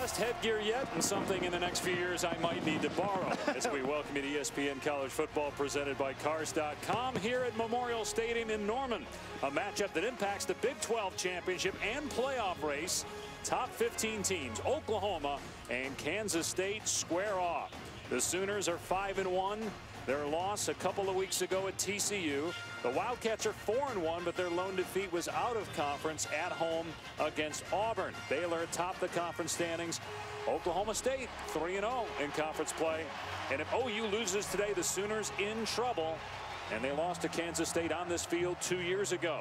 best headgear yet, and something in the next few years I might need to borrow. As we welcome you to ESPN College Football presented by Cars.com here at Memorial Stadium in Norman. A matchup that impacts the Big 12 championship and playoff race. Top 15 teams, Oklahoma and Kansas State, square off. The Sooners are 5-1. Their loss a couple of weeks ago at TCU. The Wildcats are 4-1, but their lone defeat was out of conference at home against Auburn. Baylor atop the conference standings. Oklahoma State 3-0 in conference play. And if OU loses today, the Sooners in trouble. And they lost to Kansas State on this field 2 years ago.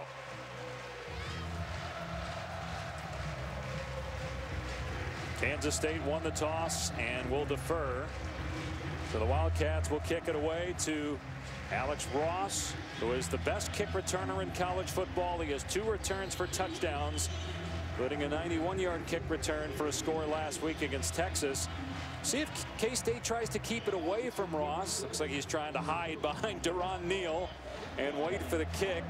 Kansas State won the toss and will defer. So the Wildcats will kick it away to Alex Ross, who is the best kick returner in college football. He has 2 returns for touchdowns, including a 91-yard kick return for a score last week against Texas. See if K-State tries to keep it away from Ross. Looks like he's trying to hide behind Deron Neal and wait for the kick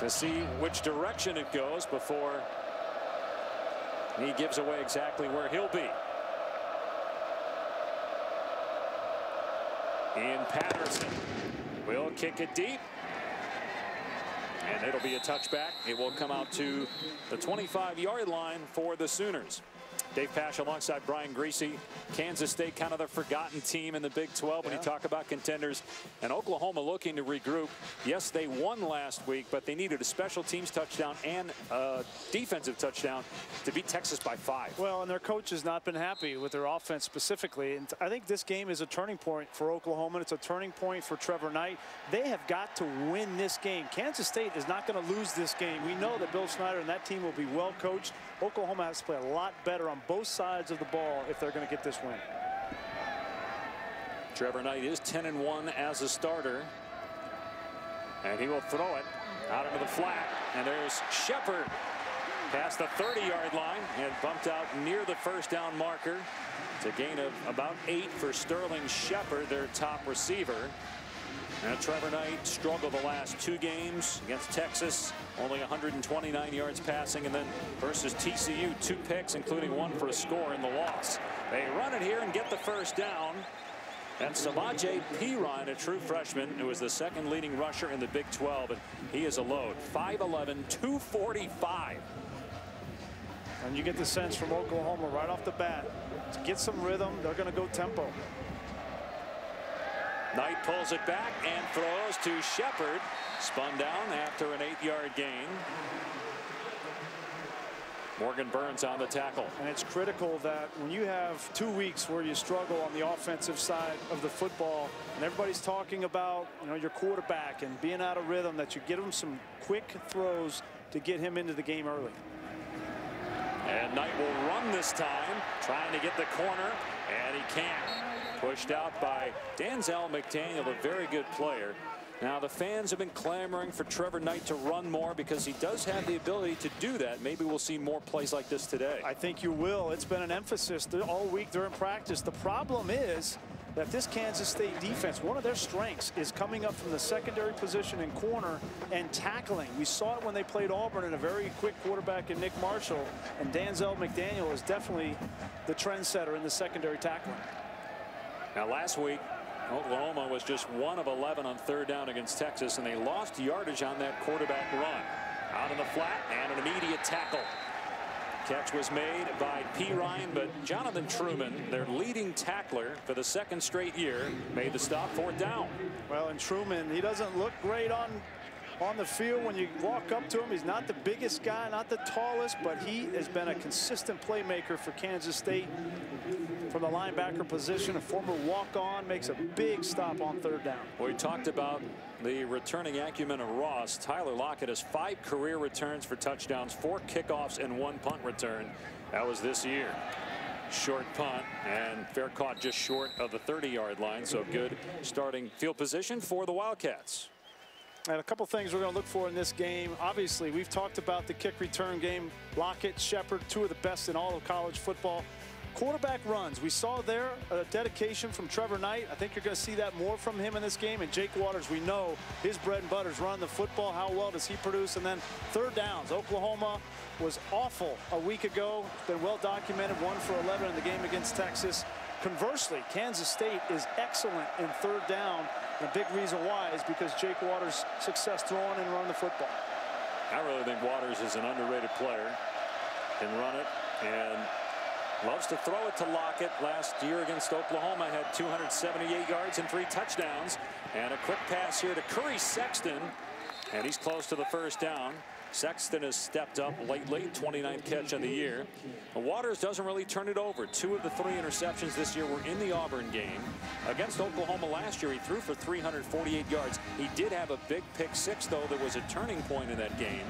to see which direction it goes before he gives away exactly where he'll be. Ian Patterson will kick it deep. And it'll be a touchback. It will come out to the 25-yard line for the Sooners. Dave Pasch alongside Brian Greasy. Kansas State kind of the forgotten team in the Big 12 when you talk about contenders. And Oklahoma looking to regroup. Yes, they won last week, but they needed a special teams touchdown and a defensive touchdown to beat Texas by 5. Well, and their coach has not been happy with their offense specifically. And I think this game is a turning point for Oklahoma. It's a turning point for Trevor Knight. They have got to win this game. Kansas State is not going to lose this game. We know that Bill Snyder and that team will be well coached. Oklahoma has to play a lot better on both sides of the ball if they're going to get this win. Trevor Knight is 10-1 as a starter, and he will throw it out into the flat. And there's Shepard past the 30-yard line and bumped out near the first down marker. It's a gain of about 8 for Sterling Shepard, their top receiver. And Trevor Knight struggled the last 2 games against Texas, only 129 yards passing, and then versus TCU, 2 picks, including 1 for a score in the loss. They run it here and get the first down. And Samaje Perine, a true freshman, who is the second leading rusher in the Big 12, and he is a load. 5'11", 245. And you get the sense from Oklahoma right off the bat, to get some rhythm, they're going to go tempo. Knight pulls it back and throws to Shepard. Spun down after an 8-yard gain. Morgan Burns on the tackle. And it's critical that when you have 2 weeks where you struggle on the offensive side of the football, and everybody's talking about, you know, your quarterback and being out of rhythm, that you get him some quick throws to get him into the game early. And Knight will run this time, trying to get the corner, and he can't. Pushed out by Denzel McDaniel, a very good player. Now the fans have been clamoring for Trevor Knight to run more because he does have the ability to do that. Maybe we'll see more plays like this today. I think you will. It's been an emphasis all week during practice. The problem is that this Kansas State defense, one of their strengths is coming up from the secondary position in corner and tackling. We saw it when they played Auburn in a very quick quarterback in Nick Marshall, and Denzel McDaniel is definitely the trendsetter in the secondary tackling. Now last week, Oklahoma was just 1 of 11 on 3rd down against Texas, and they lost yardage on that quarterback run. Out in the flat and an immediate tackle. Catch was made by Perine, but Jonathan Truman, their leading tackler for the 2nd straight year, made the stop, 4th down. Well, and Truman, he doesn't look great on the field when you walk up to him. He's not the biggest guy, not the tallest, but he has been a consistent playmaker for Kansas State from the linebacker position. A former walk-on, makes a big stop on 3rd down. We talked about the returning acumen of Ross. Tyler Lockett has 5 career returns for touchdowns, 4 kickoffs, and 1 punt return. That was this year. Short punt, and fair caught just short of the 30-yard line. So good starting field position for the Wildcats. And a couple things we're going to look for in this game. Obviously, we've talked about the kick return game. Lockett, Shepard, 2 of the best in all of college football. Quarterback runs. We saw there a dedication from Trevor Knight. I think you're going to see that more from him in this game. And Jake Waters, we know his bread and butter is running the football. How well does he produce? And then third downs. Oklahoma was awful a week ago. It's been well documented. 1 for 11 in the game against Texas. Conversely, Kansas State is excellent in third down. And the big reason why is because Jake Waters' success throwing and running the football. I really think Waters is an underrated player. Can run it and loves to throw it to Lockett. Last year against Oklahoma had 278 yards and 3 touchdowns. And a quick pass here to Curry Sexton. And he's close to the first down. Sexton has stepped up lately, 29th catch of the year. Waters doesn't really turn it over. 2 of the 3 interceptions this year were in the Auburn game. Against Oklahoma last year, he threw for 348 yards. He did have a big pick 6, though, that was a turning point in that game.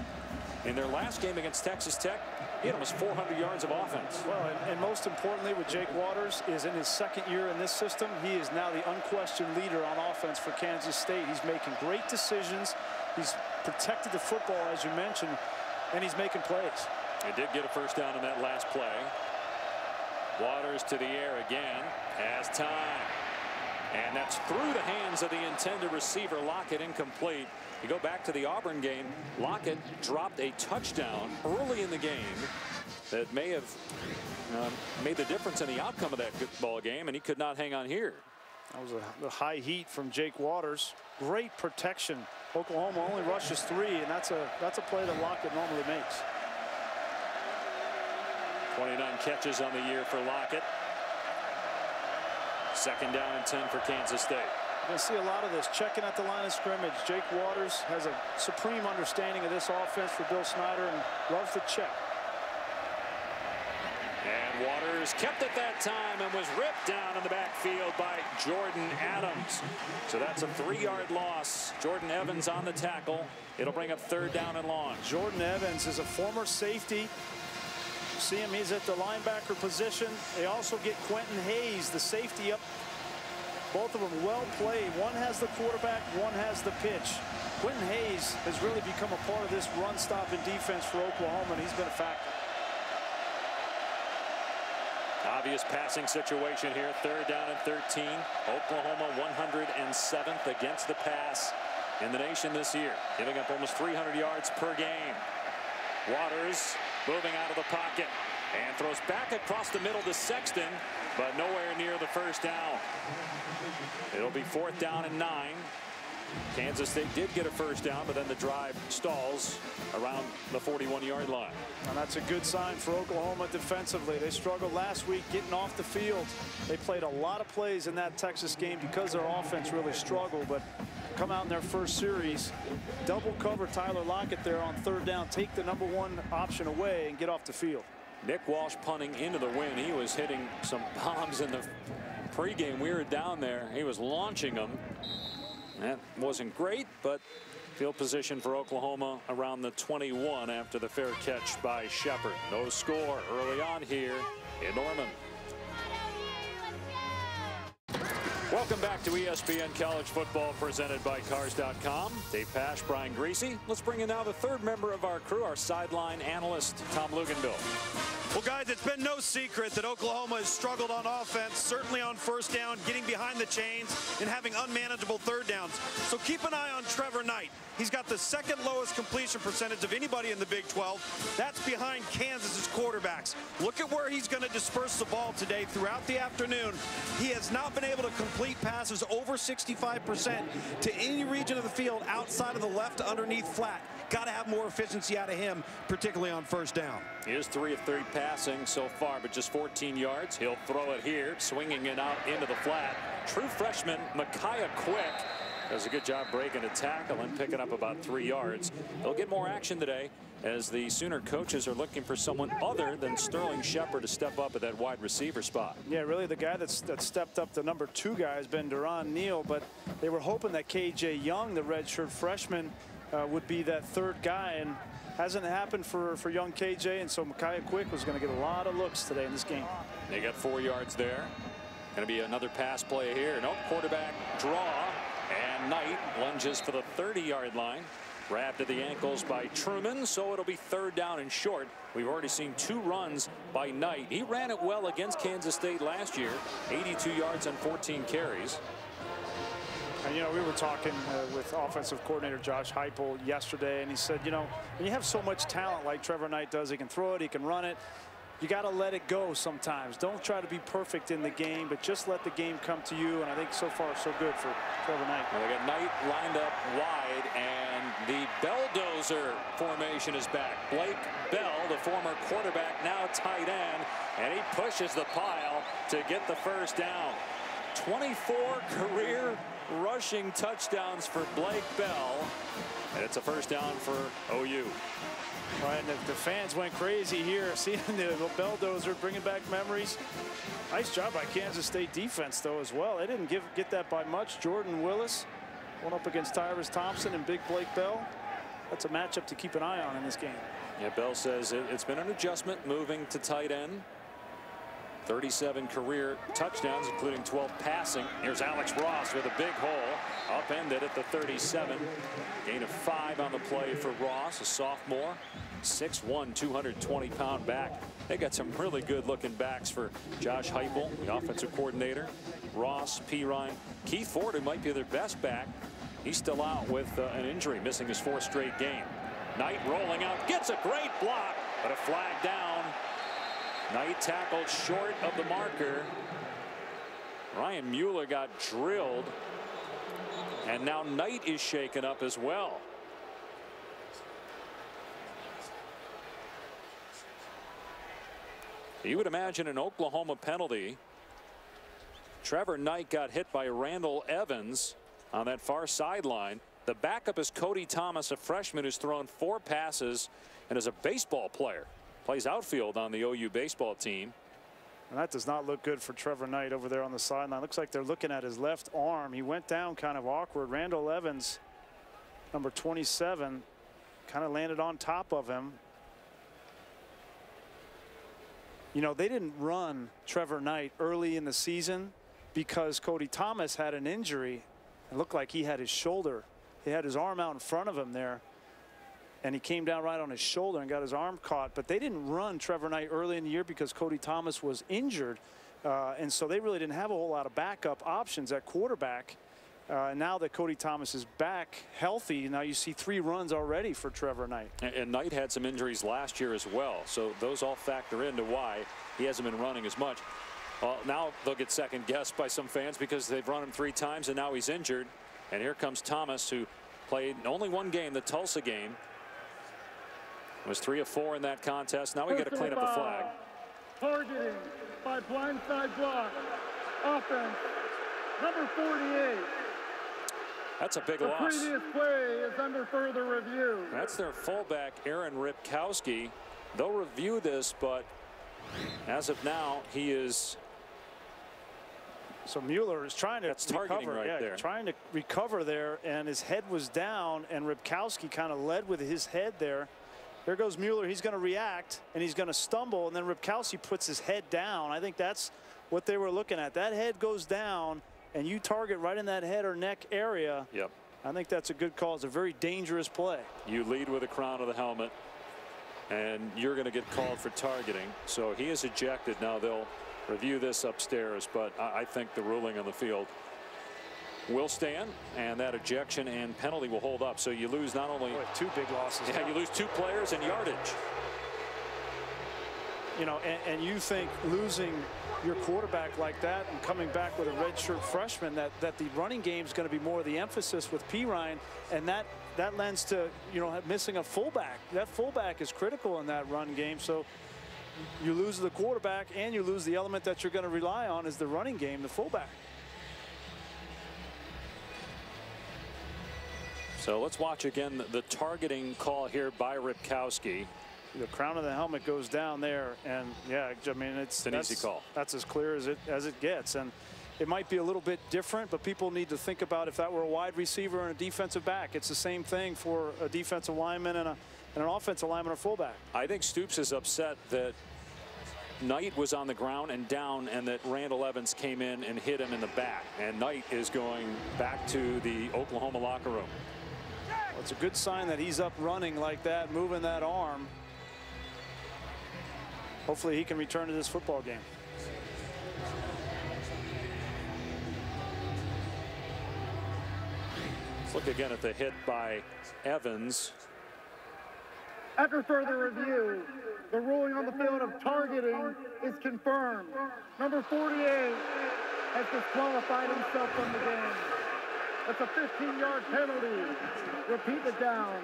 In their last game against Texas Tech, he had almost 400 yards of offense. Well, and most importantly with Jake Waters is in his second year in this system, he is now the unquestioned leader on offense for Kansas State. He's making great decisions. He's protected the football, as you mentioned, and he's making plays. He did get a first down in that last play. Waters to the air again. Has time. And that's through the hands of the intended receiver. Lockett incomplete. You go back to the Auburn game. Lockett dropped a touchdown early in the game that may have made the difference in the outcome of that ball game, and he could not hang on here. That was a high heat from Jake Waters. Great protection. Oklahoma only rushes 3, and that's a play that Lockett normally makes. 29 catches on the year for Lockett. Second down and 10 for Kansas State. You're going to see a lot of this checking at the line of scrimmage. Jake Waters has a supreme understanding of this offense for Bill Snyder and loves to check. And Waters kept it that time and was ripped down in the backfield by Jordan Adams. So that's a 3-yard loss. Jordan Evans on the tackle. It'll bring up third down and long. Jordan Evans is a former safety. See him, he's at the linebacker position. They also get Quentin Hayes, the safety, up. Both of them well played. One has the quarterback, one has the pitch. Quentin Hayes has really become a part of this run stop and defense for Oklahoma, and he's been a factor. Obvious passing situation here. Third down and 13. Oklahoma 107th against the pass in the nation this year, giving up almost 300 yards per game. Waters moving out of the pocket and throws back across the middle to Sexton, but nowhere near the first down. It'll be 4th down and 9. Kansas State did get a first down, but then the drive stalls around the 41-yard line. And that's a good sign for Oklahoma defensively. They struggled last week getting off the field. They played a lot of plays in that Texas game because their offense really struggled, but come out in their first series, double cover Tyler Lockett there on third down, take the #1 option away and get off the field. Nick Walsh punting into the wind. He was hitting some bombs in the pregame. We were down there. He was launching them. That wasn't great, but field position for Oklahoma around the 21 after the fair catch by Shepard. No score early on here in Norman. Welcome back to ESPN College Football presented by Cars.com. Dave Pasch, Brian Greasy. Let's bring in now the third member of our crew, our sideline analyst, Tom Luganbill. Well, guys, it's been no secret that Oklahoma has struggled on offense, certainly on first down, getting behind the chains, and having unmanageable third downs. So keep an eye on Trevor Knight. He's got the second lowest completion percentage of anybody in the Big 12. That's behind Kansas's quarterbacks. Look at where he's going to disperse the ball today throughout the afternoon. He has not been able to complete passes over 65% to any region of the field outside of the left underneath flat. Got to have more efficiency out of him, particularly on first down. He is 3 of 3 passing so far, but just 14 yards. He'll throw it here, swinging it out into the flat. True freshman Micaiah Quick does a good job breaking a tackle and picking up about 3 yards. They'll get more action today as the Sooner coaches are looking for someone other than Sterling Shepard to step up at that wide receiver spot. Yeah, really the guy that stepped up, the #2 guy, has been Duron Neal, but they were hoping that KJ Young, the redshirt freshman, would be that third guy, and hasn't happened for young KJ, and so Micaiah Quick was going to get a lot of looks today in this game. They got 4 yards there. Going to be another pass play here. No quarterback draw, and Knight lunges for the 30-yard line. Grabbed at the ankles by Truman, so it'll be 3rd down and short. We've already seen 2 runs by Knight. He ran it well against Kansas State last year. 82 yards on 14 carries. And, you know, we were talking with offensive coordinator Josh Heupel yesterday, and he said, you know, when you have so much talent like Trevor Knight does, he can throw it, he can run it. You got to let it go sometimes. Don't try to be perfect in the game, but just let the game come to you. And I think so far so good for Trevor Knight. Well, they got Knight lined up wide, and the Belldozer formation is back. Blake Bell, the former quarterback, now tight end, and he pushes the pile to get the 1st down. 24 career rushing touchdowns for Blake Bell, and it's a 1st down for OU. Right, and the fans went crazy here, seeing the Belldozer, bringing back memories. Nice job by Kansas State defense, though, as well. They didn't get that by much. Jordan Willis went up against Tyrus Thompson and big Blake Bell. That's a matchup to keep an eye on in this game. Yeah, Bell says it's been an adjustment moving to tight end. 37 career touchdowns, including 12 passing. Here's Alex Ross with a big hole. Upended at the 37. Gain of 5 on the play for Ross, a sophomore. 6'1", 220-pound back. They got some really good-looking backs for Josh Heupel, the offensive coordinator. Ross, Pirine, Keith Ford, who might be their best back. He's still out with an injury, missing his 4th straight game. Knight rolling out, gets a great block, but a flag down. Knight tackled short of the marker. Ryan Mueller got drilled, and now Knight is shaken up as well. You would imagine an Oklahoma penalty. Trevor Knight got hit by Randall Evans on that far sideline. The backup is Cody Thomas, a freshman who's thrown 4 passes and is a baseball player. Plays outfield on the OU baseball team. And that does not look good for Trevor Knight over there on the sideline. Looks like they're looking at his left arm. He went down kind of awkward. Randall Evans, number 27, kind of landed on top of him. You know, they didn't run Trevor Knight early in the season because Cody Thomas had an injury. It looked like he had his shoulder. He had his arm out in front of him there, and he came down right on his shoulder and got his arm caught. But they didn't run Trevor Knight early in the year because Cody Thomas was injured, and so they really didn't have a whole lot of backup options at quarterback. Now that Cody Thomas is back healthy, now you see 3 runs already for Trevor Knight. And Knight had some injuries last year as well, so those all factor into why he hasn't been running as much. Well, now they'll get second guessed by some fans because they've run him 3 times and now he's injured. And here comes Thomas, who played only 1 game, the Tulsa game. Was 3 of 4 in that contest. Now we got to clean up the flag. Targeting by blindside block. Offense, number 48. That's a big the loss. The previous play is under further review. That's their fullback, Aaron Ripkowski. They'll review this, but as of now, he is. So Mueller is trying to recover, right there. Trying to recover there, and his head was down, and Ripkowski kind of led with his head there. There goes Mueller. He's going to react, and he's going to stumble, and then Ripkowski puts his head down. I think that's what they were looking at. That head goes down, and you target right in that head or neck area. Yep. I think that's a good call. It's a very dangerous play. You lead with the crown of the helmet, and you're going to get called for targeting. So he is ejected. Now they'll review this upstairs, but I think the ruling on the field will stand, and that ejection and penalty will hold up. So you lose not only 2 big losses. Yeah, you lose 2 players and yardage. You know, and you think losing your quarterback like that and coming back with a redshirt freshman, that the running game is going to be more of the emphasis with Pirine, and that lends to, you know, missing a fullback. That fullback is critical in that run game. So you lose the quarterback and you lose the element that you're going to rely on is the running game, the fullback. So let's watch again the targeting call here by Ripkowski. The crown of the helmet goes down there, and yeah, I mean it's an easy call. That's as clear as it gets, and it might be a little bit different, but people need to think about if that were a wide receiver and a defensive back. It's the same thing for a defensive lineman and an offensive lineman or fullback. I think Stoops is upset that Knight was on the ground and down, and that Randall Evans came in and hit him in the back, and Knight is going back to the Oklahoma locker room. It's a good sign that he's up running like that, moving that arm. Hopefully he can return to this football game. Let's look again at the hit by Evans. After further review, the ruling on the field of targeting is confirmed. Number 48 has disqualified himself from the game. That's a 15-yard penalty. Repeat the down.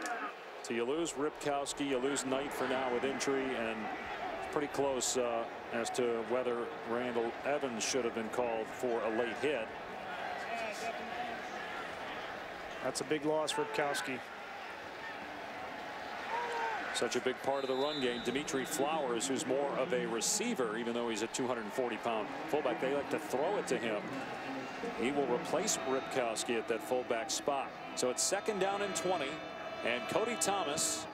So you lose Ripkowski, you lose Knight for now with injury, and it's pretty close as to whether Randall Evans should have been called for a late hit. That's a big loss for Ripkowski. Such a big part of the run game. Dimitri Flowers, who's more of a receiver, even though he's a 240-pound fullback. They like to throw it to him. He will replace Ripkowski at that fullback spot. So it's 2nd down and 20. And Cody Thomas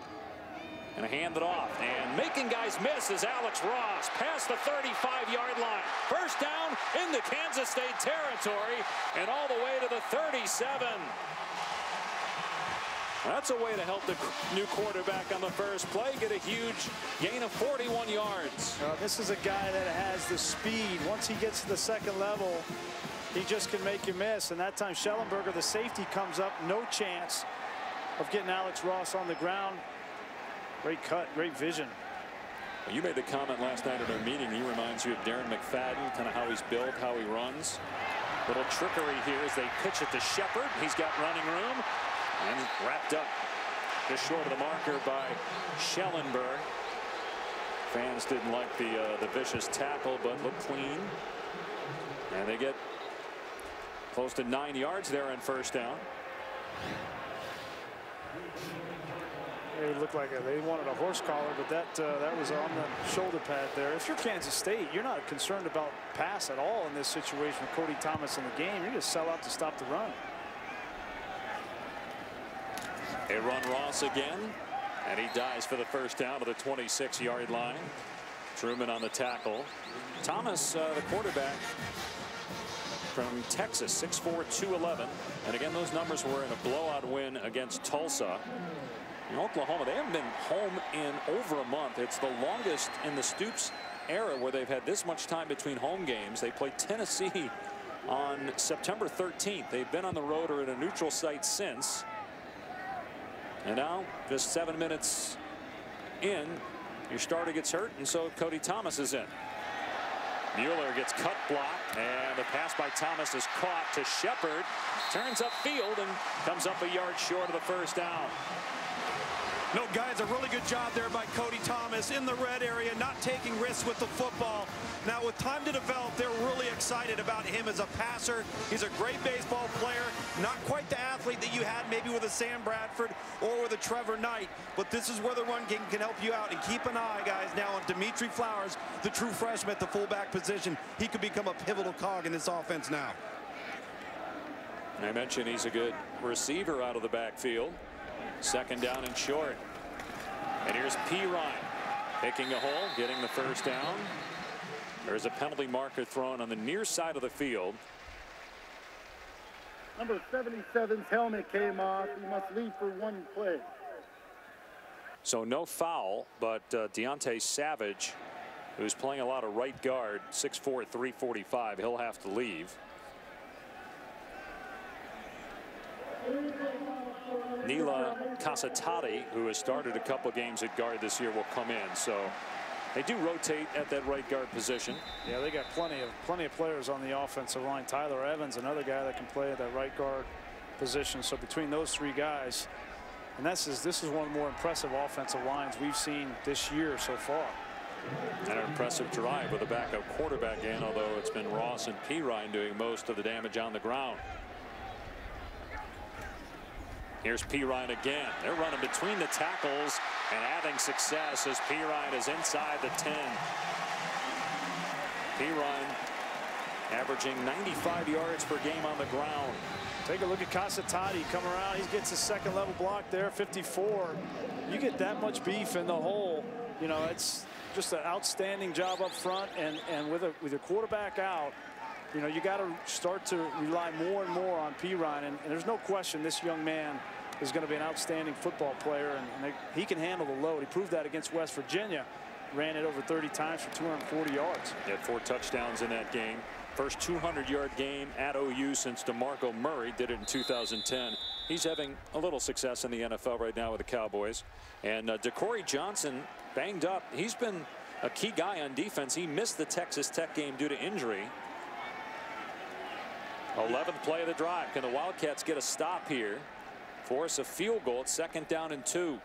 going to hand it off. And making guys miss is Alex Ross past the 35-yard line. First down in the Kansas State territory and all the way to the 37. That's a way to help the new quarterback on the first play get a huge gain of 41 yards. This is a guy that has the speed. Once he gets to the second level, he just can make you miss. And that time Schellenberger, the safety, comes up. No chance of getting Alex Ross on the ground. Great cut, great vision. Well, you made the comment last night at our meeting. He reminds you of Darren McFadden, kind of how he's built, how he runs. Little trickery here as they pitch it to Shepard. He's got running room. And wrapped up just short of the marker by Schellenberg. Fans didn't like the vicious tackle, but looked clean. And they get close to 9 yards there on first down. It looked like they wanted a horse collar, but that was on the shoulder pad there. If you're Kansas State, you're not concerned about pass at all in this situation with Cody Thomas in the game. You're just sell out to stop the run. They run Ross again, and he dies for the first down to the 26-yard line. Truman on the tackle. Thomas, the quarterback from Texas, 6'4", 211. And again, those numbers were in a blowout win against Tulsa. In Oklahoma, they haven't been home in over a month. It's the longest in the Stoops era where they've had this much time between home games. They played Tennessee on September 13th. They've been on the road or at a neutral site since. And now, just 7 minutes in, your starter gets hurt, and so Cody Thomas is in. Mueller gets cut blocked, and the pass by Thomas is caught to Shepard. Turns upfield and comes up a yard short of the first down. No, guys, a really good job there by Cody Thomas in the red area, not taking risks with the football. Now, with time to develop, they're really excited about him as a passer. He's a great baseball player, not quite the athlete that you had maybe with a Sam Bradford or with a Trevor Knight, but this is where the run game can help you out. And keep an eye, guys, now on Dimitri Flowers, the true freshman at the fullback position. He could become a pivotal cog in this offense now. I mentioned he's a good receiver out of the backfield. 2nd down and short. And here's P. Ryan picking a hole, getting the first down. There's a penalty marker thrown on the near side of the field. Number 77's helmet came off. He must leave for one play. So no foul, but Deontay Savage, who's playing a lot of right guard, 6'4", 345, he'll have to leave. Nila Casatati, who has started a couple games at guard this year, will come in. So they do rotate at that right guard position. Yeah, they got plenty of players on the offensive line. Tyler Evans, another guy that can play at that right guard position. So between those three guys, and this is one of the more impressive offensive lines we've seen this year so far. And an impressive drive with a backup quarterback in, although it's been Ross and P. Ryan doing most of the damage on the ground. Here's P. Ryan again. They're running between the tackles and having success as P. Ryan is inside the 10. P. Ryan averaging 95 yards per game on the ground. Take a look at Casatati come around. He gets a second level block there, 54. You get that much beef in the hole. You know, it's just an outstanding job up front, and with your quarterback out, you know, you got to start to rely more and more on P. Ryan, and there's no question this young man is going to be an outstanding football player, and he can handle the load. He proved that against West Virginia. Ran it over 30 times for 240 yards. He had 4 touchdowns in that game. First 200-yard game at OU since DeMarco Murray did it in 2010. He's having a little success in the NFL right now with the Cowboys. And DeCorey Johnson banged up. He's been a key guy on defense. He missed the Texas Tech game due to injury. 11th play of the drive. Can the Wildcats get a stop here? Force a field goal. It's 2nd down and 2.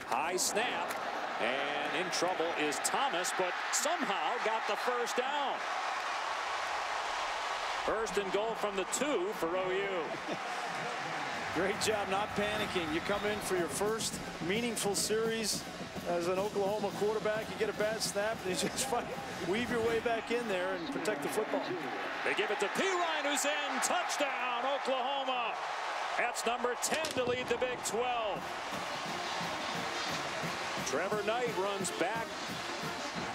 High snap. And in trouble is Thomas, but somehow got the first down. First and goal from the 2 for OU. Great job not panicking. You come in for your first meaningful series as an Oklahoma quarterback. You get a bad snap, and you just weave your way back in there and protect the football. They give it to Pirine, who's in. Touchdown, Oklahoma. That's number 10 to lead the Big 12. Trevor Knight runs back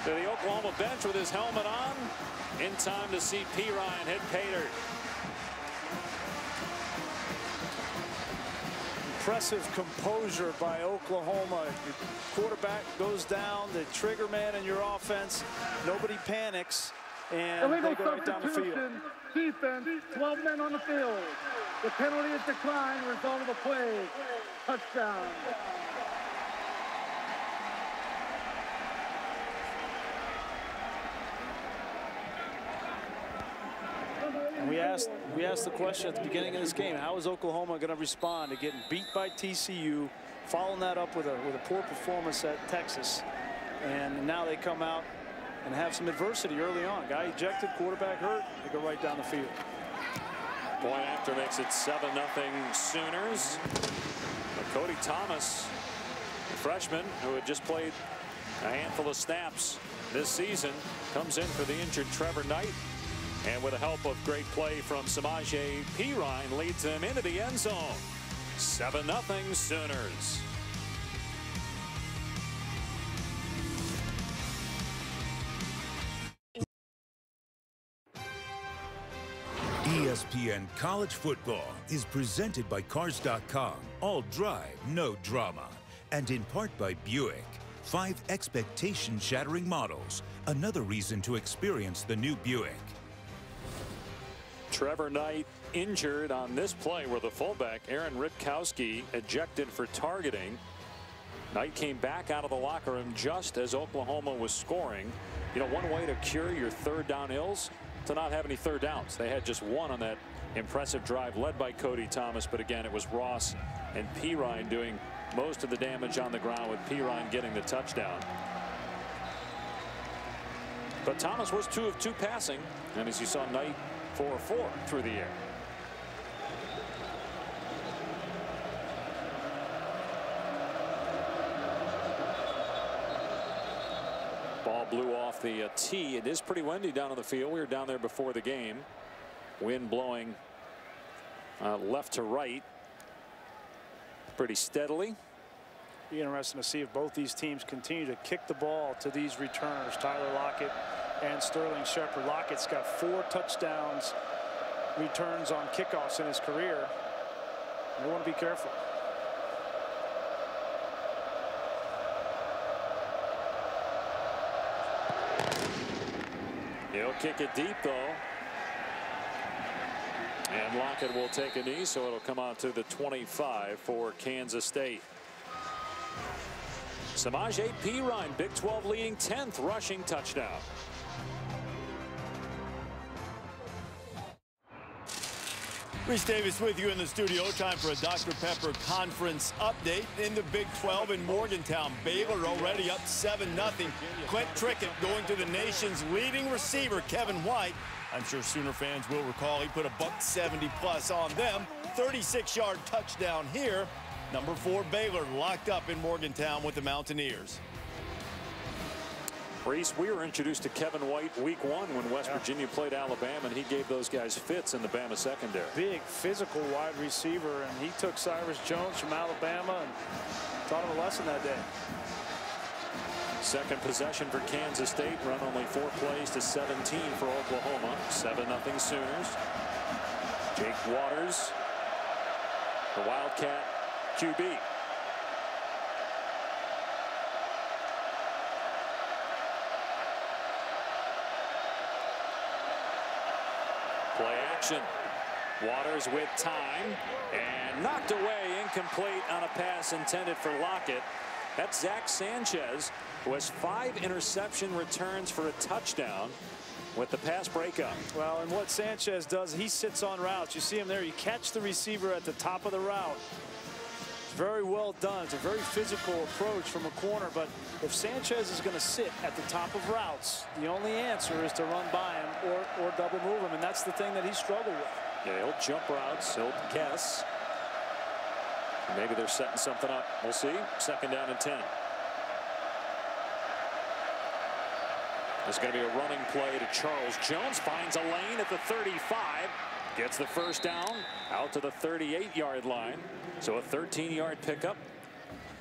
to the Oklahoma bench with his helmet on. In time to see Pirine hit Pater. Impressive composure by Oklahoma. Your quarterback goes down, the trigger man in your offense. Nobody panics, and they go right down the field. Defense, 12 men on the field. The penalty is declined, result of the play. Touchdown. And we asked the question at the beginning of this game: how is Oklahoma going to respond to getting beat by TCU, following that up with a poor performance at Texas, and now they come out and have some adversity early on. Guy ejected, quarterback hurt, they go right down the field. Point after makes it 7-0 Sooners. But Cody Thomas, the freshman who had just played a handful of snaps this season, comes in for the injured Trevor Knight. And with the help of great play from Samaje Perine, leads them into the end zone. 7-0 Sooners. ESPN College Football is presented by Cars.com. All drive, no drama. And in part by Buick. 5 expectation-shattering models. Another reason to experience the new Buick. Trevor Knight injured on this play where the fullback Aaron Ripkowski ejected for targeting. Knight came back out of the locker room just as Oklahoma was scoring. You know, one way to cure your third down ills, to not have any third downs. They had just one on that impressive drive led by Cody Thomas, but again it was Ross and Perine doing most of the damage on the ground, with Perine getting the touchdown. But Thomas was 2 of 2 passing, and as you saw, Knight 4 of 4 through the air. Ball blew off the tee. It is pretty windy down on the field. We were down there before the game. Wind blowing left to right pretty steadily. Be interesting to see if both these teams continue to kick the ball to these returners, Tyler Lockett and Sterling Shepard. Lockett's got 4 touchdowns returns on kickoffs in his career. They want to be careful. He'll kick it deep though. And Lockett will take a knee, so it'll come out to the 25 for Kansas State. Samaje Perine, Big 12 leading 10th rushing touchdown. Reese Davis with you in the studio. Time for a Dr. Pepper conference update in the Big 12 in Morgantown. Baylor already up 7-0. Quint Trickett going to the nation's leading receiver, Kevin White. I'm sure Sooner fans will recall he put a $170 plus on them. 36-yard touchdown here. Number 4 Baylor locked up in Morgantown with the Mountaineers. Reese, we were introduced to Kevin White week 1 when West Virginia played Alabama, and he gave those guys fits in the Bama secondary. Big physical wide receiver, and he took Cyrus Jones from Alabama and taught him a lesson that day. Second possession for Kansas State, run only 4 plays to 17 for Oklahoma. 7-0 Sooners. Jake Waters the Wildcat QB. Play action. Waters with time and knocked away, incomplete on a pass intended for Lockett. That's Zach Sanchez, who has 5 interception returns for a touchdown with the pass breakup. Well, and what Sanchez does, he sits on routes. You see him there. You catch the receiver at the top of the route. Very well done. It's a very physical approach from a corner, but if Sanchez is going to sit at the top of routes, the only answer is to run by him or double move him, and that's the thing that he struggled with. Yeah, he'll jump routes, he'll guess. Maybe they're setting something up. We'll see. 2nd down and 10. There's going to be a running play to Charles Jones. Finds a lane at the 35. Gets the 1st down out to the 38-yard line. So a 13-yard pickup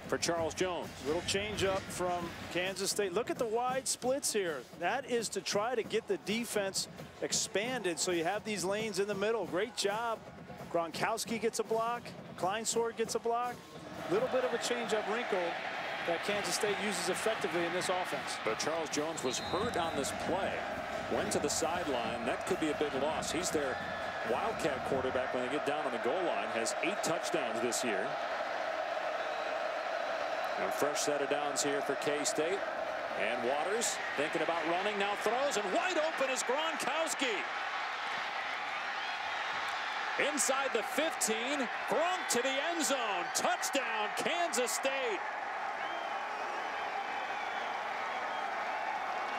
for Charles Jones. Little change up from Kansas State. Look at the wide splits here. That is to try to get the defense expanded so you have these lanes in the middle. Great job. Gronkowski gets a block. Kleinsword gets a block. Little bit of a change up wrinkle that Kansas State uses effectively in this offense. But Charles Jones was hurt on this play. Went to the sideline. That could be a big loss. He's their Wildcat quarterback when they get down on the goal line. Has 8 touchdowns this year. A fresh set of downs here for K-State. And Waters thinking about running, now throws, and wide open is Gronkowski. Inside the 15, Gronk to the end zone. Touchdown, Kansas State.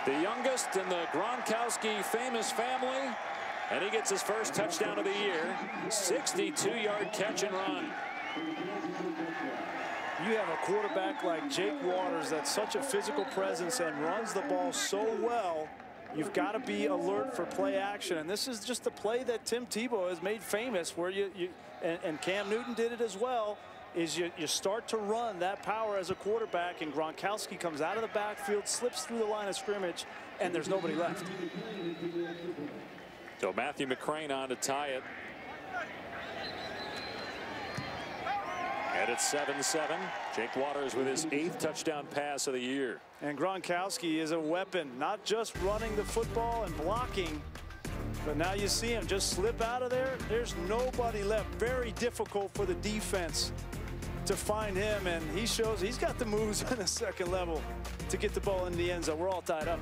The youngest in the Gronkowski famous family, and he gets his first touchdown of the year. 62-yard catch and run. You have a quarterback like Jake Waters that's such a physical presence and runs the ball so well. You've got to be alert for play action, and this is just the play that Tim Tebow has made famous, where and Cam Newton did it as well, is you start to run that power as a quarterback, and Gronkowski comes out of the backfield, slips through the line of scrimmage, and there's nobody left. So Matthew McCrane on to tie it. And it's 7-7. Jake Waters with his 8th touchdown pass of the year. And Gronkowski is a weapon, not just running the football and blocking, but now you see him just slip out of there. There's nobody left. Very difficult for the defense to find him, and he shows he's got the moves on the second level to get the ball in the end zone. We're all tied up.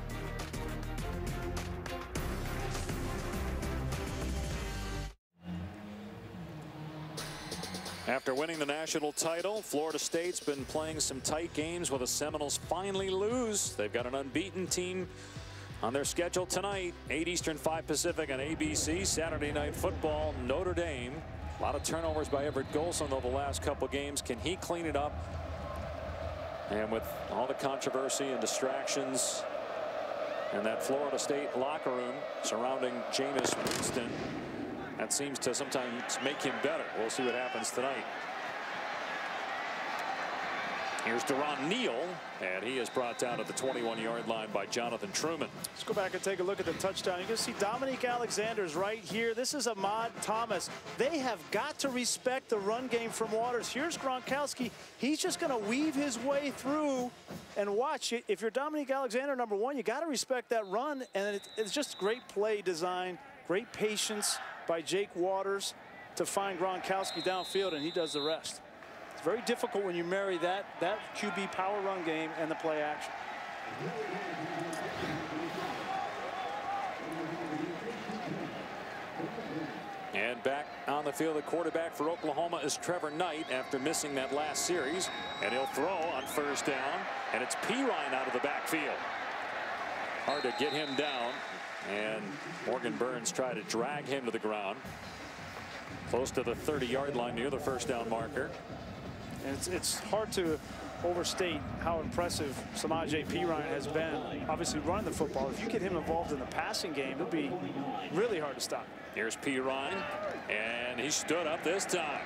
After winning the national title, Florida State's been playing some tight games. Will the Seminoles finally lose? They've got an unbeaten team on their schedule tonight. 8 Eastern, 5 Pacific on ABC. Saturday Night Football, Notre Dame. A lot of turnovers by Everett Golson over the last couple games. Can he clean it up? And with all the controversy and distractions in that Florida State locker room surrounding Jameis Winston, that seems to sometimes make him better. We'll see what happens tonight. Here's Deron Neal, and he is brought down at the 21-yard line by Jonathan Truman. Let's go back and take a look at the touchdown. You can see Dominique Alexander's right here. This is Ahmad Thomas. They have got to respect the run game from Waters. Here's Gronkowski. He's just going to weave his way through and watch it. If you're Dominique Alexander, number one, you got to respect that run, and it's just great play design, great patience by Jake Waters to find Gronkowski downfield, and he does the rest. It's very difficult when you marry that QB power run game and the play action. And back on the field, the quarterback for Oklahoma is Trevor Knight after missing that last series, and he'll throw on 1st down, and it's Pirine out of the backfield. Hard to get him down, and Morgan Burns tried to drag him to the ground close to the 30-yard line near the 1st down marker. And it's hard to overstate how impressive Samaje Perine has been. Obviously running the football. If you get him involved in the passing game, it'll be really hard to stop. Here's Perine, and he stood up this time.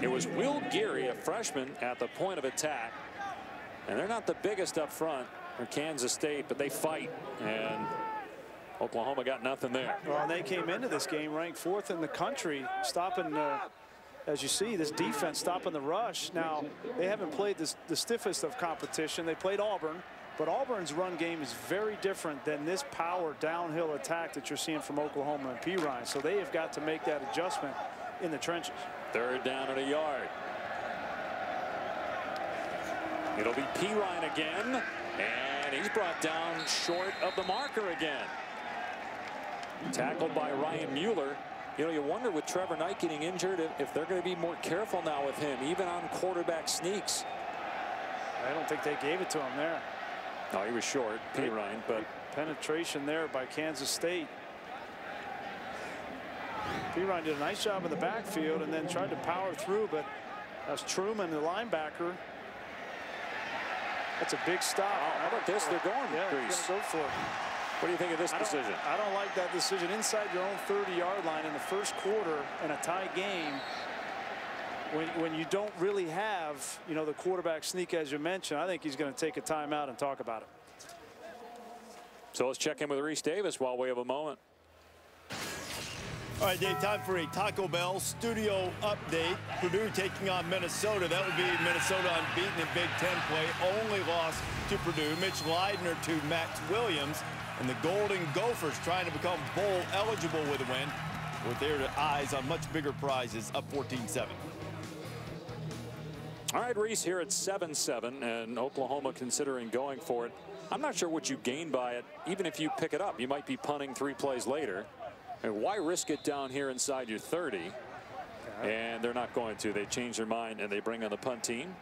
It was Will Geary, a freshman, at the point of attack. And they're not the biggest up front for Kansas State, but they fight. And Oklahoma got nothing there. Well, they came into this game ranked 4th in the country, stopping, as you see, this defense stopping the rush. Now, they haven't played the stiffest of competition. They played Auburn, but Auburn's run game is very different than this power downhill attack that you're seeing from Oklahoma and Pirine. So they have got to make that adjustment in the trenches. 3rd down and a yard. It'll be Pirine again, and he's brought down short of the marker again. Tackled by Ryan Mueller. You know, you wonder with Trevor Knight getting injured if they're going to be more careful now with him, even on quarterback sneaks. I don't think they gave it to him there. No, he was short, Pirine, but penetration there by Kansas State. Pirine did a nice job in the backfield and then tried to power through, but that's Truman, the linebacker. That's a big stop. Oh, how about this? They're going. Yeah, they're going to go for it. What do you think of this decision? I don't like that decision. Inside your own 30-yard line in the first quarter in a tie game, when you don't really have, you know, the quarterback sneak as you mentioned, I think he's going to take a timeout and talk about it. So let's check in with Reese Davis while we have a moment. All right, Dave, time for a Taco Bell studio update. Purdue taking on Minnesota. That would be Minnesota unbeaten in Big Ten play. Only loss to Purdue. Mitch Leidner to Max Williams. And the Golden Gophers trying to become bowl eligible with a win, with their eyes on much bigger prizes, up 14-7. All right, Reese, here at 7-7, and Oklahoma considering going for it. I'm not sure what you gain by it. Even if you pick it up, you might be punting 3 plays later. And why risk it down here inside your 30? And they're not going to. They change their mind and they bring on the punt team.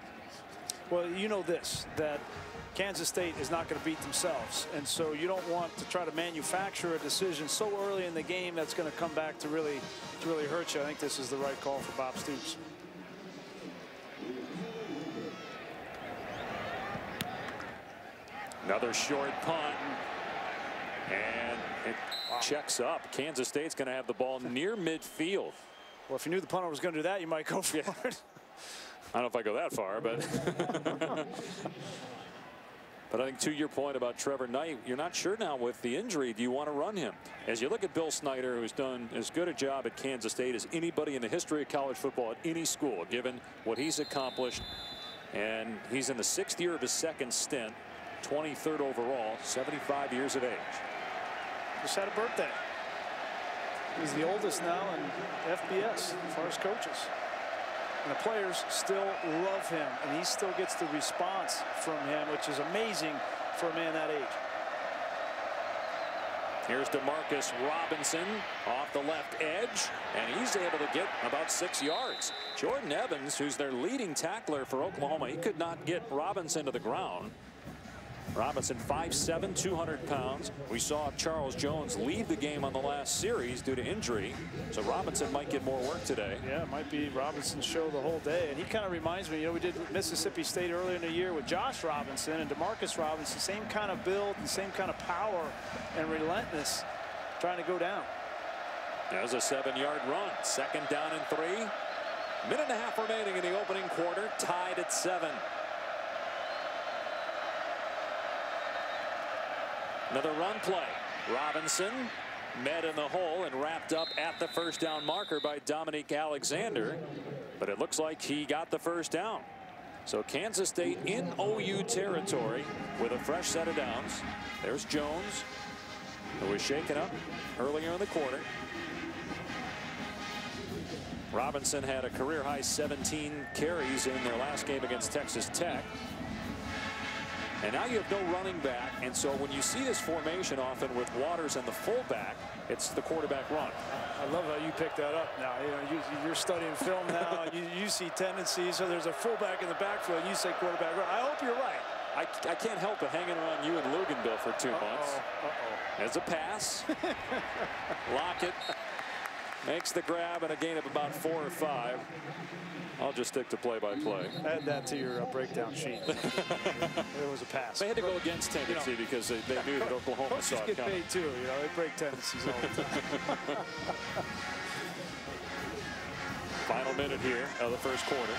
Well, you know this, that Kansas State is not going to beat themselves. And so you don't want to try to manufacture a decision so early in the game that's going to come back to really hurt you. I think this is the right call for Bob Stoops. Another short punt. And it checks up. Kansas State's going to have the ball near midfield. Well, if you knew the punter was going to do that, you might go for it. I don't know if I go that far, but but I think to your point about Trevor Knight, you're not sure now with the injury. Do you want to run him? As you look at Bill Snyder, who's done as good a job at Kansas State as anybody in the history of college football at any school, given what he's accomplished, and he's in the 6th year of his 2nd stint, 23rd overall, 75 years of age. Just had a birthday. He's the oldest now in FBS as far as coaches. And the players still love him, and he still gets the response from him, which is amazing for a man that age. Here's DeMarcus Robinson off the left edge, and he's able to get about 6 yards. Jordan Evans, who's their leading tackler for Oklahoma, he could not get Robinson to the ground. Robinson 5'7", 200 pounds. We saw Charles Jones leave the game on the last series due to injury. So Robinson might get more work today. Yeah, it might be Robinson's show the whole day. And he kind of reminds me, you know, we did Mississippi State earlier in the year with Josh Robinson and DeMarcus Robinson. Same kind of build and same kind of power and relentless trying to go down. There's a 7-yard run. 2nd down and 3. Minute and a half remaining in the opening quarter. Tied at 7. Another run play. Robinson met in the hole and wrapped up at the 1st down marker by Dominique Alexander. But it looks like he got the 1st down. So Kansas State in OU territory with a fresh set of downs. There's Jones, who was shaken up earlier in the quarter. Robinson had a career-high 17 carries in their last game against Texas Tech. And now you have no running back, and so when you see this formation often with Waters and the fullback, it's the quarterback run. I love how you picked that up now. You know, you're studying film now. you see tendencies. So there's a fullback in the backfield. You say quarterback run. I hope you're right. I can't help but hanging around you and Luganville for 2 months. As a pass. Lockett makes the grab and a gain of about 4 or 5. I'll just stick to play-by-play. Add that to your breakdown sheet. It was a pass. They had to go against tendency, you know, because they knew that Oklahoma saw it coming. Coaches get paid too. You know, they break tendencies all the time. Final minute here of the 1st quarter,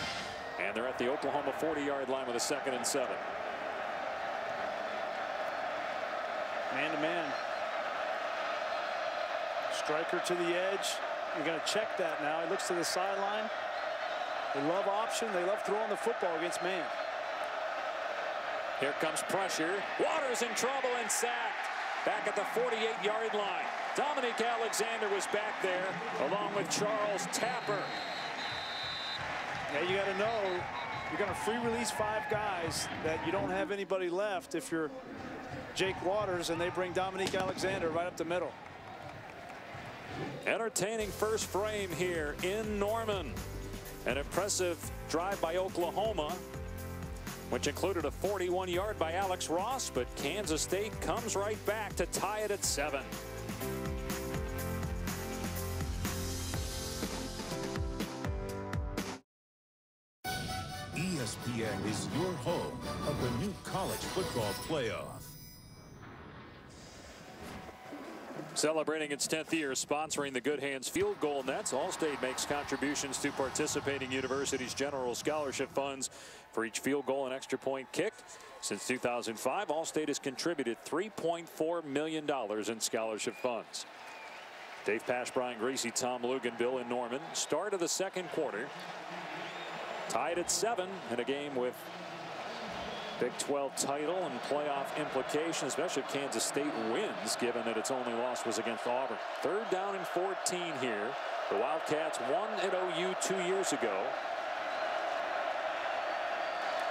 and they're at the Oklahoma 40-yard line with a 2nd and 7. Man to man. Striker to the edge. You're going to check that now. He looks to the sideline. They love option. They love throwing the football against man. Here comes pressure. Waters in trouble and sacked. Back at the 48-yard line. Dominique Alexander was back there along with Charles Tapper. Yeah, you got to know you're going to free release 5 guys that you don't have anybody left if you're Jake Waters, and they bring Dominique Alexander right up the middle. Entertaining first frame here in Norman. An impressive drive by Oklahoma, which included a 41-yard by Alex Ross, but Kansas State comes right back to tie it at 7. ESPN is your home of the new college football playoff. Celebrating its 10th year, sponsoring the Good Hands Field Goal Nets, Allstate makes contributions to participating universities' general scholarship funds for each field goal and extra point kicked. Since 2005, Allstate has contributed $3.4 million in scholarship funds. Dave Pasch, Brian Greasy, Tom Luganville in Norman. Start of the second quarter. Tied at 7 in a game with Big 12 title and playoff implications, especially if Kansas State wins, given that its only loss was against Auburn. 3rd down and 14 here. The Wildcats won at OU 2 years ago.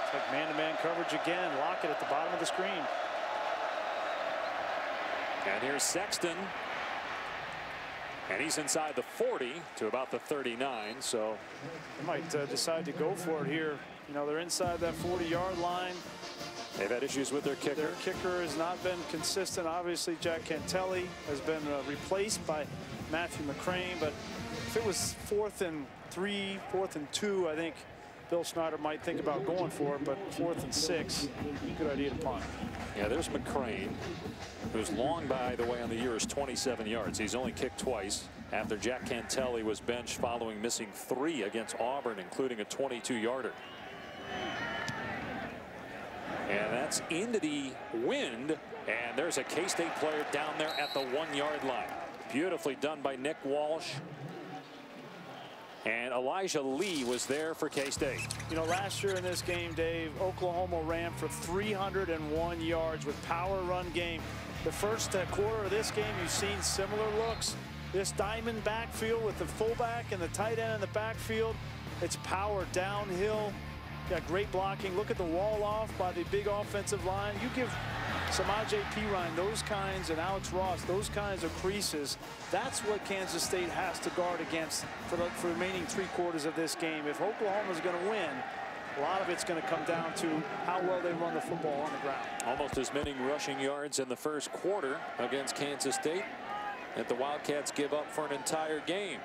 It's like man-to-man coverage again. Lockett at the bottom of the screen. And here's Sexton. And he's inside the 40 to about the 39. So they might decide to go for it here. You know, they're inside that 40-yard line. They've had issues with their kicker. Their kicker has not been consistent. Obviously, Jack Cantelli has been replaced by Matthew McCrane. But if it was 4th and 3, 4th and 2, I think Bill Snyder might think about going for it. But 4th and 6, good idea to punt. Yeah, there's McCrane, who's long, by the way, on the year is 27 yards. He's only kicked twice after Jack Cantelli was benched following missing 3 against Auburn, including a 22-yarder. And that's into the wind, and there's a K-State player down there at the 1-yard line. Beautifully done by Nick Walsh. And Elijah Lee was there for K-State. You know, last year in this game, Dave, Oklahoma ran for 301 yards with power run game. The first quarter of this game, you've seen similar looks. This diamond backfield with the fullback and the tight end in the backfield. It's power downhill. Got great blocking. Look at the wall off by the big offensive line. You give Samaje Perine those kinds, and Alex Ross those kinds of creases. That's what Kansas State has to guard against for the remaining 3 quarters of this game. If Oklahoma's going to win, a lot of it's going to come down to how well they run the football on the ground. Almost as many rushing yards in the first quarter against Kansas State that the Wildcats give up for an entire game.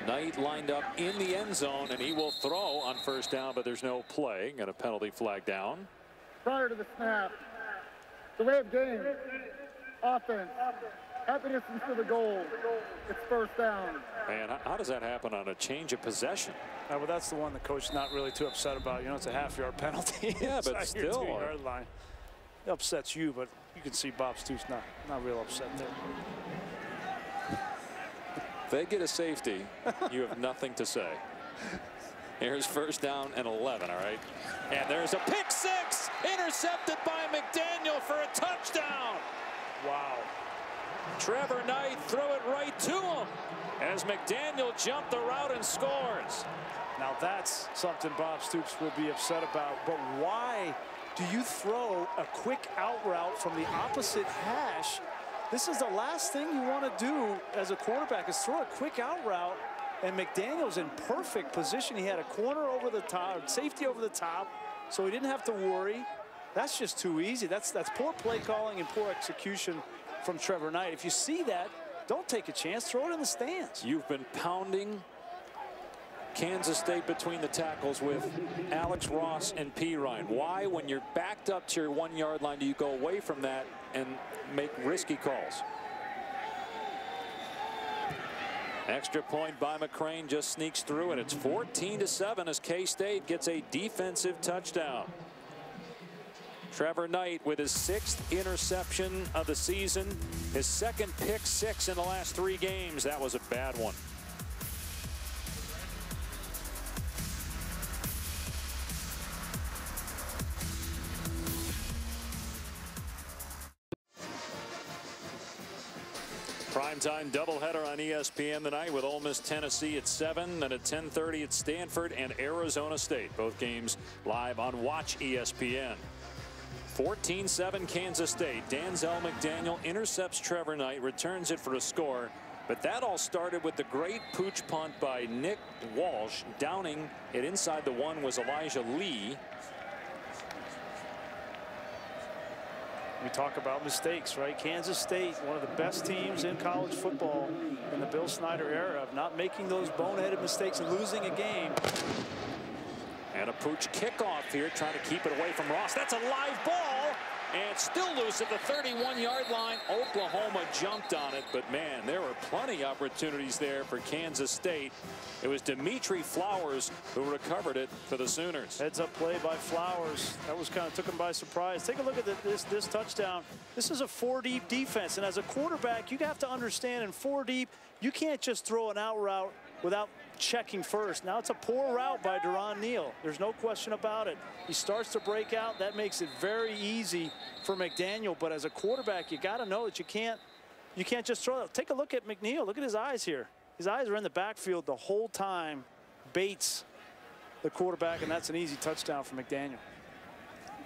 Knight lined up in the end zone, and he will throw on first down, but there's no play. Got a penalty flag down. Prior to the snap, the way of game, offense, happiness for the goal, it's first down. And how does that happen on a change of possession? Well, that's the one the coach is not really too upset about. You know, it's a half-yard penalty. Yeah, but still. 2-yard line. It upsets you, but you can see Bob Stoops not real upset there. They get a safety, you have nothing to say. Here's first down and 11, all right? And there's a pick 6, intercepted by McDaniel for a touchdown. Wow. Trevor Knight threw it right to him as McDaniel jumped the route and scores. Now that's something Bob Stoops will be upset about, but why do you throw a quick out route from the opposite hash? This is the last thing you want to do as a quarterback, is throw a quick out route, and McDaniel's in perfect position. He had a corner over the top, safety over the top, so he didn't have to worry. That's just too easy. That's poor play calling and poor execution from Trevor Knight. If you see that, don't take a chance, throw it in the stands. You've been pounding Kansas State between the tackles with Alex Ross and Perine. Why, when you're backed up to your 1-yard line, do you go away from that and make risky calls? Extra point by McCrane just sneaks through, and it's 14-7 as K-State gets a defensive touchdown. Trevor Knight with his 6th interception of the season, his 2nd pick 6 in the last 3 games. That was a bad one. Primetime doubleheader on ESPN tonight with Ole Miss Tennessee at 7, then at 10:30 at Stanford and Arizona State. Both games live on Watch ESPN. 14-7 Kansas State. Danzel McDaniel intercepts Trevor Knight, returns it for a score. But that all started with the great pooch punt by Nick Walsh. Downing it inside the 1 was Elijah Lee. We talk about mistakes, right? Kansas State, one of the best teams in college football in the Bill Snyder era, of not making those boneheaded mistakes and losing a game. And a pooch kickoff here, trying to keep it away from Ross. That's a live ball, and still loose at the 31-yard line. Oklahoma jumped on it, but man, there were plenty of opportunities there for Kansas State. It was Dimitri Flowers who recovered it for the Sooners. Heads up play by Flowers. That was kind of took him by surprise. Take a look at this touchdown. This is a 4-deep defense, and as a quarterback, you have to understand in 4-deep, you can't just throw an out route without checking first. Now it's a poor route by Deron Neal. There's no question about it. He starts to break out. That makes it very easy for McDaniel. But as a quarterback, you got to know that you can't just throw it. Take a look at McNeil. Look at his eyes here. His eyes are in the backfield the whole time. Bates, the quarterback, and that's an easy touchdown for McDaniel.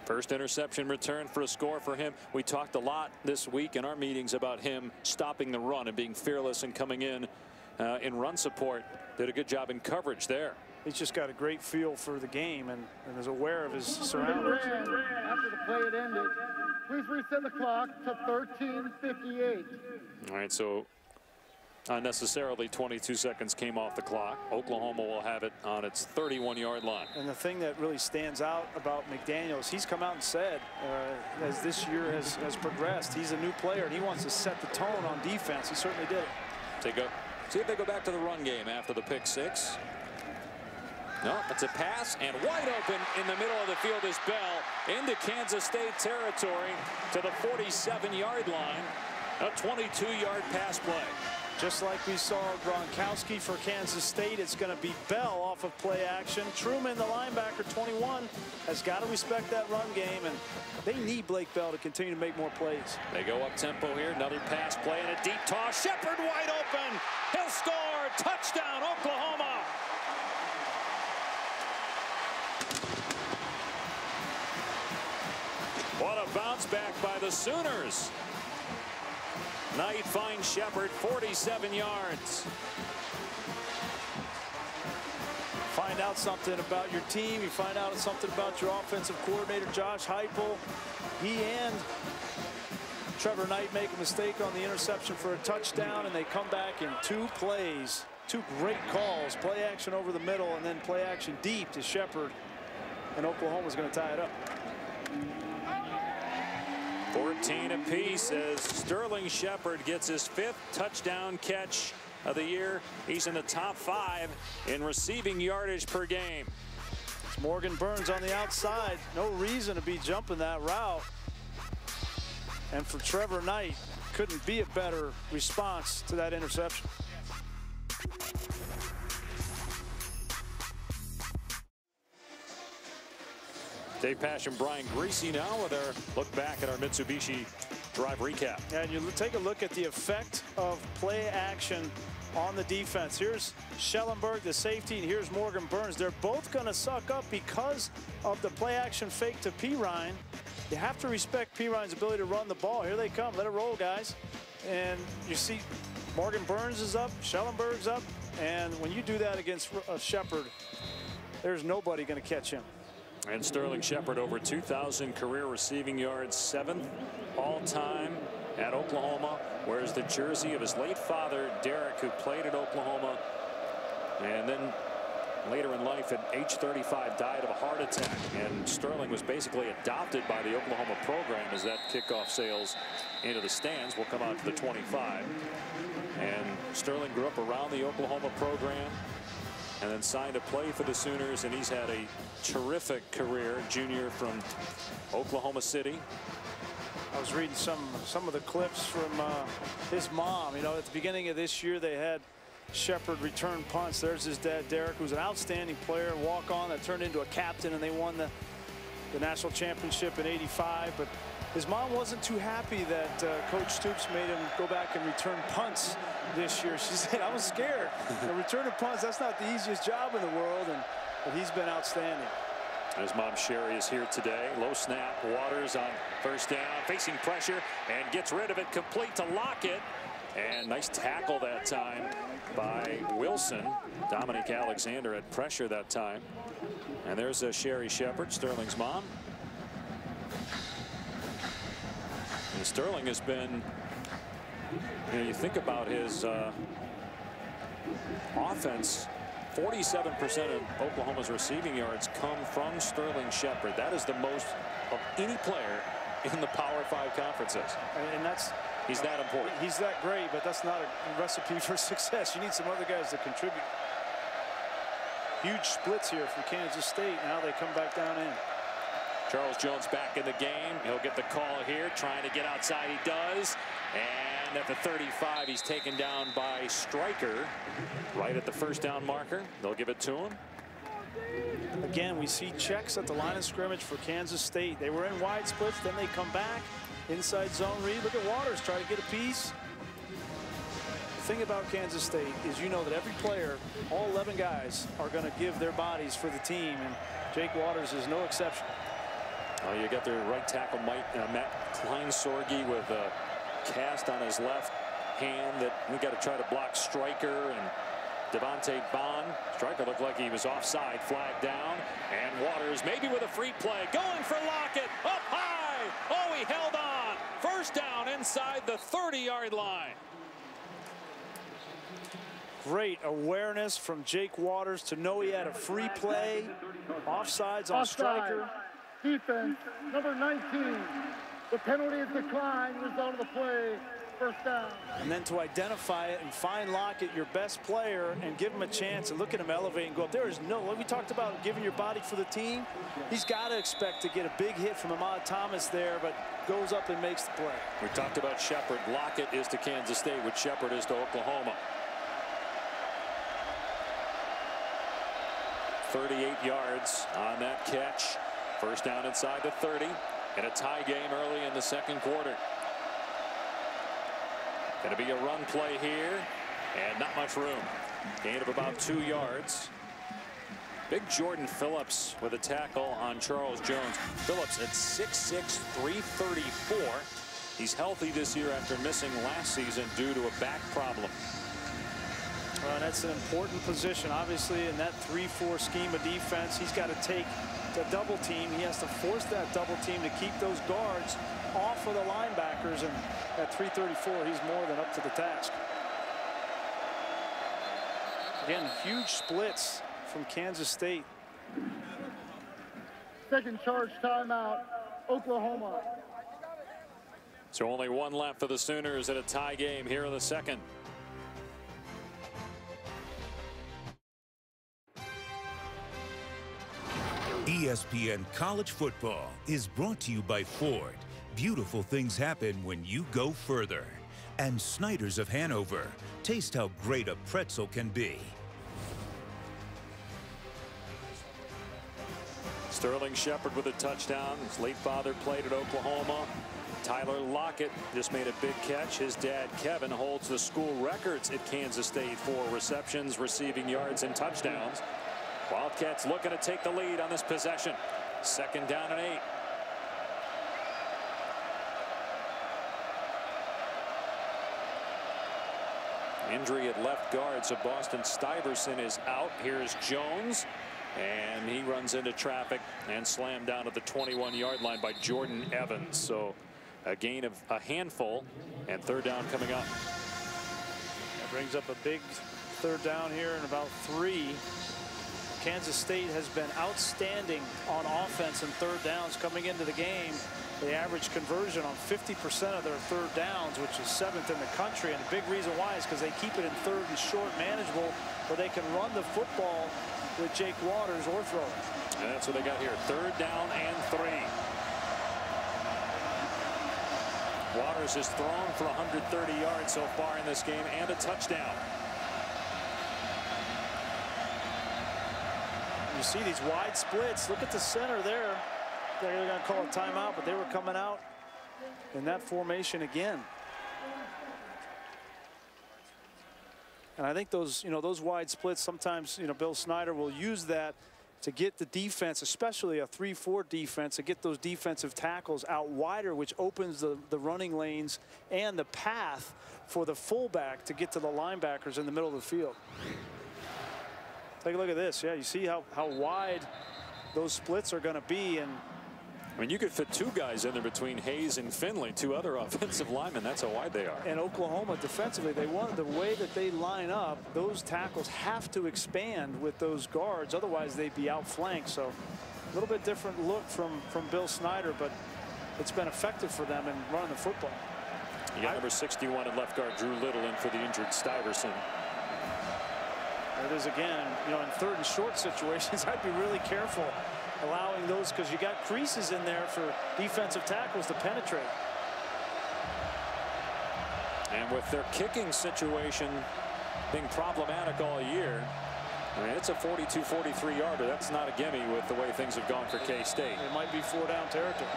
First interception return for a score for him. We talked a lot this week in our meetings about him stopping the run and being fearless and coming in run support. Did a good job in coverage there. He's just got a great feel for the game and is aware of his surroundings. After the play had ended, please reset the clock to 13:58. All right, so unnecessarily 22 seconds came off the clock. Oklahoma will have it on its 31-yard line. And the thing that really stands out about McDaniel is he's come out and said, as this year has progressed, he's a new player and he wants to set the tone on defense. He certainly did it. See if they go back to the run game after the pick 6. No, it's a pass, and wide open in the middle of the field is Bell into Kansas State territory to the 47-yard line. A 22-yard pass play. Just like we saw Gronkowski for Kansas State, it's going to be Bell off of play action. Truman, the linebacker, 21, has got to respect that run game, and they need Blake Bell to continue to make more plays. They go up tempo here. Another pass play and a deep toss. Shepard wide open. He'll score. Touchdown, Oklahoma. What a bounce back by the Sooners. Knight finds Shepard, 47 yards. Find out something about your team. You find out something about your offensive coordinator, Josh Heupel. He and Trevor Knight make a mistake on the interception for a touchdown, and they come back in 2 plays. 2 great calls. Play action over the middle and then play action deep to Shepard. And Oklahoma's going to tie it up. 14 apiece as Sterling Shepard gets his 5th touchdown catch of the year. He's in the top 5 in receiving yardage per game. It's Morgan Burns on the outside. No reason to be jumping that route. And for Trevor Knight, couldn't be a better response to that interception. Dave Pash and Brian Greasy now with our look back at our Mitsubishi drive recap. And you take a look at the effect of play action on the defense. Here's Schellenberg, the safety, and here's Morgan Burns. They're both going to suck up because of the play action fake to Pirine. You have to respect Pirine's ability to run the ball. Here they come. Let it roll, guys. And you see Morgan Burns is up, Schellenberg's up, and when you do that against Shepard, there's nobody going to catch him. And Sterling Shepard over 2,000 career receiving yards, 7th all-time at Oklahoma, wears the jersey of his late father, Derek, who played at Oklahoma, and then later in life at age 35 died of a heart attack. And Sterling was basically adopted by the Oklahoma program as that kickoff sails into the stands. Will come out to the 25. And Sterling grew up around the Oklahoma program. and then signed to play for the Sooners, and he's had a terrific career. Junior from Oklahoma City. I was reading some of the clips from his mom. You know, at the beginning of this year, they had Shepard return punts. There's his dad, Derek, who's an outstanding player, walk-on that turned into a captain, and they won the national championship in '85. But his mom wasn't too happy that Coach Stoops made him go back and return punts this year. She said, I was scared. Returning punts, that's not the easiest job in the world, but he's been outstanding. His mom Sherry is here today. Low snap. Waters on first down, facing pressure, and gets rid of it, complete to Lockett. And nice tackle that time by Wilson. Dominic Alexander had pressure that time. And there's Sherry Shepard, Sterling's mom. And Sterling has been, you know, you think about his offense, 47% of Oklahoma's receiving yards come from Sterling Shepard. That is the most of any player in the Power 5 conferences. And that's, he's that important. He's that great, but that's not a recipe for success. You need some other guys to contribute. Huge splits here from Kansas State. Now they come back down in. Charles Jones back in the game. He'll get the call here, trying to get outside. He does. And at the 35, he's taken down by Stryker right at the first down marker. They'll give it to him. Again, we see checks at the line of scrimmage for Kansas State. They were in wide splits, then they come back inside zone read. Look at Waters try to get a piece. The thing about Kansas State is, you know, that every player, all 11 guys, are going to give their bodies for the team, and Jake Waters is no exception. Oh, you got their right tackle Matt Kleinsorge with a cast on his left hand that we got to try to block Stryker and Devontae Bond. Stryker looked like he was offside, flag down, and Waters maybe with a free play, going for Lockett, up high. Oh, he held on. First down inside the 30-yard line. Great awareness from Jake Waters to know he had a free play. Offsides on Stryker. Defense, number 19. The penalty is declined, result of the play, first down. And then to identify it and find Lockett, your best player, and give him a chance and look at him elevate and go up. There is no, what we talked about, giving your body for the team. He's got to expect to get a big hit from Ahmad Thomas there, but goes up and makes the play. We talked about Shepard. Lockett is to Kansas State, what Shepard is to Oklahoma. 38 yards on that catch. First down inside the 30 in a tie game early in the second quarter. Going to be a run play here, and not much room. Gain of about 2 yards. Big Jordan Phillips with a tackle on Charles Jones. Phillips at 6'6", 334. He's healthy this year after missing last season due to a back problem. Well, that's an important position, obviously, in that 3-4 scheme of defense. He's got to take the double team. He has to force that double team to keep those guards off of the linebackers, and at 334, he's more than up to the task. Again, huge splits from Kansas State. Second charge timeout, Oklahoma. So only one left for the Sooners at a tie game here in the second. ESPN College Football is brought to you by Ford. Beautiful things happen when you go further. And Snyder's of Hanover. Taste how great a pretzel can be. Sterling Shepard with a touchdown. His late father played at Oklahoma. Tyler Lockett just made a big catch. His dad, Kevin, holds the school records at Kansas State for receptions, receiving yards, and touchdowns. Wildcats looking to take the lead on this possession. Second down and 8. Injury at left guard, so Boston Stuyvesant is out. Here's Jones, and he runs into traffic and slammed down at the 21-yard line by Jordan Evans. So a gain of a handful, and third down coming up. That brings up a big third down here in about 3. Kansas State has been outstanding on offense and third downs coming into the game. They average conversion on 50% of their third downs, which is 7th in the country. And the big reason why is because they keep it in third and short, manageable, where they can run the football with Jake Waters or throw it. And that's what they got here. 3rd down and 3. Waters has thrown for 130 yards so far in this game and a touchdown. You see these wide splits. Look at the center there. They're going to call a timeout, but they were coming out in that formation again. And I think those, those wide splits, sometimes, Bill Snyder will use that to get the defense, especially a 3-4 defense, to get those defensive tackles out wider, which opens the running lanes and the path for the fullback to get to the linebackers in the middle of the field. Take a look at this. Yeah, you see how wide those splits are going to be. And I mean, you could fit 2 guys in there between Hayes and Finley, 2 other offensive linemen. That's how wide they are. And Oklahoma defensively, they want the way that they line up. Those tackles have to expand with those guards, otherwise they'd be outflanked. So a little bit different look from Bill Snyder, but it's been effective for them in running the football. You got number 61 at left guard, Drew Little, in for the injured Stuyvesant. There it is again. In 3rd and short situations, I'd be really careful allowing those, because you got creases in there for defensive tackles to penetrate. And with their kicking situation being problematic all year, I mean, it's a 42-43 yarder. That's not a gimme with the way things have gone for K-State. It might be 4-down territory.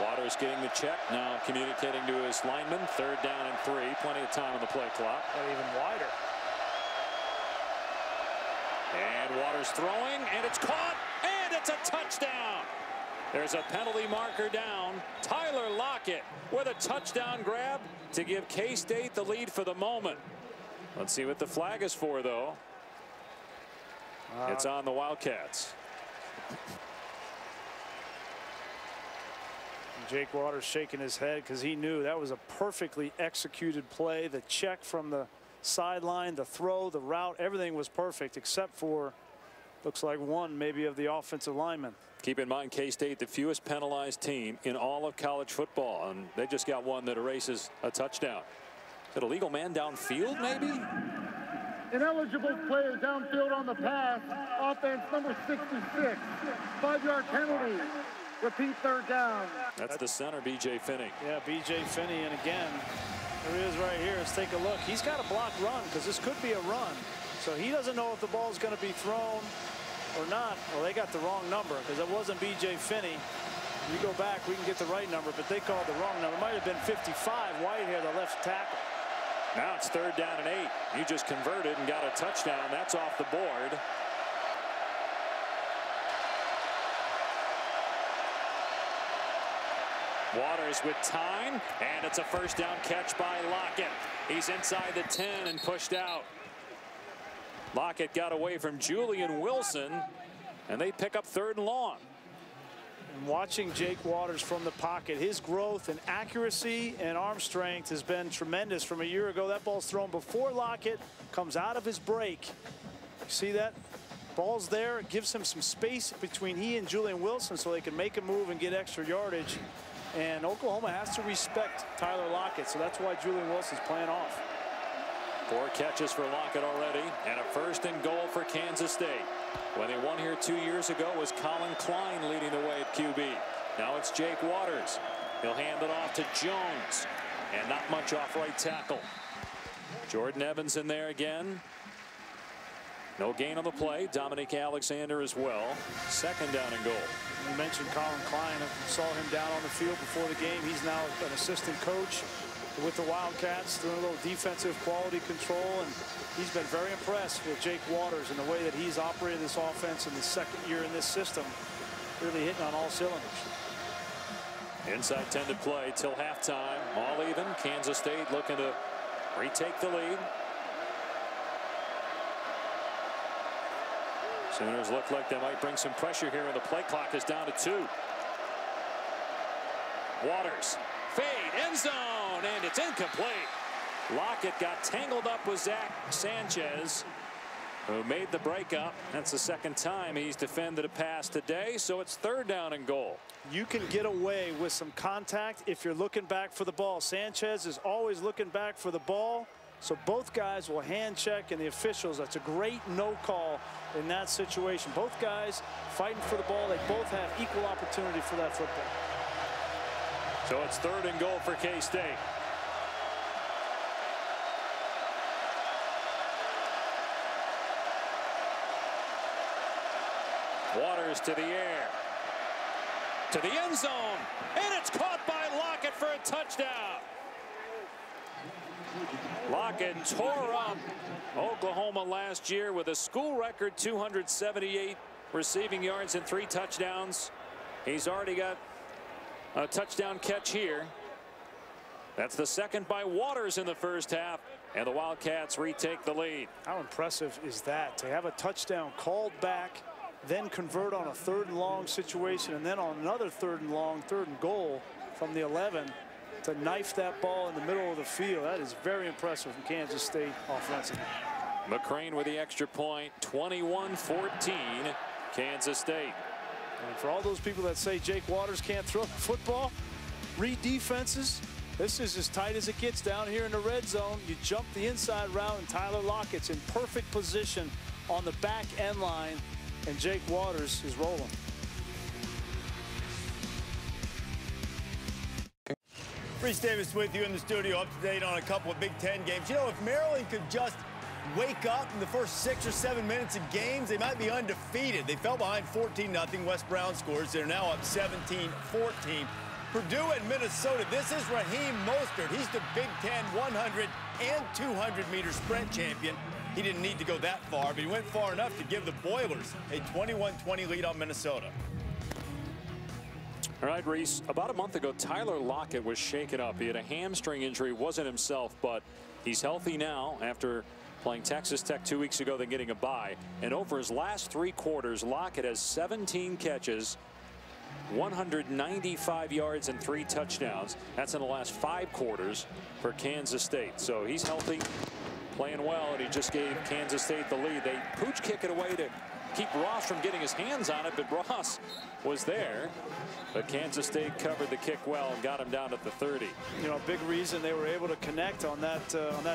Waters getting the check, now communicating to his lineman. 3rd down and 3. Plenty of time on the play clock. And even wider. And Waters throwing, and it's caught, and it's a touchdown. There's a penalty marker down. Tyler Lockett with a touchdown grab to give K-State the lead for the moment. Let's see what the flag is for, though. It's on the Wildcats. Jake Waters shaking his head because he knew that was a perfectly executed play. The check from the sideline, the throw, the route, everything was perfect except for, looks like, one maybe of the offensive linemen. Keep in mind, K-State, the fewest penalized team in all of college football, and they just got one that erases a touchdown. Is it a legal man downfield, maybe? Ineligible player downfield on the pass. Offense number 66. 5-yard penalty. Repeat 3rd down. That's the center, B.J. Finney. Yeah, B.J. Finney, and again, there he is right here. Let's take a look. He's got a block run because this could be a run. So he doesn't know if the ball is going to be thrown or not. Well, they got the wrong number because it wasn't B.J. Finney. You go back, we can get the right number, but they called the wrong number. It might have been 55. Whitehair, the left tackle. Now it's 3rd down and 8. You just converted and got a touchdown. That's off the board. Waters with time, and it's a 1st down catch by Lockett. He's inside the 10 and pushed out. Lockett got away from Julian Wilson, and they pick up 3rd and long. And watching Jake Waters from the pocket, his growth and accuracy and arm strength has been tremendous from a year ago. That ball's thrown before Lockett comes out of his break. You see that? Ball's there. It gives him some space between he and Julian Wilson so they can make a move and get extra yardage. And Oklahoma has to respect Tyler Lockett, so that's why Julian Wilson's playing off. 4 catches for Lockett already, and a 1st and goal for Kansas State. When they won here 2 years ago, was Colin Klein leading the way at QB. Now it's Jake Waters. He'll hand it off to Jones, and not much off right tackle. Jordan Evans in there again. No gain on the play. Dominic Alexander as well. 2nd down and goal. You mentioned Colin Klein. I saw him down on the field before the game. He's now an assistant coach with the Wildcats, doing a little defensive quality control, and he's been very impressed with Jake Waters and the way that he's operated this offense in the 2nd year in this system, really hitting on all cylinders. Inside 10 to play till halftime. All even. Kansas State looking to retake the lead. Sooners look like they might bring some pressure here, and the play clock is down to 2. Waters, fade, end zone, and it's incomplete. Lockett got tangled up with Zach Sanchez, who made the breakup. That's the second time he's defended a pass today, so it's 3rd down and goal. You can get away with some contact if you're looking back for the ball. Sanchez is always looking back for the ball, so both guys will hand check, and the officials, that's a great no call in that situation. Both guys fighting for the ball. They both have equal opportunity for that football. So it's 3rd and goal for K-State. Waters to the air, to the end zone, and it's caught by Lockett for a touchdown. Lockett tore up Oklahoma last year with a school record 278 receiving yards and 3 touchdowns. He's already got a touchdown catch here. That's the second by Waters in the first half, and the Wildcats retake the lead. How impressive is that, to have a touchdown called back, then convert on a 3rd and long situation, and then on another 3rd and long, 3rd and goal from the 11 to knife that ball in the middle of the field. That is very impressive from Kansas State offensively. McCrane with the extra point, 21-14, Kansas State. And for all those people that say Jake Waters can't throw the football, read defenses. This is as tight as it gets down here in the red zone. You jump the inside route, and Tyler Lockett's in perfect position on the back end line, and Jake Waters is rolling. Reese Davis with you in the studio, up to date on a couple of Big Ten games. You know, if Maryland could just wake up in the first 6 or 7 minutes of games, they might be undefeated. They fell behind 14-0. West Brown scores. They're now up 17-14. Purdue and Minnesota. This is Raheem Mostert. He's the Big Ten 100 and 200-meter sprint champion. He didn't need to go that far, but he went far enough to give the Boilers a 21-20 lead on Minnesota. All right, Reese, about a month ago, Tyler Lockett was shaken up. He had a hamstring injury, wasn't himself, but he's healthy now after playing Texas Tech 2 weeks ago, then getting a bye. And over his last 3 quarters, Lockett has 17 catches, 195 yards and 3 touchdowns. That's in the last 5 quarters for Kansas State. So he's healthy, playing well, and he just gave Kansas State the lead. They pooch kick it away to keep Ross from getting his hands on it, but Ross was there. But Kansas State covered the kick well and got him down at the 30. You know, a big reason they were able to connect on that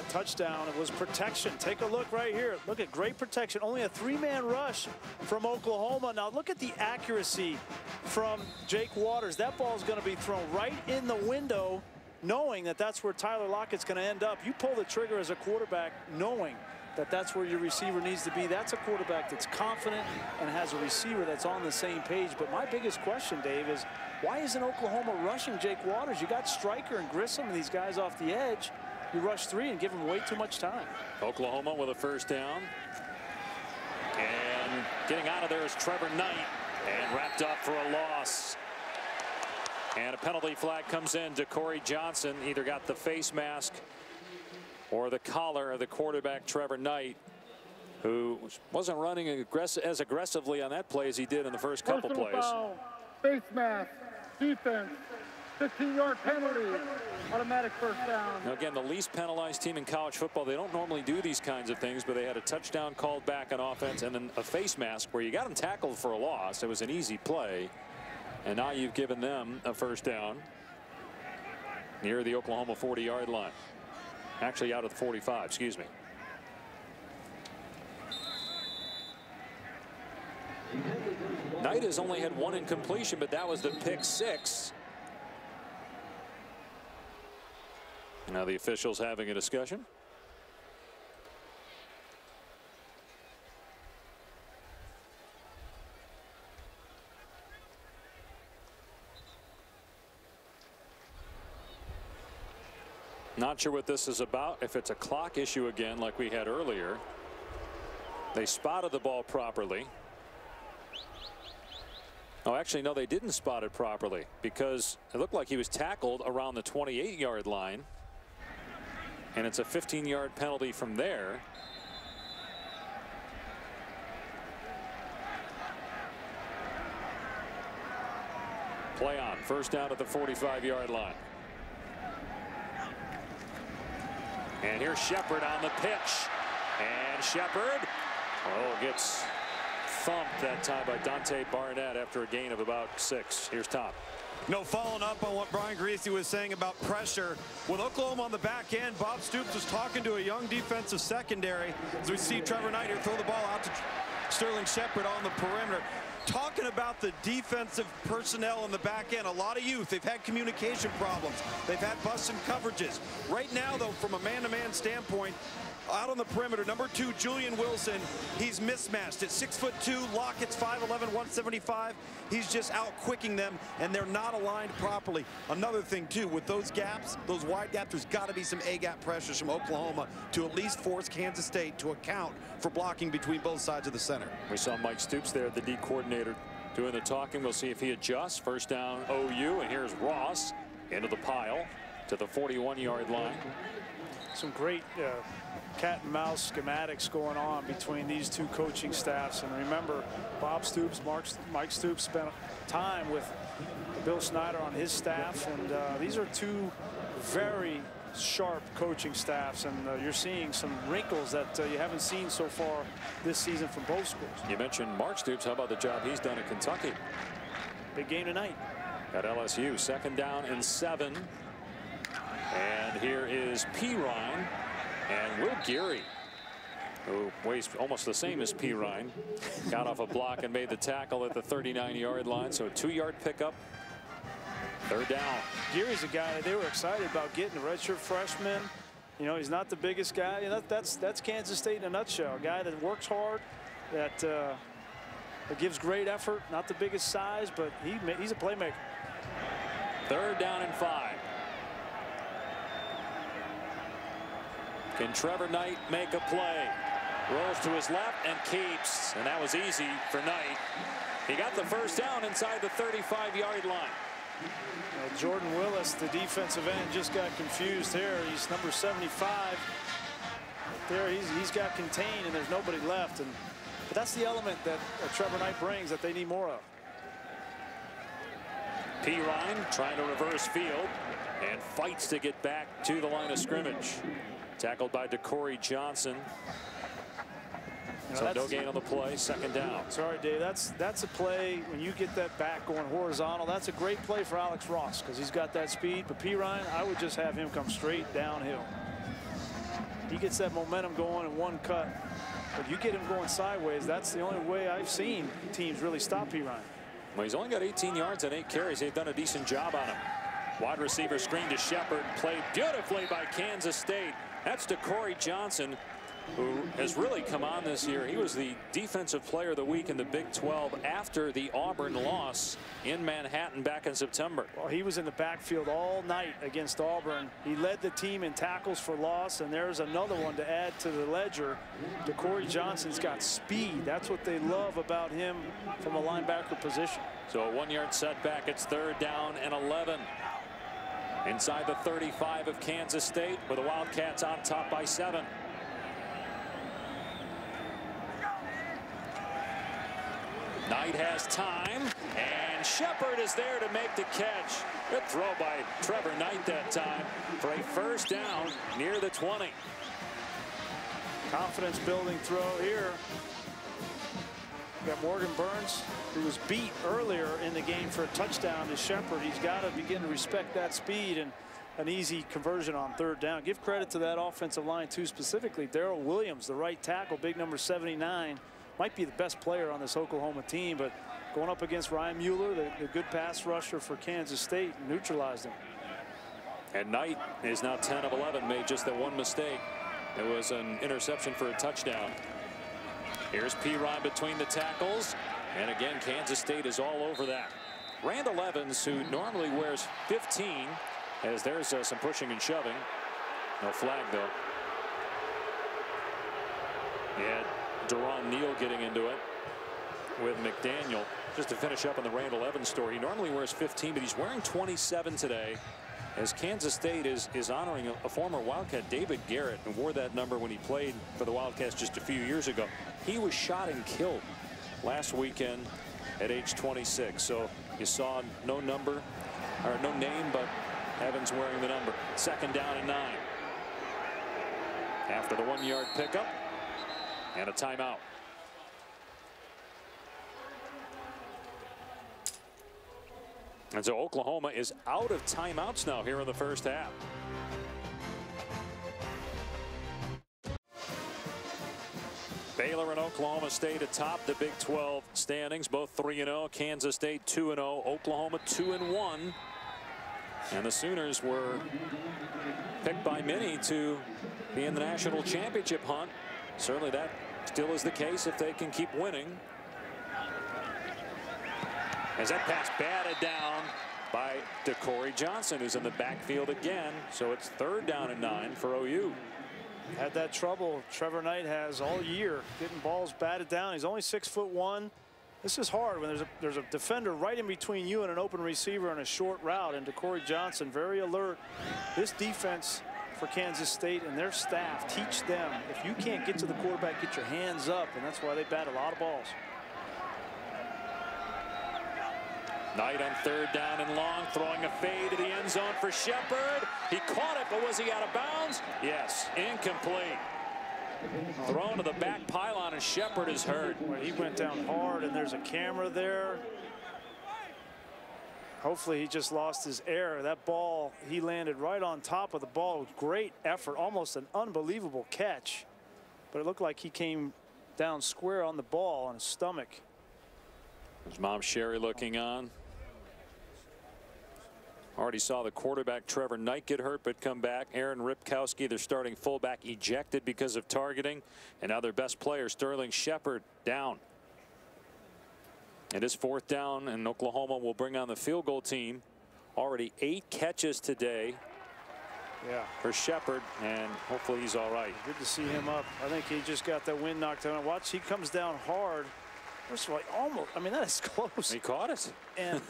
touchdown, it was protection. Take a look right here. Look at great protection. Only a 3-man rush from Oklahoma. Now look at the accuracy from Jake Waters. That ball is going to be thrown right in the window, knowing that that's where Tyler Lockett's going to end up. You pull the trigger as a quarterback knowing that that's where your receiver needs to be. That's a quarterback that's confident and has a receiver that's on the same page. But my biggest question, Dave, is why isn't Oklahoma rushing Jake Waters? You got Stryker and Grissom and these guys off the edge. You rush 3 and give them way too much time. Oklahoma with a first down. And getting out of there is Trevor Knight, and wrapped up for a loss. And a penalty flag comes in to Corey Johnson. Either got the face mask or the collar of the quarterback, Trevor Knight, who wasn't running as aggressively on that play as he did in the first couple plays. Foul, face mask, defense, 15-yard penalty, automatic first down. Now again, the least penalized team in college football. They don't normally do these kinds of things, but they had a touchdown called back on offense and then a face mask where you got them tackled for a loss. It was an easy play, and now you've given them a first down near the Oklahoma 40-yard line. Actually out of the 45, excuse me. Knight has only had 1 incompletion, but that was the pick 6. Now the officials having a discussion. Not sure what this is about. If it's a clock issue again like we had earlier. They spotted the ball properly. Oh, actually, no, they didn't spot it properly because it looked like he was tackled around the 28-yard line. And it's a 15-yard penalty from there. Play on. First down at the 45-yard line. And here's Shepard on the pitch. And Shepard, gets thumped that time by Dante Barnett after a gain of about 6. Here's Tom. No, following up on what Brian Griese was saying about pressure. With Oklahoma on the back end, Bob Stoops was talking to a young defensive secondary. As we see Trevor Knight here throw the ball out to Sterling Shepard on the perimeter. Talking about the defensive personnel in the back end, a lot of youth. They've had communication problems. They've had busting coverages. Right now, though, from a man-to-man standpoint, out on the perimeter, number 2, Julian Wilson, he's mismatched at 6'2", Lockett's 5'11", 175. He's just out-quicking them, and they're not aligned properly. Another thing, too, with those gaps, those wide gaps, there's got to be some A-gap pressures from Oklahoma to at least force Kansas State to account for blocking between both sides of the center. We saw Mike Stoops there, the D coordinator, doing the talking. We'll see if he adjusts. First down, OU, and here's Ross into the pile to the 41-yard line. Some great cat and mouse schematics going on between these two coaching staffs. And remember, Bob Stoops, Mike Stoops spent time with Bill Snyder on his staff, and these are two very sharp coaching staffs, and you're seeing some wrinkles that you haven't seen so far this season from both schools. You mentioned Mark Stoops. How about the job he's done at Kentucky? Big game tonight at LSU. 2nd down and 7. And here is Pirine and Will Geary, who weighs almost the same as Pirine, got off a block and made the tackle at the 39-yard line. So a 2-yard pickup. 3rd down. Geary's a guy that they were excited about getting, a redshirt freshman. You know, he's not the biggest guy. That's Kansas State in a nutshell. A guy that works hard, that gives great effort. Not the biggest size, but he's a playmaker. 3rd down and 5. Can Trevor Knight make a play? Rolls to his left and keeps. And that was easy for Knight. He got the first down inside the 35-yard line. Jordan Willis, the defensive end, just got confused here. He's number 75. There, he's got contained, and there's nobody left. But that's the element that Trevor Knight brings that they need more of. Pirine trying to reverse field and fights to get back to the line of scrimmage. Tackled by DeCorey Johnson. So no gain on the play. 2nd down. Sorry, Dave. That's a play when you get that back going horizontal. That's a great play for Alex Ross because he's got that speed. But Pirine, I would just have him come straight downhill. He gets that momentum going in one cut. But you get him going sideways, that's the only way I've seen teams really stop Pirine. Well, he's only got 18 yards and 8 carries. They've done a decent job on him. Wide receiver screen to Shepard. Played beautifully by Kansas State. That's DeCorey Johnson, who has really come on this year. He was the defensive player of the week in the Big 12 after the Auburn loss in Manhattan back in September. Well, he was in the backfield all night against Auburn. He led the team in tackles for loss, and there's another one to add to the ledger. DeCorey Johnson's got speed. That's what they love about him from a linebacker position. So a 1-yard setback. It's 3rd down and 11. Inside the 35 of Kansas State, with the Wildcats on top by 7. Knight has time, and Shepard is there to make the catch. Good throw by Trevor Knight that time for a 1st down near the 20. Confidence building throw here. Got Morgan Burns, who was beat earlier in the game for a touchdown to Shepard. He's got to begin to respect that speed and an easy conversion on 3rd down. Give credit to that offensive line, too, specifically Darrell Williams, the right tackle, big number 79. Might be the best player on this Oklahoma team, but going up against Ryan Mueller, the good pass rusher for Kansas State, neutralized him. And Knight is now 10 of 11, made just that one mistake. It was an interception for a touchdown. Here's Pirine between the tackles, and again Kansas State is all over that. Randall Evans, who normally wears 15, as there's some pushing and shoving. No flag though. Yeah, Deron Neal getting into it with McDaniel. Just to finish up on the Randall Evans story, he normally wears 15, but he's wearing 27 today, as Kansas State is honoring a former Wildcat, David Garrett, who wore that number when he played for the Wildcats just a few years ago. He was shot and killed last weekend at age 26. So you saw no number, or no name, but Evans wearing the number. 2nd down and 9. after the 1-yard pickup and a timeout. And so Oklahoma is out of timeouts now here in the first half. Baylor and Oklahoma State atop the Big 12 standings, both 3-0. Kansas State 2-0. Oklahoma 2-1. And the Sooners were picked by many to be in the national championship hunt. Certainly that still is the case if they can keep winning. As that pass batted down by DeCorey Johnson, who's in the backfield again. So it's 3rd down and 9 for OU. Had that trouble Trevor Knight has all year, getting balls batted down. He's only 6'1". This is hard when there's a defender right in between you and an open receiver on a short route. And DeCorey Johnson very alert. This defense for Kansas State and their staff teach them, if you can't get to the quarterback, get your hands up, and that's why they bat a lot of balls. Knight on 3rd down and long, throwing a fade to the end zone for Shepard. He caught it, but was he out of bounds? Yes, incomplete. Thrown to the back pylon, and Shepard is hurt. Well, he went down hard, and there's a camera there. Hopefully he just lost his air. That ball, he landed right on top of the ball. Great effort, almost an unbelievable catch. But it looked like he came down square on the ball on his stomach. There's Mom Sherry looking on. Already saw the quarterback Trevor Knight get hurt but come back. Aaron Ripkowski, their starting fullback, ejected because of targeting. And now their best player, Sterling Shepard, down. It is 4th down, and Oklahoma will bring on the field goal team. Already 8 catches today for Shepard, and hopefully he's all right. Good to see him up. I think he just got that wind knocked out. Watch, he comes down hard. First of all, almost, I mean, that is close. He caught it. And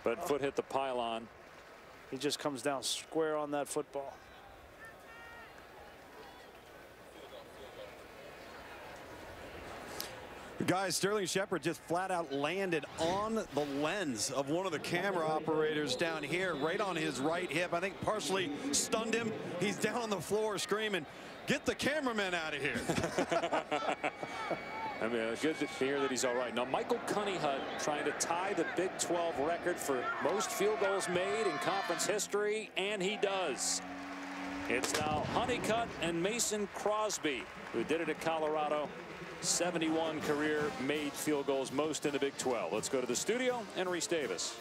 but foot hit the pylon. He just comes down square on that football. Guys, Sterling Shepard just flat out landed on the lens of one of the camera operators down here, right on his right hip. I think partially stunned him. He's down on the floor screaming, "Get the cameraman out of here." I mean, good to hear that he's all right. Now, Michael Cunningham trying to tie the Big 12 record for most field goals made in conference history, and he does. It's now Honeycutt and Mason Crosby, who did it at Colorado. 71 career made field goals, most in the Big 12. Let's go to the studio and Reese Davis.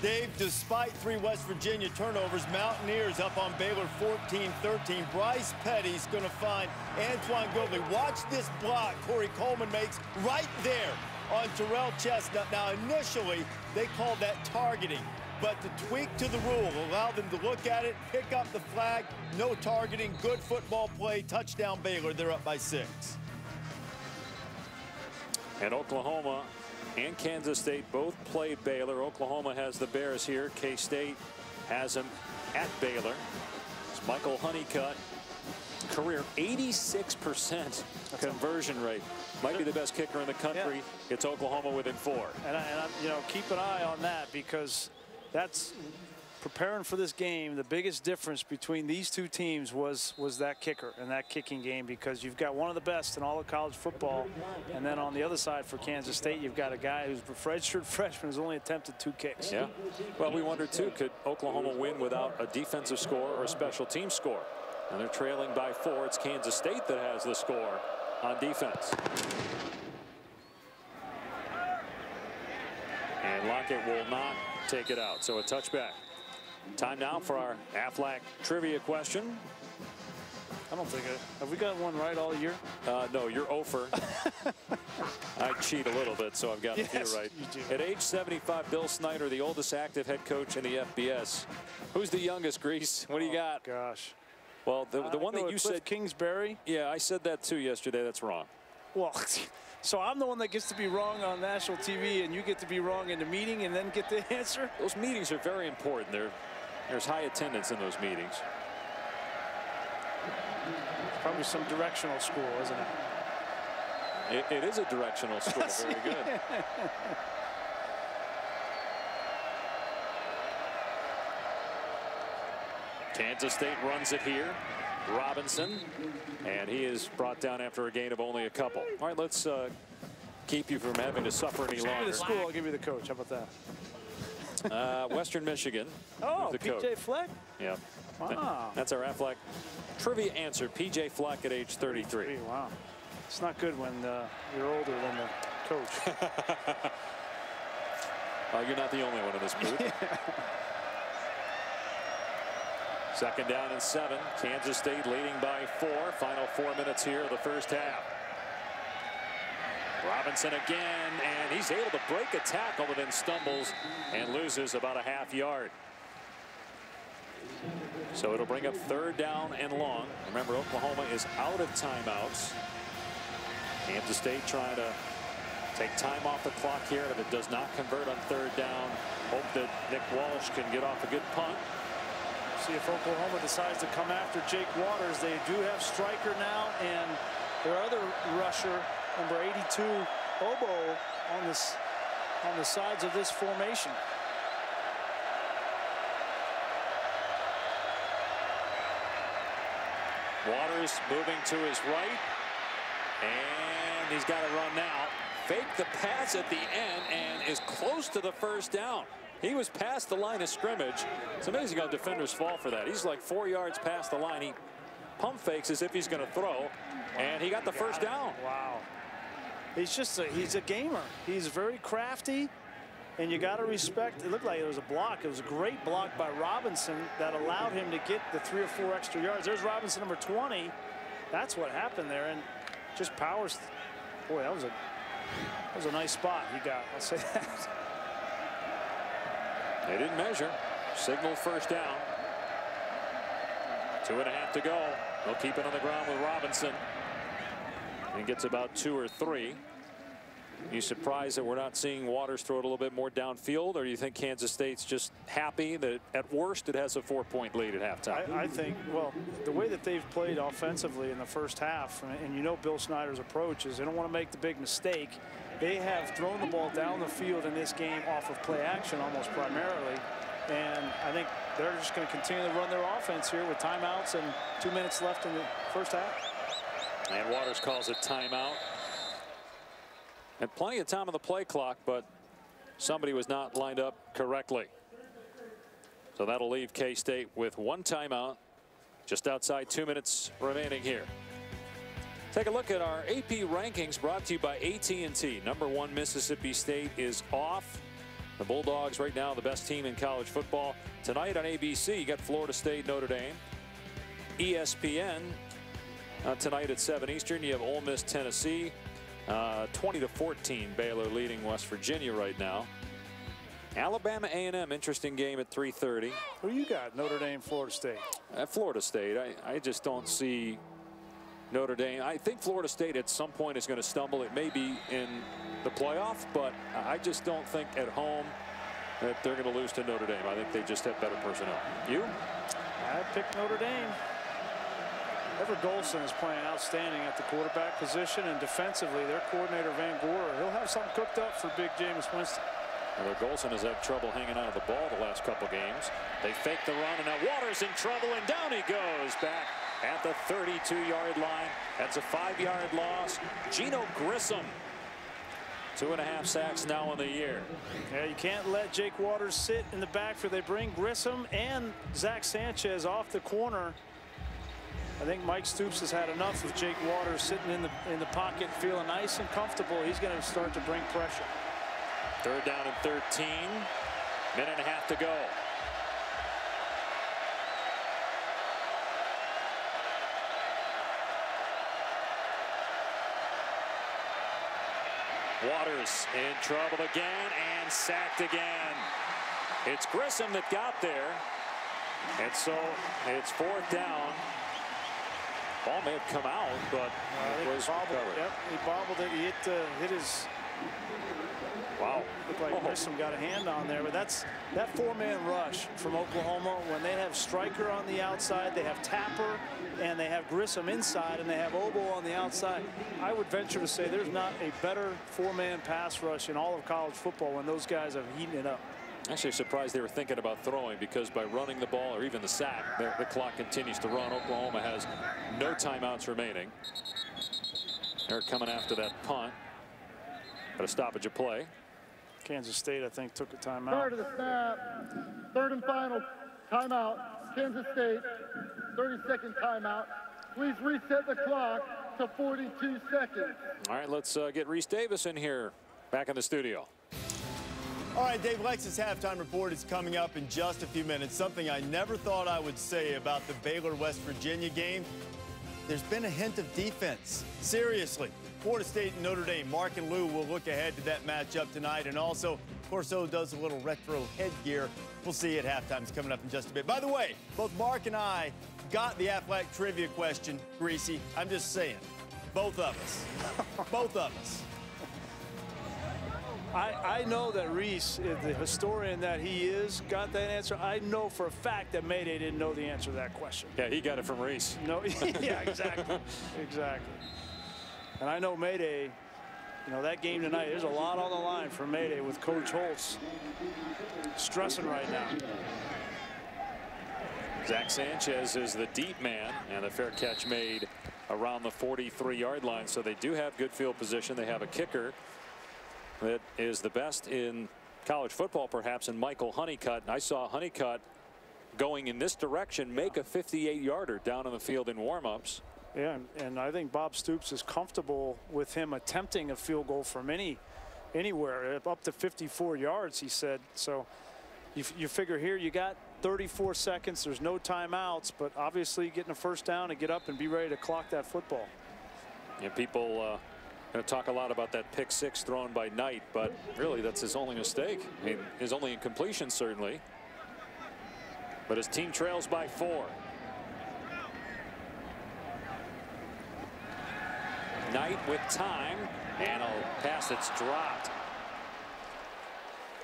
Dave, despite 3 West Virginia turnovers, Mountaineers up on Baylor 14-13. Bryce Petty's going to find Antoine Goodley. Watch this block Corey Coleman makes right there on Terrell Chestnut. Now, initially, they called that targeting. But the tweak to the rule allowed them to look at it, pick up the flag, no targeting, good football play, touchdown Baylor. They're up by 6. And Oklahoma and Kansas State both played Baylor. Oklahoma has the Bears here. K-State has them at Baylor. It's Michael Honeycutt, career 86% conversion rate. Might be the best kicker in the country. It's Oklahoma within 4. And you know, keep an eye on that, because that's preparing for this game. The biggest difference between these two teams was that kicker and that kicking game, because you've got one of the best in all of college football, and then on the other side for Kansas State, you've got a guy who's a redshirt freshman who's only attempted 2 kicks. Yeah. Well, we wonder too, could Oklahoma win without a defensive score or a special team score? And they're trailing by 4. It's Kansas State that has the score on defense. And Lockett will not take it out, so a touchback. Time now for our Aflac trivia question. I don't think have we got one right all year? No, you're over. I cheat a little bit, so I've got a few right. At age 75, Bill Snyder, the oldest active head coach in the FBS. Who's the youngest, Grease? What do you got? Gosh. Well, the one that you said, Kingsbury. Yeah, I said that too yesterday. That's wrong. Well, so I'm the one that gets to be wrong on national TV, and you get to be wrong in the meeting and then get the answer? Those meetings are very important. There's high attendance in those meetings. Probably some directional school, isn't it? It is a directional school. Very good. Kansas State runs it here. Robinson, and he is brought down after a gain of only a couple. All right, let's keep you from having to suffer any longer. Give me the school, I'll give you the coach. How about that? Western Michigan. Oh, the PJ coach. Fleck? Yeah. Wow. That's our Aflac trivia answer. PJ Fleck at age 33. Wow. It's not good when you're older than the coach. You're not the only one in this booth. Second down and 7. Kansas State leading by 4. Final 4 minutes here of the first half. Robinson again, and he's able to break a tackle, but then stumbles and loses about a half yard. So it'll bring up 3rd down and long. Remember, Oklahoma is out of timeouts. Kansas State trying to take time off the clock here, and if it does not convert on 3rd down, hope that Nick Walsh can get off a good punt. See if Oklahoma decides to come after Jake Waters. They do have Stryker now, and their other rusher, number 82, Obo, on the sides of this formation. Waters moving to his right, and he's got to run now. Fake the pass at the end and is close to the 1st down. He was past the line of scrimmage. It's amazing how defenders fall for that. He's like 4 yards past the line. He pump fakes as if he's going to throw, and he got the 1st down. Wow. He's a gamer. He's very crafty, and you got to respect. It looked like it was a block. It was a great block by Robinson that allowed him to get the 3 or 4 extra yards. There's Robinson, number 20. That's what happened there, and just powers. Boy, that was a nice spot he got. I'll say that. They didn't measure. Signal 1st down. 2.5 to go. They'll keep it on the ground with Robinson. And gets about 2 or 3. You surprised that we're not seeing Waters throw it a little bit more downfield, or do you think Kansas State's just happy that at worst it has a 4-point lead at halftime? I think, well, the way that they've played offensively in the first half, and you know Bill Snyder's approach is they don't want to make the big mistake. They have thrown the ball down the field in this game off of play action almost primarily, and I think they're just going to continue to run their offense here with timeouts and 2 minutes left in the first half. And Waters calls it timeout. And plenty of time on the play clock, but somebody was not lined up correctly. So that'll leave K-State with 1 timeout, just outside 2 minutes remaining here. Take a look at our AP rankings brought to you by AT&T. Number 1, Mississippi State is off. The Bulldogs right now the best team in college football. Tonight on ABC, you got Florida State, Notre Dame. ESPN tonight at 7 Eastern. You have Ole Miss, Tennessee. 20-14 Baylor leading West Virginia right now. Alabama A&M, interesting game at 3:30. Who you got? Notre Dame, Florida State. Florida State. I just don't see Notre Dame. I think Florida State at some point is going to stumble. It may be in the playoff, but I just don't think at home that they're going to lose to Notre Dame. I think they just have better personnel. You? I picked Notre Dame. Ever Golson is playing outstanding at the quarterback position, and defensively, their coordinator Van Gorder, he'll have something cooked up for big Jameis Winston. Well, Golson has had trouble hanging out of the ball the last couple games. They fake the run, and now Waters in trouble, and down he goes back at the 32-yard line. That's a 5-yard loss. Geno Grissom, 2.5 sacks now in the year. Yeah, you can't let Jake Waters sit in the backfield. They bring Grissom and Zach Sanchez off the corner. I think Mike Stoops has had enough of Jake Waters sitting in the pocket, feeling nice and comfortable. He's going to start to bring pressure. 3rd down and 13. Minute and a half to go. Waters in trouble again and sacked again. It's Grissom that got there. And so it's 4th down. Ball may have come out, but it was recovered. Yep, he bobbled it. He hit his. Wow. Looked like Grissom got a hand on there, but that 4-man rush from Oklahoma, when they have Stryker on the outside, they have Tapper, and they have Grissom inside, and they have Obo on the outside. I would venture to say there's not a better 4-man pass rush in all of college football when those guys are heating it up. Actually surprised they were thinking about throwing, because by running the ball or even the sack, the clock continues to run. Oklahoma has no timeouts remaining. They're coming after that punt. But a stoppage of play. Kansas State, I think, took a timeout. Start of the snap. Third and final timeout. Kansas State, 30-second timeout. Please reset the clock to 42 seconds. All right, let's get Reese Davis in here, back in the studio. All right, Dave, Lex's halftime report is coming up in just a few minutes. Something I never thought I would say about the Baylor-West Virginia game. There's been a hint of defense. Seriously. Florida State and Notre Dame. Mark and Lou will look ahead to that matchup tonight. And also, Corso does a little retro headgear. We'll see at halftime. It's coming up in just a bit. By the way, both Mark and I got the Athletic trivia question, Greasy. I'm just saying. Both of us. Both of us. I know that Reese, the historian that he is, got that answer. I know for a fact that Mayday didn't know the answer to that question. Yeah, he got it from Reese. No, yeah, exactly. Exactly. And I know Mayday, you know, that game tonight, there's a lot on the line for Mayday with Coach Holtz stressing right now. Zach Sanchez is the deep man, and the fair catch made around the 43-yard line. So they do have good field position. They have a kicker that is the best in college football, perhaps, in Michael Honeycutt. And I saw Honeycutt going in this direction make a 58-yarder down on the field in warm-ups. Yeah, and I think Bob Stoops is comfortable with him attempting a field goal from anywhere up to 54 yards, he said. So you figure here you got 34 seconds. There's no timeouts, but obviously getting a first down and get up and be ready to clock that football. And people going to talk a lot about that pick six thrown by Knight, but really that's his only mistake. I mean, his only incompletion, certainly. But his team trails by 4. Knight with time, and a pass that's dropped.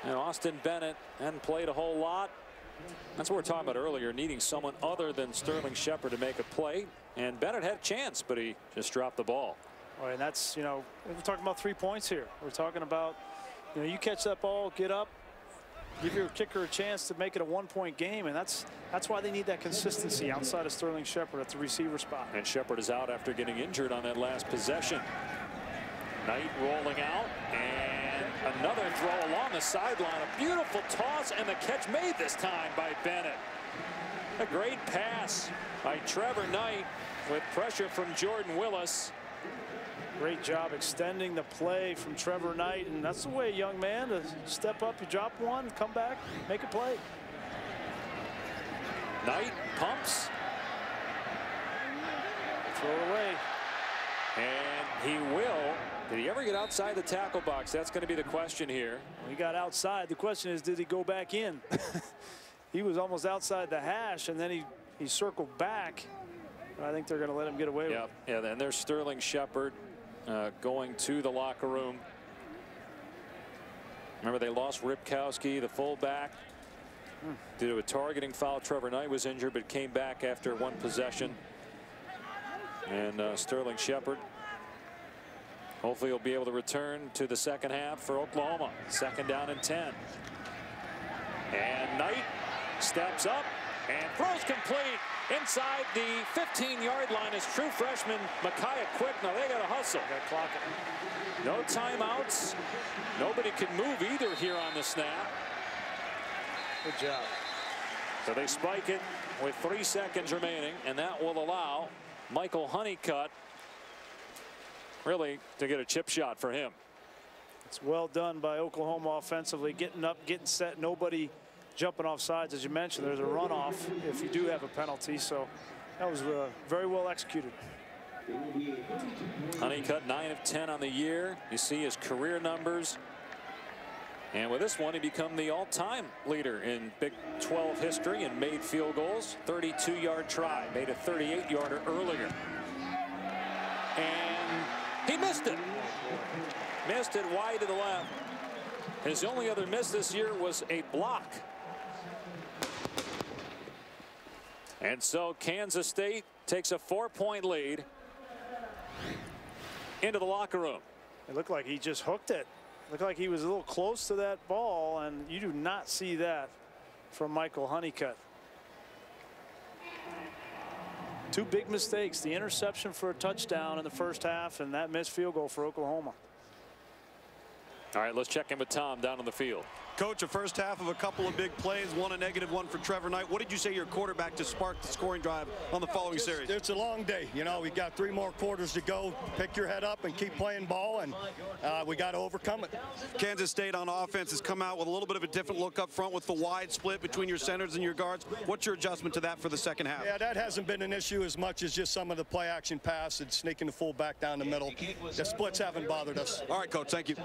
And Austin Bennett hadn't played a whole lot. That's what we were talking about earlier, needing someone other than Sterling Shepard to make a play. And Bennett had a chance, but he just dropped the ball. Well, and that's, you know, we're talking about 3 points here. We're talking about, you know, you catch that ball, get up, give your kicker a chance to make it a 1-point game, and that's why they need that consistency outside of Sterling Shepard at the receiver spot. And Shepard is out after getting injured on that last possession. Knight rolling out, and another throw along the sideline. A beautiful toss, and the catch made this time by Bennett. A great pass by Trevor Knight with pressure from Jordan Willis. Great job extending the play from Trevor Knight, and that's the way, young man, to step up. You drop one, come back, make a play. Knight pumps. Throw it away. And he will. Did he ever get outside the tackle box? That's going to be the question here. He got outside. The question is, did he go back in? He was almost outside the hash, and then he circled back. I think they're going to let him get away with it. Yeah, and there's Sterling Shepard going to the locker room. Remember, they lost Ripkowski, the fullback, due to a targeting foul. Trevor Knight was injured, but came back after one possession. And Sterling Shepard, hopefully he'll be able to return to the second half for Oklahoma. 2nd down and 10. And Knight steps up and throws complete. Inside the 15-yard line is true freshman Micaiah Quick. Now they got to hustle. Got to clock it. No timeouts. Nobody can move either here on the snap. Good job. So they spike it with 3 seconds remaining, and that will allow Michael Honeycutt really to get a chip shot for him. It's well done by Oklahoma offensively, getting up, getting set, nobody jumping off sides. As you mentioned, there's a runoff if you do have a penalty, so that was very well executed. Honeycutt 9 of 10 on the year. You see his career numbers, and with this one he become the all-time leader in Big 12 history in made field goals. 32-yard try, made a 38-yarder earlier, and he missed it. Missed it wide to the left. His only other miss this year was a block. And so Kansas State takes a 4-point lead into the locker room. It looked like he just hooked it. Looked like he was a little close to that ball, and you do not see that from Michael Honeycutt. Two big mistakes, the interception for a touchdown in the first half and that missed field goal for Oklahoma. All right, let's check in with Tom down on the field. Coach, a first half of a couple of big plays, one a negative, one for Trevor Knight. What did you say your quarterback to spark the scoring drive on the following series? It's a long day. You know, we got 3 more quarters to go. Pick your head up and keep playing ball, and we got to overcome it. Kansas State on offense has come out with a little bit of a different look up front with the wide split between your centers and your guards. What's your adjustment to that for the second half? Yeah, that hasn't been an issue as much as just some of the play action pass and sneaking the fullback down the middle. The splits haven't bothered us. All right, Coach, thank you.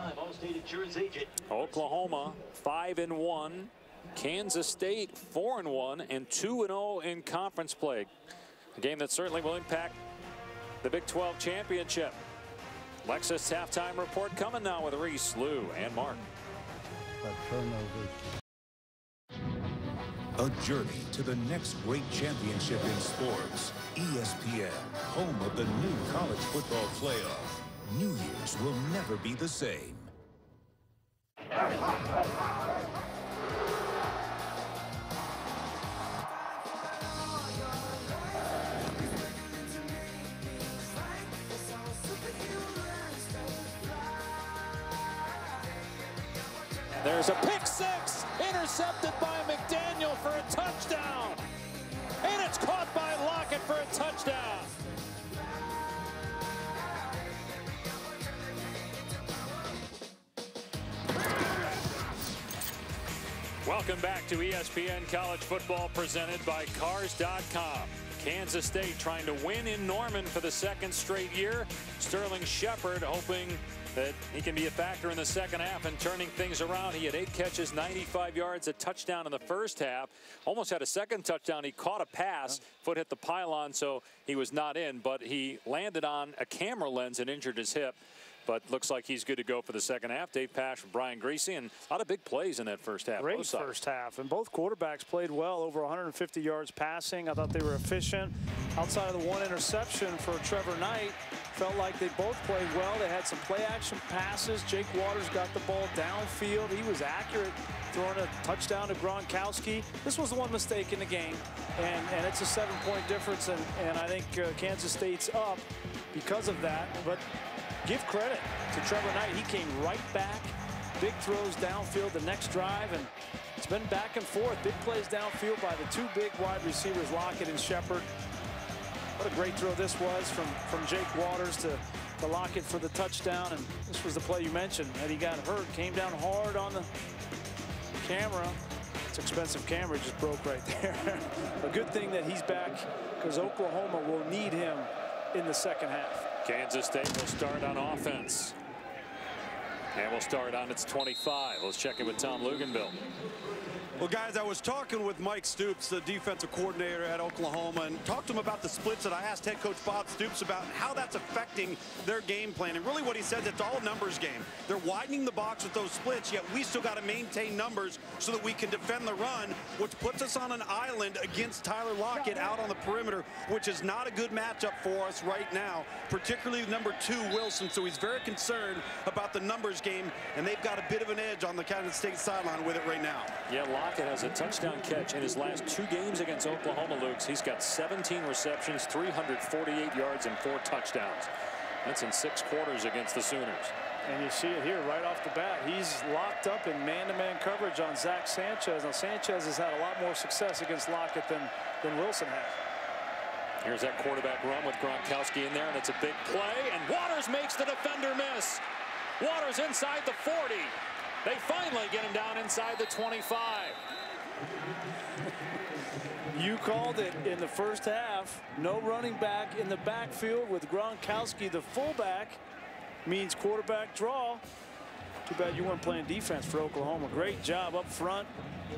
Oklahoma 5-1. Kansas State 4-1 and 2-0 in conference play. A game that certainly will impact the Big 12 championship. Lexus halftime report coming now with Reese, Lou, and Mark. A journey to the next great championship in sports. ESPN, home of the new college football playoff. New Year's will never be the same. There's a pick six, intercepted by McDaniel for a touchdown. And it's caught by Lockett for a touchdown. Welcome back to ESPN College Football presented by Cars.com. Kansas State trying to win in Norman for the second straight year. Sterling Shepard hoping that he can be a factor in the second half and turning things around. He had 8 catches, 95 yards, a touchdown in the first half. Almost had a second touchdown. He caught a pass, foot hit the pylon, so he was not in, but he landed on a camera lens and injured his hip. But looks like he's good to go for the second half. Dave Pash for Brian Greasy, and a lot of big plays in that first half. Great first half, and both quarterbacks played well, over 150 yards passing. I thought they were efficient. Outside of the one interception for Trevor Knight, felt like they both played well. They had some play action passes. Jake Waters got the ball downfield. He was accurate, throwing a touchdown to Gronkowski. This was the one mistake in the game, and it's a 7-point difference, and I think Kansas State's up because of that. But give credit to Trevor Knight. He came right back. Big throws downfield the next drive, and it's been back and forth. Big plays downfield by the 2 big wide receivers, Lockett and Shepard. What a great throw this was from Jake Waters to Lockett for the touchdown. And this was the play you mentioned that he got hurt, came down hard on the camera. It's an expensive camera, just broke right there. A good thing that he's back, because Oklahoma will need him in the second half. Kansas State will start on offense. And we'll start on its 25. Let's check in with Tom Luganville. Well, guys, I was talking with Mike Stoops, the defensive coordinator at Oklahoma, and talked to him about the splits that I asked head coach Bob Stoops about how that's affecting their game plan. And really what he said, it's all a numbers game. They're widening the box with those splits, yet we still got to maintain numbers so that we can defend the run, which puts us on an island against Tyler Lockett out on the perimeter, which is not a good matchup for us right now, particularly number 2, Wilson. So he's very concerned about the numbers game, and they've got a bit of an edge on the Kansas State sideline with it right now. Yeah, Lockett has a touchdown catch in his last 2 games against Oklahoma, Lukes. He's got 17 receptions, 348 yards, and 4 touchdowns. That's in 6 quarters against the Sooners. And you see it here right off the bat. He's locked up in man-to-man coverage on Zach Sanchez. Now, Sanchez has had a lot more success against Lockett than Wilson has. Here's that quarterback run with Gronkowski in there, and it's a big play, and Waters makes the defender miss. Waters inside the 40. They finally get him down inside the 25. You called it in the first half. No running back in the backfield with Gronkowski, the fullback, means quarterback draw. Too bad you weren't playing defense for Oklahoma. Great job up front,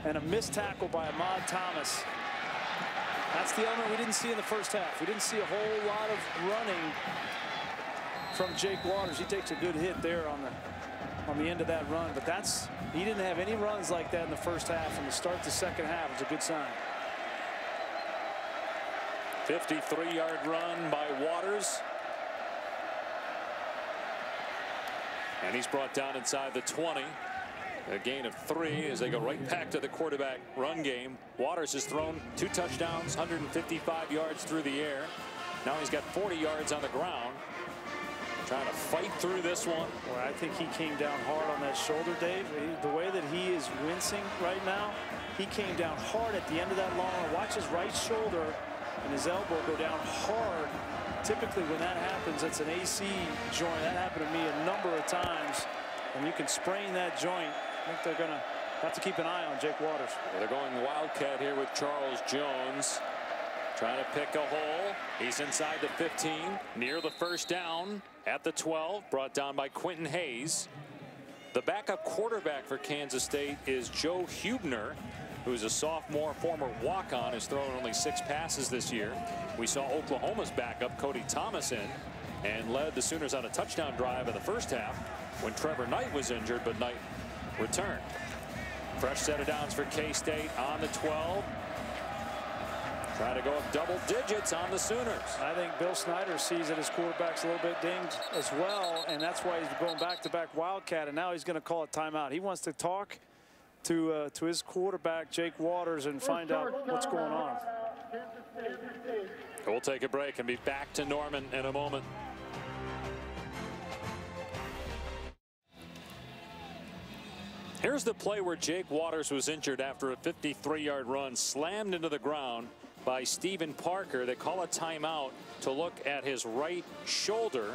and a missed tackle by Ahmad Thomas. That's the element we didn't see in the first half. We didn't see a whole lot of running from Jake Waters. He takes a good hit there on the end of that run, but he didn't have any runs like that in the first half, and to start the second half is a good sign. 53-yard run by Waters. And he's brought down inside the 20. A gain of 3 as they go right back to the quarterback run game. Waters has thrown 2 touchdowns, 155 yards through the air. Now he's got 40 yards on the ground. Trying to fight through this one. Well, I think he came down hard on that shoulder, Dave. The way that he is wincing right now, he came down hard at the end of that long run. Watch his right shoulder and his elbow go down hard. Typically when that happens, it's an AC joint. That happened to me a number of times. And you can sprain that joint. I think they're going to have to keep an eye on Jake Waters. Well, they're going Wildcat here with Charles Jones. Trying to pick a hole. He's inside the 15, near the first down at the 12, brought down by Quentin Hayes. The backup quarterback for Kansas State is Joe Huebner, who's a sophomore, former walk-on, has thrown only 6 passes this year. We saw Oklahoma's backup, Cody Thomas, in and led the Sooners on a touchdown drive in the first half when Trevor Knight was injured, but Knight returned. Fresh set of downs for K-State on the 12. Trying to go up double digits on the Sooners. I think Bill Snyder sees that his quarterback's a little bit dinged as well, and that's why he's going back-to-back Wildcat, and now he's going to call a timeout. He wants to talk to his quarterback, Jake Waters, and find out what's going on. We'll take a break and be back to Norman in a moment. Here's the play where Jake Waters was injured after a 53-yard run, slammed into the ground by Stephen Parker. They call a timeout to look at his right shoulder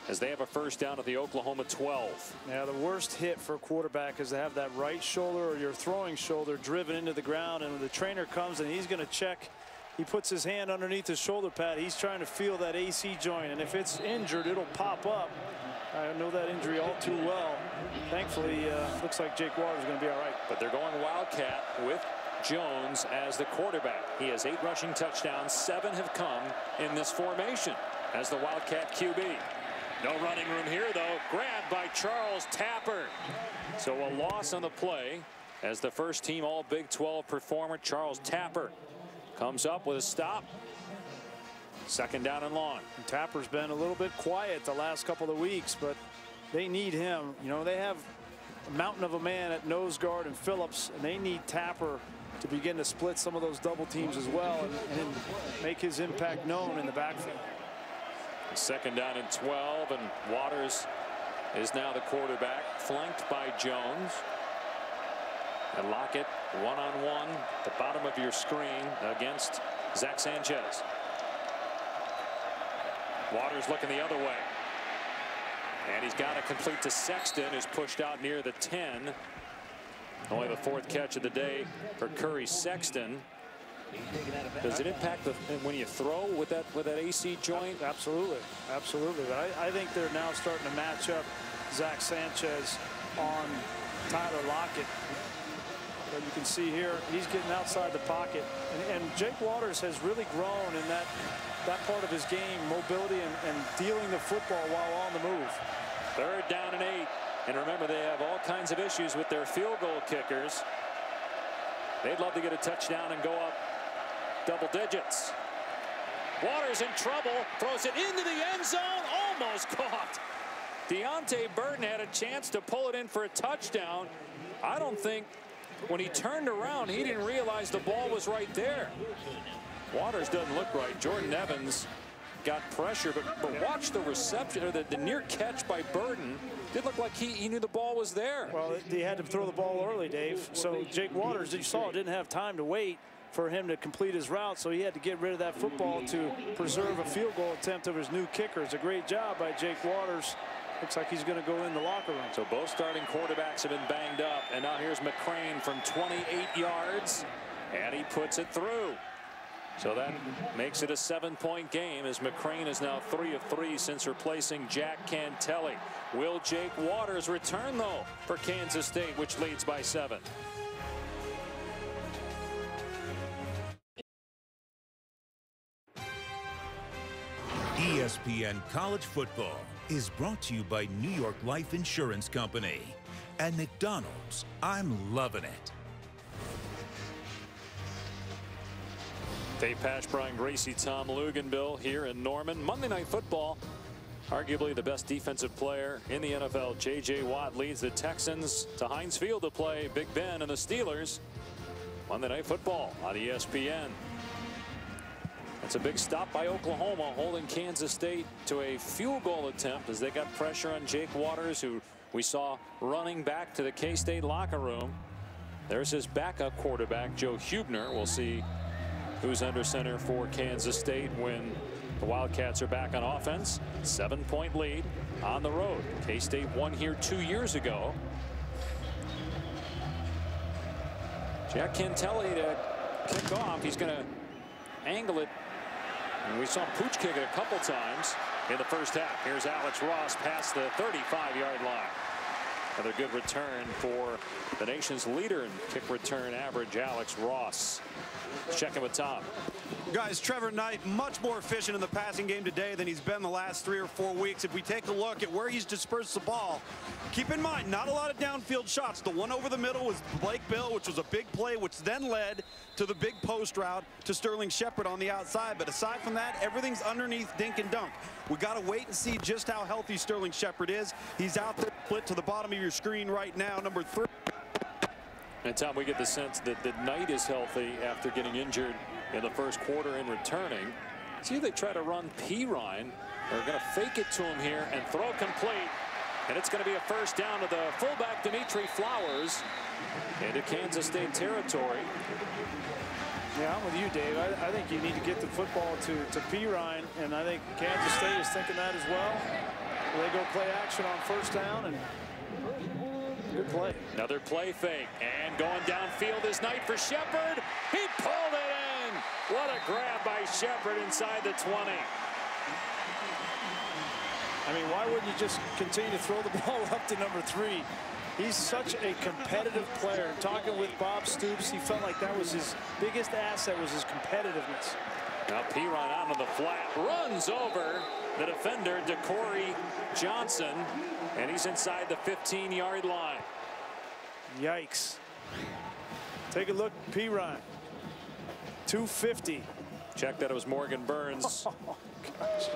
as they have a first down at the Oklahoma 12. Yeah, the worst hit for a quarterback is to have that right shoulder or your throwing shoulder driven into the ground, and when the trainer comes and he's going to check, he puts his hand underneath his shoulder pad. He's trying to feel that AC joint, and if it's injured, it'll pop up. I know that injury all too well. Thankfully, looks like Jake Waters is going to be all right. But they're going Wildcat with Jones as the quarterback. He has 8 rushing touchdowns. 7 have come in this formation as the Wildcat QB. No running room here, though. Grabbed by Charles Tapper. So a loss on the play as the first team all Big 12 performer, Charles Tapper, comes up with a stop. Second down and long. And Tapper's been a little bit quiet the last couple of weeks, but they need him. You know, they have a mountain of a man at nose guard and Phillips, and they need Tapper to begin to split some of those double teams as well and make his impact known in the backfield. Second down and 12, and Waters is now the quarterback, flanked by Jones. And Lockett one-on-one, the bottom of your screen against Zach Sanchez. Waters looking the other way. And he's got to complete to Sexton, who's pushed out near the 10. Only the 4th catch of the day for Curry Sexton. Does it impact when you throw with that AC joint? Absolutely, absolutely. But I think they're now starting to match up Zach Sanchez on Tyler Lockett. But you can see here he's getting outside the pocket, and Jake Waters has really grown in that part of his game, mobility and dealing the football while on the move. 3rd down and 8. And remember, they have all kinds of issues with their field goal kickers. They'd love to get a touchdown and go up double digits. Waters in trouble, throws it into the end zone, almost caught. Deontay Burton had a chance to pull it in for a touchdown. I don't think when he turned around, he didn't realize the ball was right there. Waters doesn't look right. Jordan Evans got pressure, but watch the reception, or the near catch by Burton. Did look like he knew the ball was there. Well, he had to throw the ball early, Dave. So Jake Waters, as you saw, didn't have time to wait for him to complete his route, so he had to get rid of that football to preserve a field goal attempt of his new kicker. It's a great job by Jake Waters. Looks like he's going to go in the locker room. So both starting quarterbacks have been banged up, and now here's McCrane from 28 yards, and he puts it through. So that makes it a 7-point game as McCrane is now 3 of 3 since replacing Jack Cantelli. Will Jake Waters return, though, for Kansas State, which leads by 7? ESPN College Football is brought to you by New York Life Insurance Company and McDonald's. I'm loving it. Dave Pasch, Brian Gracie, Tom Luganbill here in Norman. Monday Night Football Arguably the best defensive player in the NFL, J.J. Watt, leads the Texans to Heinz Field to play Big Ben and the Steelers. Monday Night Football on ESPN. It's a big stop by Oklahoma, holding Kansas State to a field goal attempt as they got pressure on Jake Waters, who we saw running back to the K-State locker room. There's his backup quarterback, Joe Huebner. We'll see who's under center for Kansas State when the Wildcats are back on offense. 7-point lead on the road. K-State won here 2 years ago. Jack Cantelli to kick off. He's going to angle it. And we saw Pooch kick it a couple times in the first half. Here's Alex Ross past the 35-yard line. Another good return for the nation's leader in kick return average, Alex Ross. Checking with Tom. Guys, Trevor Knight much more efficient in the passing game today than he's been the last 3 or 4 weeks. If we take a look at where he's dispersed the ball, keep in mind, not a lot of downfield shots. The one over the middle was Blake Bill, which was a big play, which then led to the big post route to Sterling Shepard on the outside. But aside from that, everything's underneath dink and dunk. We got to wait and see just how healthy Sterling Shepard is. He's out there, split to the bottom of your screen right now, number 3. And Tom, we get the sense that Knight is healthy after getting injured in the first quarter and returning. See if they try to run Pirine. They're going to fake it to him here and throw complete. And it's going to be a first down to the fullback, Dimitri Flowers, into Kansas State territory. Yeah, I'm with you, Dave. I think you need to get the football to Pirine, and I think Kansas State is thinking that as well. They go play action on first down, and good play. Another play fake, and going downfield is Knight for Shepard. He pulled it in. What a grab by Shepard inside the 20. I mean, why wouldn't you just continue to throw the ball up to number 3? He's such a competitive player. Talking with Bob Stoops, he felt like that was his biggest asset, was his competitiveness. Now Pirine out on the flat, runs over the defender, DeCorey Johnson, and he's inside the 15-yard line. Yikes. Take a look, Pirine. 250. Check that it was Morgan Burns. Oh, gosh.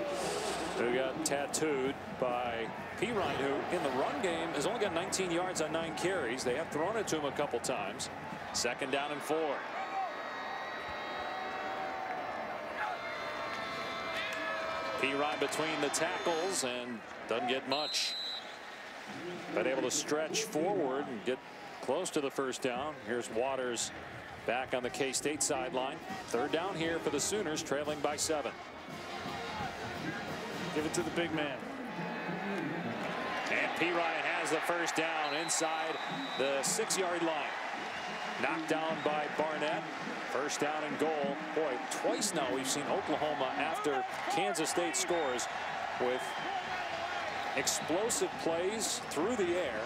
Who got tattooed by Pirine, who in the run game has only got 19 yards on 9 carries. They have thrown it to him a couple times. 2nd down and 4. Pirine between the tackles and doesn't get much. But able to stretch forward and get close to the first down. Here's Waters back on the K-State sideline. 3rd down here for the Sooners, trailing by 7. Give it to the big man. And Pirine has the first down inside the 6-yard line. Knocked down by Barnett. 1st down and goal. Boy, twice now we've seen Oklahoma after Kansas State scores with explosive plays through the air.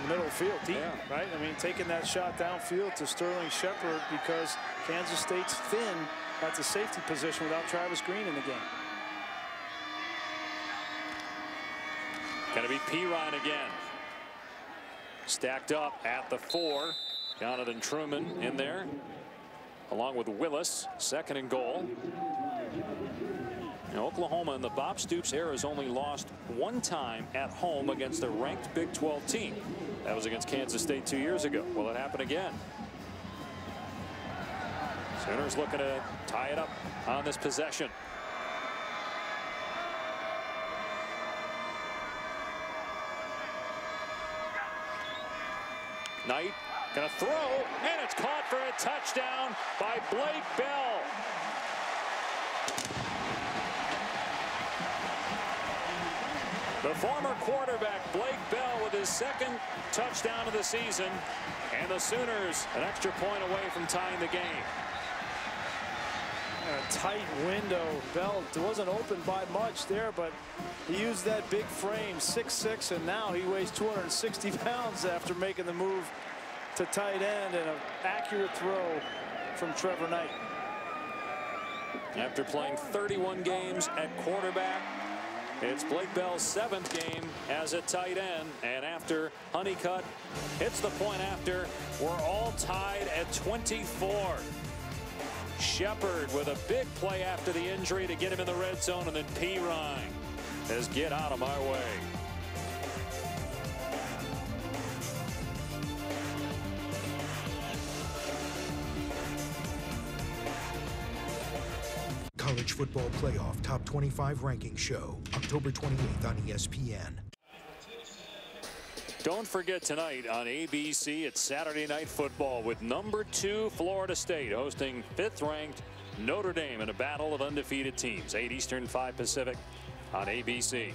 Middle field, deep, right? I mean, taking that shot downfield to Sterling Shepard because Kansas State's thin at the safety position without Travis Green in the game. Going to be Pirine again. Stacked up at the 4. Jonathan Truman in there, along with Willis. 2nd and goal. Now, Oklahoma in the Bob Stoops era has only lost 1 time at home against a ranked Big 12 team. That was against Kansas State 2 years ago. Will it happen again? Sooners looking to tie it up on this possession. Knight gonna throw, and it's caught for a touchdown by Blake Bell. The former quarterback Blake Bell with his 2nd touchdown of the season, and the Sooners an extra point away from tying the game. A tight window. Bell wasn't open by much there, but he used that big frame, 6'6", and now he weighs 260 pounds after making the move to tight end, and an accurate throw from Trevor Knight. After playing 31 games at quarterback, it's Blake Bell's 7th game as a tight end, and after Honeycutt hits the point after, we're all tied at 24. Shepard with a big play after the injury to get him in the red zone, and then Pirine says, get out of my way. College Football Playoff Top 25 Ranking Show, October 28th on ESPN. Don't forget tonight on ABC, it's Saturday Night Football with #2 Florida State hosting 5th-ranked Notre Dame in a battle of undefeated teams. 8 Eastern, 5 Pacific on ABC.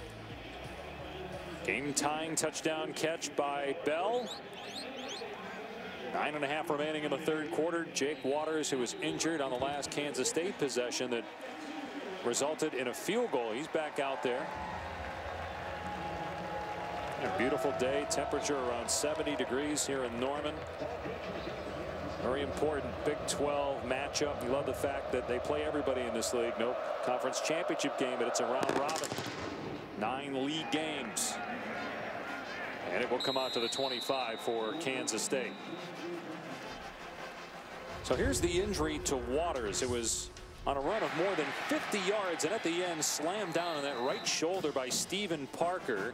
Game-tying touchdown catch by Bell. 9.5 remaining in the third quarter. Jake Waters, who was injured on the last Kansas State possession that resulted in a field goal. He's back out there. A beautiful day. Temperature around 70 degrees here in Norman. Very important Big 12 matchup. You love the fact that they play everybody in this league. No conference championship game, but it's a round robin. 9 league games. And it will come out to the 25 for Kansas State. So here's the injury to Waters. It was on a run of more than 50 yards, and at the end slammed down on that right shoulder by Stephen Parker.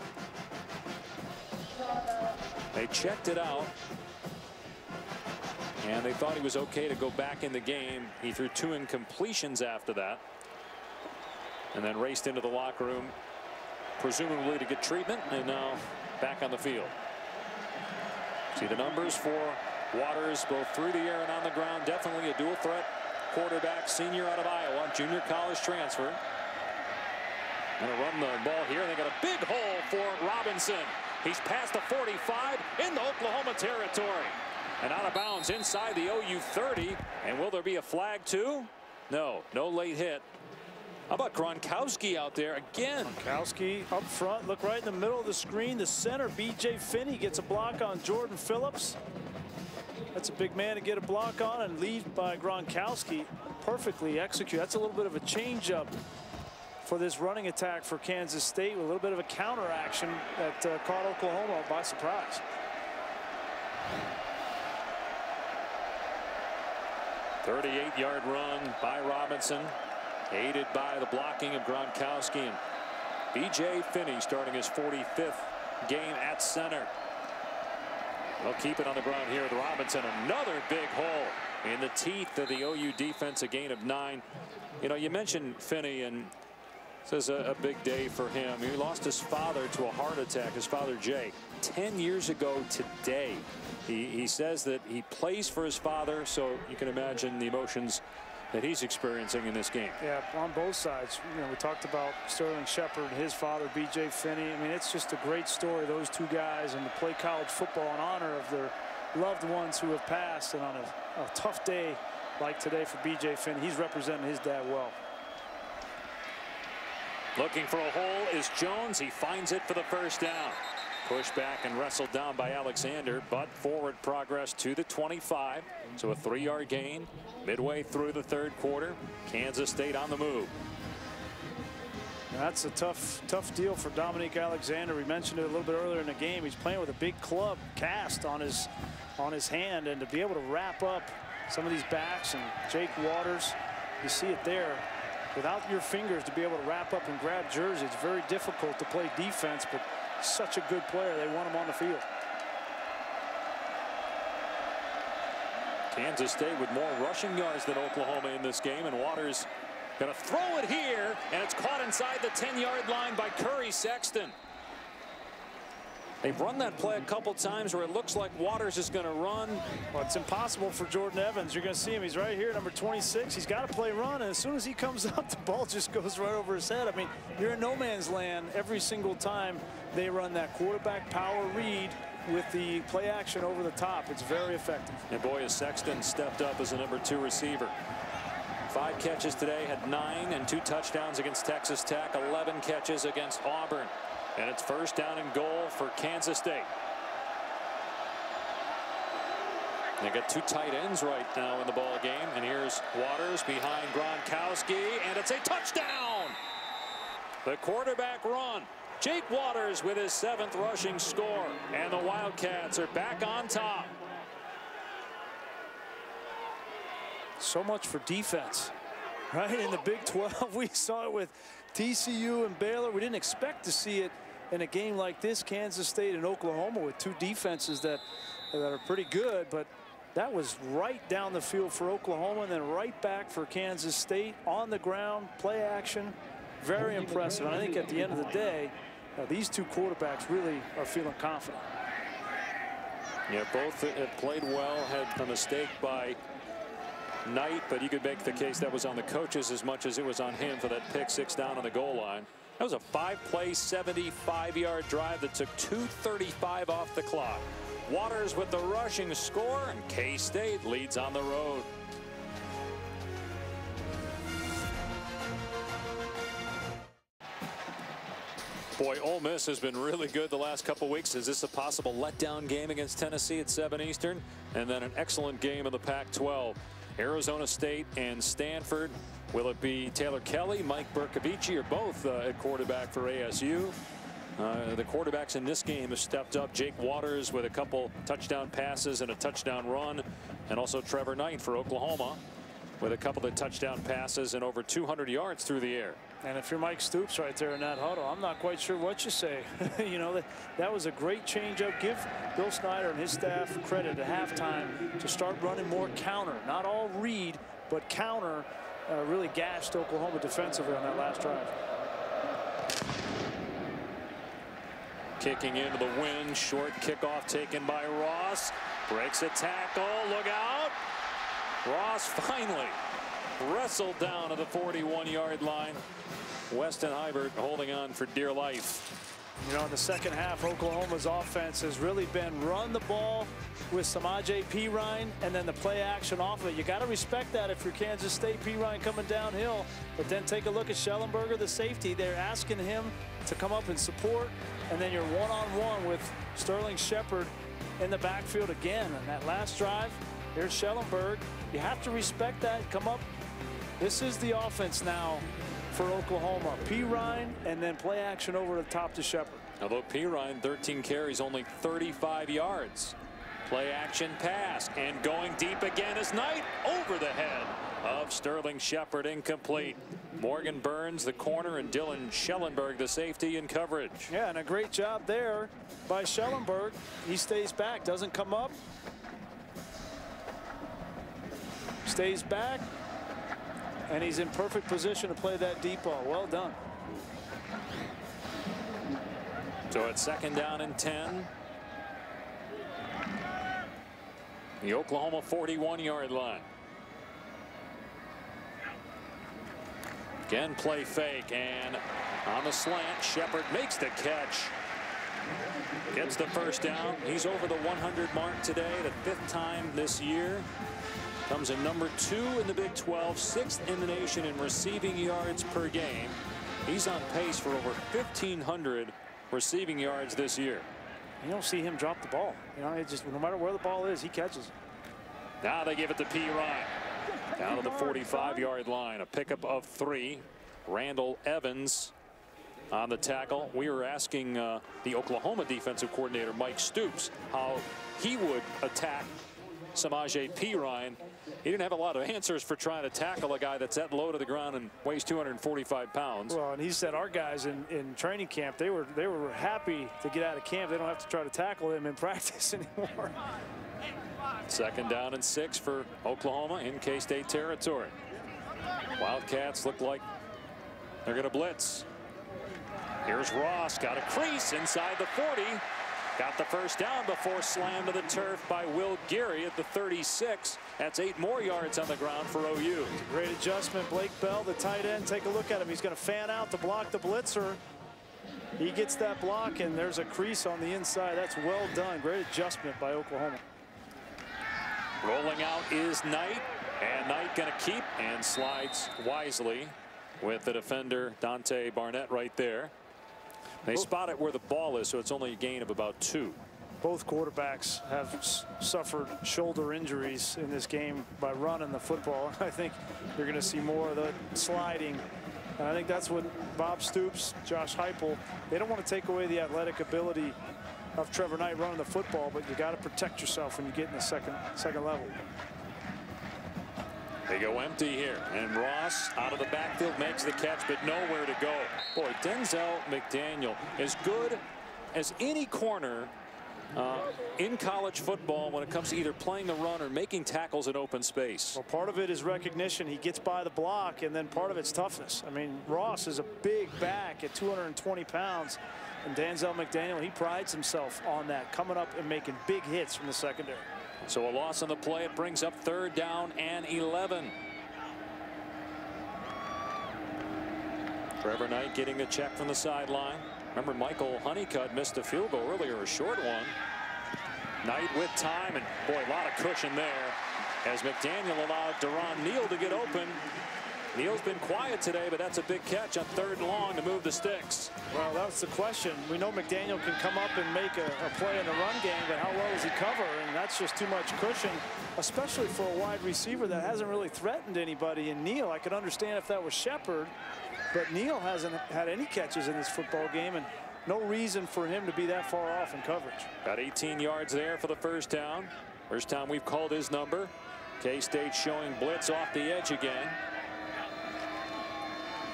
They checked it out, and they thought he was okay to go back in the game. He threw 2 incompletions after that, and then raced into the locker room, presumably to get treatment, and now back on the field. See the numbers for Waters, both through the air and on the ground. Definitely a dual threat quarterback, senior out of Iowa, junior college transfer. Going to run the ball here. They got a big hole for Robinson. He's past the 45 into Oklahoma territory. And out of bounds inside the OU 30. And will there be a flag too? No, no late hit. How about Gronkowski out there again? Gronkowski up front, look right in the middle of the screen. The center, B.J. Finney, gets a block on Jordan Phillips. That's a big man to get a block on, and lead by Gronkowski. Perfectly executed. That's a little bit of a change-up for this running attack for Kansas State, with a little bit of a counter action that caught Oklahoma by surprise. "38-yard run by Robinson, aided by the blocking of Gronkowski, and B.J. Finney starting his 45th game at center. They'll keep it on the ground here with Robinson. Another big hole in the teeth of the OU defense, a gain of 9. You know, you mentioned Finney, and this is a big day for him. He lost his father to a heart attack, his father Jay, 10 years ago today. He says that he plays for his father, so you can imagine the emotions that he's experiencing in this game. Yeah, on both sides. You know, we talked about Sterling Shepard, his father, B.J. Finney. I mean, it's just a great story, those two guys, and to play college football in honor of their loved ones who have passed, and on a tough day like today for B.J. Finney, he's representing his dad well. Looking for a hole is Jones. He finds it for the first down. Pushed back and wrestled down by Alexander, but forward progress to the 25. So a 3-yard gain midway through the third quarter. Kansas State on the move. And that's a tough deal for Dominique Alexander. We mentioned it a little bit earlier in the game. He's playing with a big club cast on his hand, and to be able to wrap up some of these backs, and Jake Waters, you see it there. Without your fingers to be able to wrap up and grab jersey, it's very difficult to play defense, but such a good player. They want him on the field. Kansas State with more rushing yards than Oklahoma in this game, and Waters going to throw it here, and it's caught inside the 10-yard line by Curry Sexton. They've run that play a couple times where it looks like Waters is going to run. Well, it's impossible for Jordan Evans. You're going to see him. He's right here, number 26. He's got to play run, and as soon as he comes up, the ball just goes right over his head. I mean, you're in no man's land every single time they run that quarterback power read with the play action over the top. It's very effective. And boy, has Sexton stepped up as a number 2 receiver. 5 catches today, had 9 and 2 touchdowns against Texas Tech, 11 catches against Auburn. And it's first down and goal for Kansas State. They got 2 tight ends right now in the ball game. And here's Waters behind Gronkowski, and it's a touchdown. The quarterback run. Jake Waters with his 7th rushing score. And the Wildcats are back on top. So much for defense, right? In the Big 12, we saw it with TCU and Baylor. We didn't expect to see it in a game like this, Kansas State and Oklahoma, with two defenses that are pretty good, but that was right down the field for Oklahoma and then right back for Kansas State on the ground, play action. Very impressive. And I think at the end of the day, these two quarterbacks really are feeling confident. Yeah, both played well, had a mistake by Knight, but you could make the case that was on the coaches as much as it was on him for that pick six down on the goal line. That was a 5-play, 75-yard drive that took 2:35 off the clock. Waters with the rushing score, and K-State leads on the road. Boy, Ole Miss has been really good the last couple weeks. Is this a possible letdown game against Tennessee at 7 Eastern? And then an excellent game in the Pac-12. Arizona State and Stanford. Will it be Taylor Kelly, Mike Bercovici, or both at quarterback for ASU? The quarterbacks in this game have stepped up. Jake Waters with a couple touchdown passes and a touchdown run, and also Trevor Knight for Oklahoma with a couple of touchdown passes and over 200 yards through the air. And if you're Mike Stoops right there in that huddle, I'm not quite sure what you say. You know, that was a great changeup. Give Bill Snyder and his staff credit at halftime to start running more counter. Not all read, but counter. Really gashed Oklahoma defensively on that last drive. Kicking into the wind, short kickoff taken by Ross. Breaks a tackle, look out. Ross finally wrestled down to the 41-yard line. Weston Hybert holding on for dear life. You know, in the second half, Oklahoma's offense has really been run the ball with Samaje Perine and then the play action off of it. You got to respect that if you're Kansas State. Perine coming downhill, but then take a look at Schellenberger, the safety. They're asking him to come up and support, and then you're one-on-one with Sterling Shepard in the backfield again. And that last drive, here's Schellenberg. You have to respect that. Come up. This is the offense now for Oklahoma. Perine and then play action over the top to Shepard. Although Perine, 13 carries, only 35 yards. Play action pass, and going deep again is Knight over the head of Sterling Shepard, incomplete. Morgan Burns, the corner, and Dylan Schellenberg, the safety, in coverage. Yeah, and a great job there by Schellenberg. He stays back, doesn't come up. Stays back, and he's in perfect position to play that deep ball. Well done. So it's second down and 10. The Oklahoma 41-yard line. Again, play fake, and on the slant, Shepard makes the catch. Gets the first down. He's over the 100 mark today, the 5th time this year. Comes in number 2 in the Big 12, 6th in the nation in receiving yards per game. He's on pace for over 1,500 receiving yards this year. You don't see him drop the ball. You know, it just, no matter where the ball is, he catches it. Now they give it to Perine. Down to the 45-yard line. A pickup of 3. Randall Evans on the tackle. We were asking the Oklahoma defensive coordinator, Mike Stoops, how he would attack Samaje Perine. He didn't have a lot of answers for trying to tackle a guy that's that low to the ground and weighs 245 pounds. Well, and he said our guys in training camp, they were happy to get out of camp. They don't have to try to tackle him in practice anymore. Second down and 6 for Oklahoma in K-State territory. Wildcats look like they're going to blitz. Here's Ross, got a crease inside the 40. Got the first down before slammed to the turf by Will Geary at the 36. That's 8 more yards on the ground for OU. Great adjustment. Blake Bell, the tight end. Take a look at him. He's going to fan out to block the blitzer. He gets that block, and there's a crease on the inside. That's well done. Great adjustment by Oklahoma. Rolling out is Knight, and Knight going to keep and slides wisely with the defender Dante Barnett right there. They spot it where the ball is, so it's only a gain of about 2. Both quarterbacks have suffered shoulder injuries in this game by running the football. I think you're going to see more of the sliding. And I think that's what Bob Stoops, Josh Heupel, they don't want to take away the athletic ability of Trevor Knight running the football, but you got to protect yourself when you get in the second level. They go empty here, and Ross out of the backfield makes the catch, but nowhere to go. Boy, Denzel McDaniel, as good as any corner in college football when it comes to either playing the run or making tackles in open space. Well, part of it is recognition. He gets by the block, and then part of it's toughness. I mean, Ross is a big back at 220 pounds, and Denzel McDaniel, he prides himself on that, coming up and making big hits from the secondary. So a loss on the play. It brings up 3rd down and 11. Trevor Knight getting the check from the sideline. Remember, Michael Honeycutt missed a field goal earlier, a short one. Knight with time, and boy, a lot of cushion there as McDaniel allowed Deron Neal to get open. Neal's been quiet today, but that's a big catch on 3rd and long to move the sticks. Well, that's the question. We know McDaniel can come up and make a play in the run game, but how well does he cover? And that's just too much cushion, especially for a wide receiver that hasn't really threatened anybody. And Neal, I could understand if that was Shepard, but Neal hasn't had any catches in this football game, and no reason for him to be that far off in coverage. Got 18 yards there for the 1st down. First time we've called his number. K-State showing blitz off the edge again.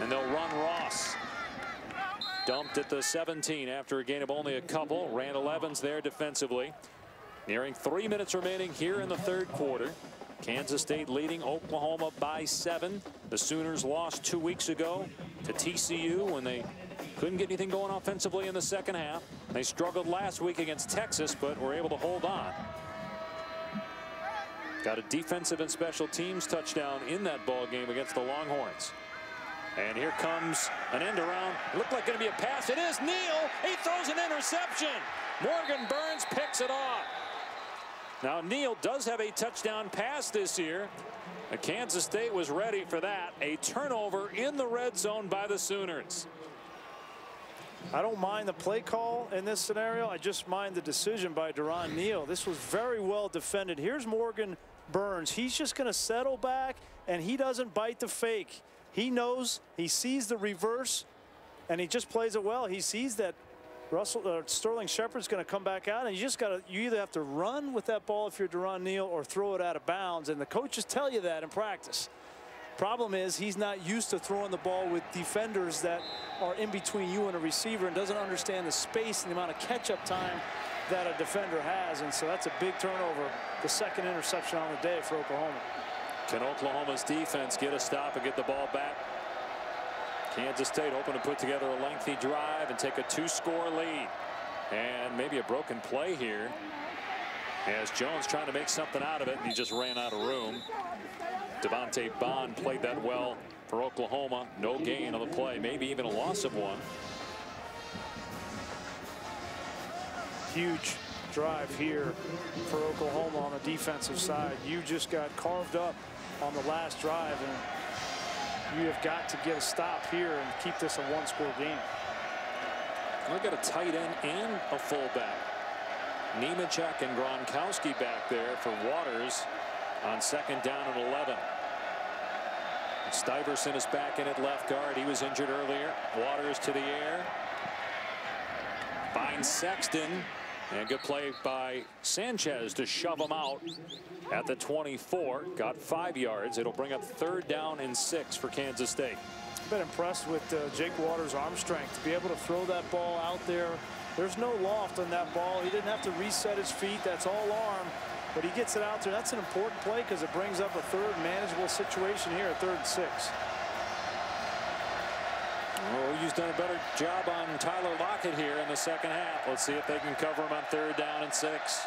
And they'll run Ross. Dumped at the 17 after a gain of only a couple. Randall Evans there defensively. Nearing 3 minutes remaining here in the 3rd quarter. Kansas State leading Oklahoma by 7. The Sooners lost 2 weeks ago to TCU when they couldn't get anything going offensively in the 2nd half. They struggled last week against Texas, but were able to hold on. Got a defensive and special teams touchdown in that ball game against the Longhorns. And here comes an end around. Looked like going to be a pass. It is Neal. He throws an interception. Morgan Burns picks it off. Now Neal does have a touchdown pass this year. Kansas State was ready for that. A turnover in the red zone by the Sooners. I don't mind the play call in this scenario. I just mind the decision by Deron Neal. This was very well defended. Here's Morgan Burns. He's just going to settle back, and he doesn't bite the fake. He knows, he sees the reverse, and he just plays it well. He sees that Sterling Shepard's going to come back out, and you either have to run with that ball if you're Deron Neal or throw it out of bounds, and the coaches tell you that in practice. Problem is he's not used to throwing the ball with defenders that are in between you and a receiver, and doesn't understand the space and the amount of catch-up time that a defender has, and so that's a big turnover. The 2nd interception on the day for Oklahoma. Can Oklahoma's defense get a stop and get the ball back? Kansas State hoping to put together a lengthy drive and take a 2-score lead. And maybe a broken play here as Jones trying to make something out of it, and he just ran out of room. Devontae Bond played that well for Oklahoma. No gain on the play, maybe even a loss of 1. Huge drive here for Oklahoma on the defensive side. You just got carved up on the last drive, and you have got to get a stop here and keep this a 1-score game. Look at a tight end and a fullback. Nemechek and Gronkowski back there for Waters on 2nd down and 11. Stuyvesant is back in at left guard. He was injured earlier. Waters to the air. Finds Sexton. And good play by Sanchez to shove him out at the 24. Got 5 yards. It'll bring up 3rd down and 6 for Kansas State. I've been impressed with Jake Waters' arm strength to be able to throw that ball out there. There's no loft on that ball. He didn't have to reset his feet. That's all arm. But he gets it out there. That's an important play because it brings up a 3rd manageable situation here at 3rd and 6. Oh, he's done a better job on Tyler Lockett here in the 2nd half. Let's see if they can cover him on 3rd down and 6.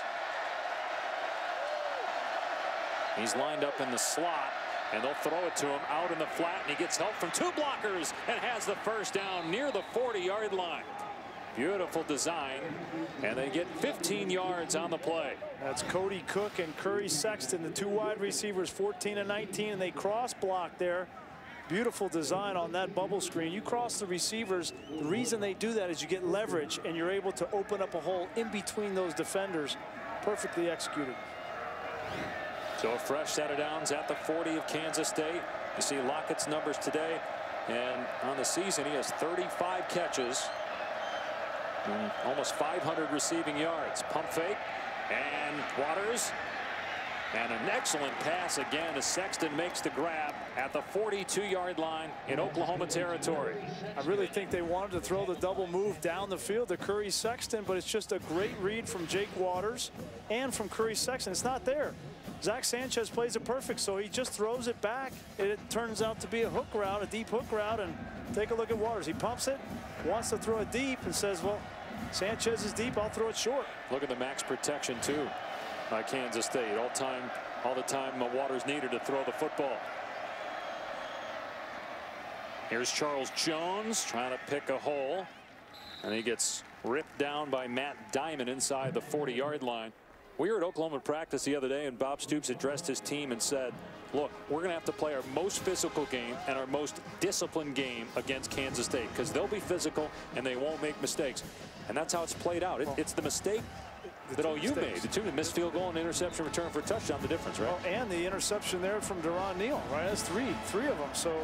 He's lined up in the slot, and they'll throw it to him out in the flat, and he gets help from 2 blockers and has the 1st down near the 40-yard line. Beautiful design, and they get 15 yards on the play. That's Cody Cook and Curry Sexton, the 2 wide receivers, 14 and 19, and they cross block there. Beautiful design on that bubble screen. You cross the receivers. The reason they do that is you get leverage, and you're able to open up a hole in between those defenders. Perfectly executed. So a fresh set of downs at the 40 of Kansas State. You see Lockett's numbers today, and on the season he has 35 catches and almost 500 receiving yards. Pump fake, and Waters And an excellent pass again as Sexton makes the grab at the 42-yard line in Oklahoma territory. I really think they wanted to throw the double move down the field to Curry Sexton, but it's just a great read from Jake Waters and from Curry Sexton. It's not there. Zach Sanchez plays it perfect, so he just throws it back. It turns out to be a hook route, a deep hook route, and take a look at Waters. He pumps it, wants to throw it deep, and says, well, Sanchez is deep, I'll throw it short. Look at the max protection, too, by Kansas State. All the time Waters needed to throw the football. Here's Charles Jones trying to pick a hole, and he gets ripped down by Matt Diamond inside the 40-yard line. We were at Oklahoma practice the other day, and Bob Stoops addressed his team and said, look, we're going to have to play our most physical game and our most disciplined game against Kansas State, because they'll be physical and they won't make mistakes. And that's how it's played out. It's the mistake that OU made. The two missed field goal and interception return for a touchdown, the difference, right? Oh, and the interception there from Deron Neal, right? That's three of them. So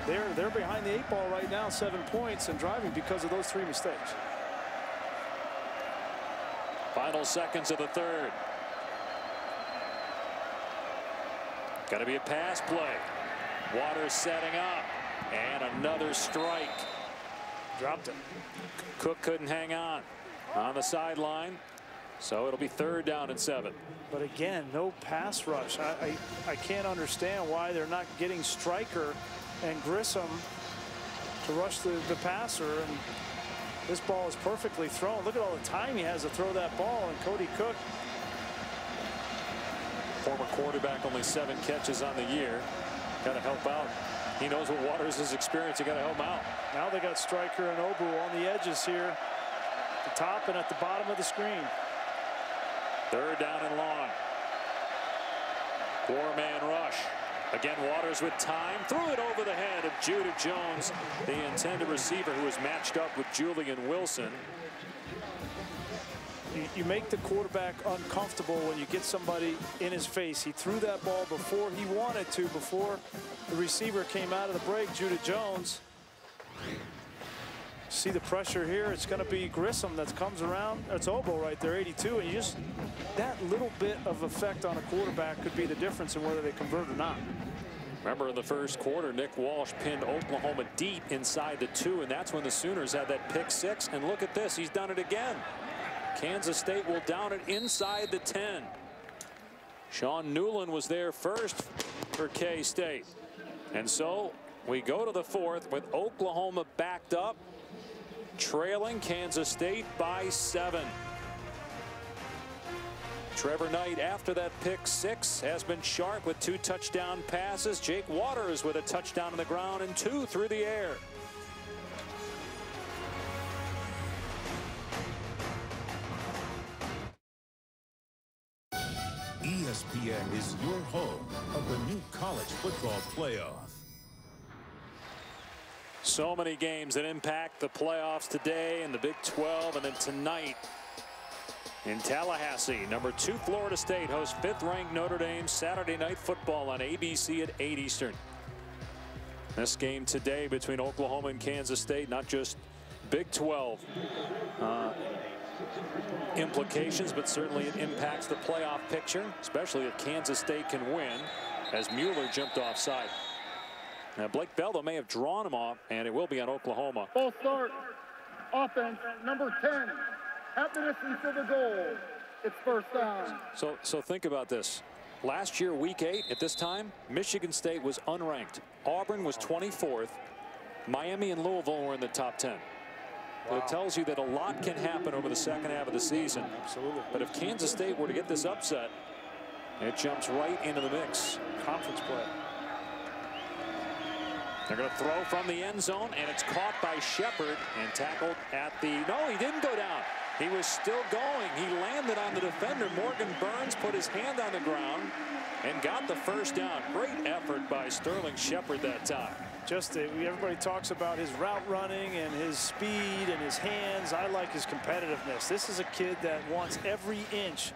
they're behind the 8 ball right now, 7 points, and driving because of those 3 mistakes. Final seconds of the third. Got to be a pass play. Waters setting up, and another strike. Dropped it. Cook couldn't hang on the sideline, so it'll be 3rd down and 7. But again, no pass rush. I can't understand why they're not getting Stryker and Grissom to rush the passer. And this ball is perfectly thrown. Look at all the time he has to throw that ball. And Cody Cook, former quarterback, only 7 catches on the year. Got to help out. He knows what Waters is experiencing. You got to help him out. Now they got Stryker and Obu on the edges here, at the top and at the bottom of the screen. 3rd down and long. 4-man rush. Again, Waters with time. Threw it over the head of Judah Jones, the intended receiver, who is matched up with Julian Wilson. You make the quarterback uncomfortable when you get somebody in his face. He threw that ball before he wanted to, before the receiver came out of the break, Judah Jones. See the pressure here. It's going to be Grissom that comes around. That's Obo right there, 82. And you just, that little bit of effect on a quarterback could be the difference in whether they convert or not. Remember, in the first quarter, Nick Walsh pinned Oklahoma deep inside the 2, and that's when the Sooners had that pick 6. And look at this, he's done it again. Kansas State will down it inside the 10. Sean Newland was there first for K-State. And so we go to the 4th with Oklahoma backed up, trailing Kansas State by 7. Trevor Knight, after that pick 6, has been sharp with 2 touchdown passes. Jake Waters with a touchdown on the ground and 2 through the air. ESPN is your home of the new college football playoff. So many games that impact the playoffs today in the Big 12, and then tonight in Tallahassee. Number 2 Florida State hosts 5th-ranked Notre Dame. Saturday Night Football on ABC at 8 Eastern. This game today between Oklahoma and Kansas State, not just Big 12 implications, but certainly it impacts the playoff picture, especially if Kansas State can win, as Mueller jumped offside. Now Blake Bell may have drawn him off, and it will be on Oklahoma. Full start. Offense, number 10. At the distance of the goal. It's 1st down. So think about this. Last year, week 8, at this time, Michigan State was unranked. Auburn was 24th. Miami and Louisville were in the top 10. Wow. It tells you that a lot can happen over the second half of the season. Absolutely. But if Kansas State were to get this upset, it jumps right into the mix. Conference play. They're going to throw from the end zone, and it's caught by Shepard and tackled at the... No, he didn't go down. He was still going. He landed on the defender. Morgan Burns put his hand on the ground and got the 1st down. Great effort by Sterling Shepard that time. Everybody talks about his route running and his speed and his hands. I like his competitiveness. This is a kid that wants every inch.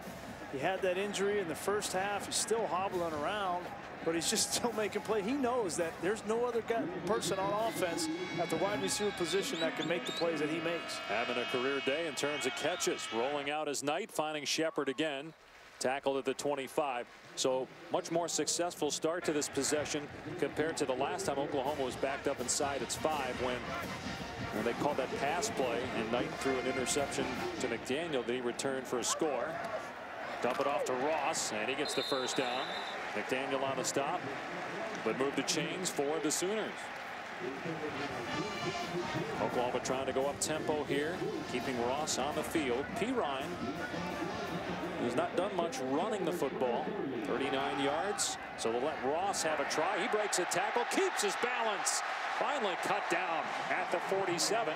He had that injury in the first half. He's still hobbling around, but he's just still making play. He knows that there's no other person on offense at the wide receiver position that can make the plays that he makes. Having a career day in terms of catches. Rolling out as Knight, finding Shepard again. tackled at the 25. So much more successful start to this possession compared to the last time Oklahoma was backed up inside its 5 when they called that pass play and Knight threw an interception to McDaniel that he returned for a score. Dump it off to Ross, and he gets the first down. McDaniel on the stop, but move the chains for the Sooners. Oklahoma trying to go up tempo here, keeping Ross on the field. Pirine has not done much running the football. 39 yards, so we'll let Ross have a try. He breaks a tackle, keeps his balance. Finally cut down at the 47,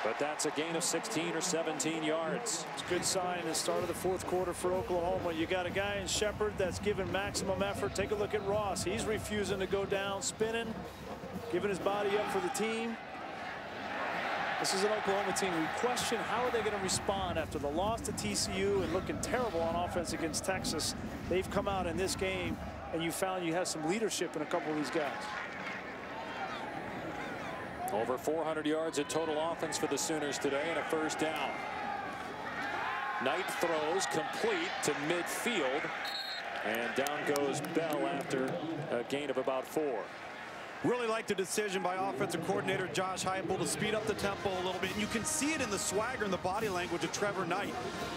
but that's a gain of 16 or 17 yards. It's a good sign at the start of the fourth quarter for Oklahoma. You got a guy in Shepard that's given maximum effort. Take a look at Ross. He's refusing to go down, spinning, giving his body up for the team. This is an Oklahoma team. We question how are they going to respond after the loss to TCU and looking terrible on offense against Texas. They've come out in this game, and you found you have some leadership in a couple of these guys. Over 400 yards of total offense for the Sooners today and a first down. Knight throws complete to midfield, and down goes Bell after a gain of about 4. Really like the decision by offensive coordinator Josh Heupel to speed up the tempo a little bit. And you can see it in the swagger and the body language of Trevor Knight.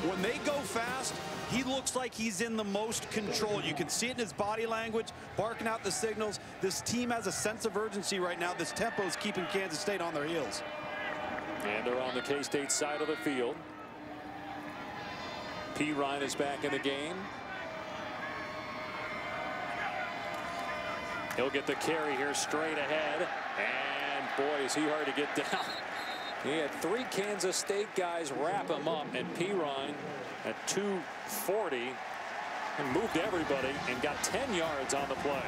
When they go fast, he looks like he's in the most control. You can see it in his body language, barking out the signals. This team has a sense of urgency right now. This tempo is keeping Kansas State on their heels. And they're on the K-State side of the field. Pirine is back in the game. He'll get the carry here straight ahead, and boy, is he hard to get down. He had 3 Kansas State guys wrap him up, and Pirine at 240 and moved everybody and got 10 yards on the play.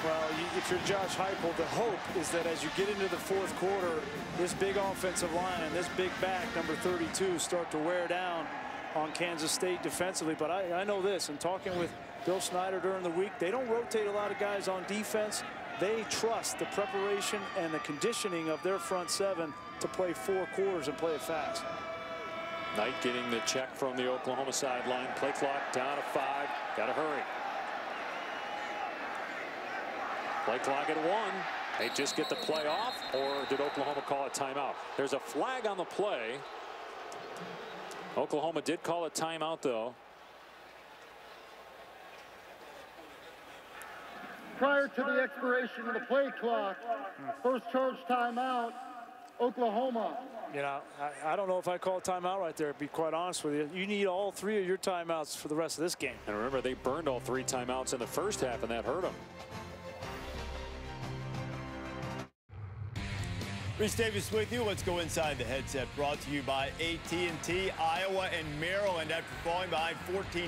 Well, if you're Josh Heupel, the hope is that as you get into the fourth quarter, this big offensive line and this big back, number 32, start to wear down on Kansas State defensively. But I know this, in talking with Bill Snyder during the week, they don't rotate a lot of guys on defense. They trust the preparation and the conditioning of their front 7 to play 4 quarters and play it fast. Knight getting the check from the Oklahoma sideline. Play clock down to 5. Got to hurry. Play clock at 1. They just get the play off, or did Oklahoma call a timeout? There's a flag on the play. Oklahoma did call a timeout, though. Prior to the expiration of the play clock, first charge timeout, Oklahoma. You know, I don't know if I call a timeout right there, to be quite honest with you. You need all 3 of your timeouts for the rest of this game. And remember, they burned all 3 timeouts in the first half, and that hurt them. Rhys Davis with you. Let's go inside the headset. Brought to you by AT&T. Iowa and Maryland after falling behind 14-0.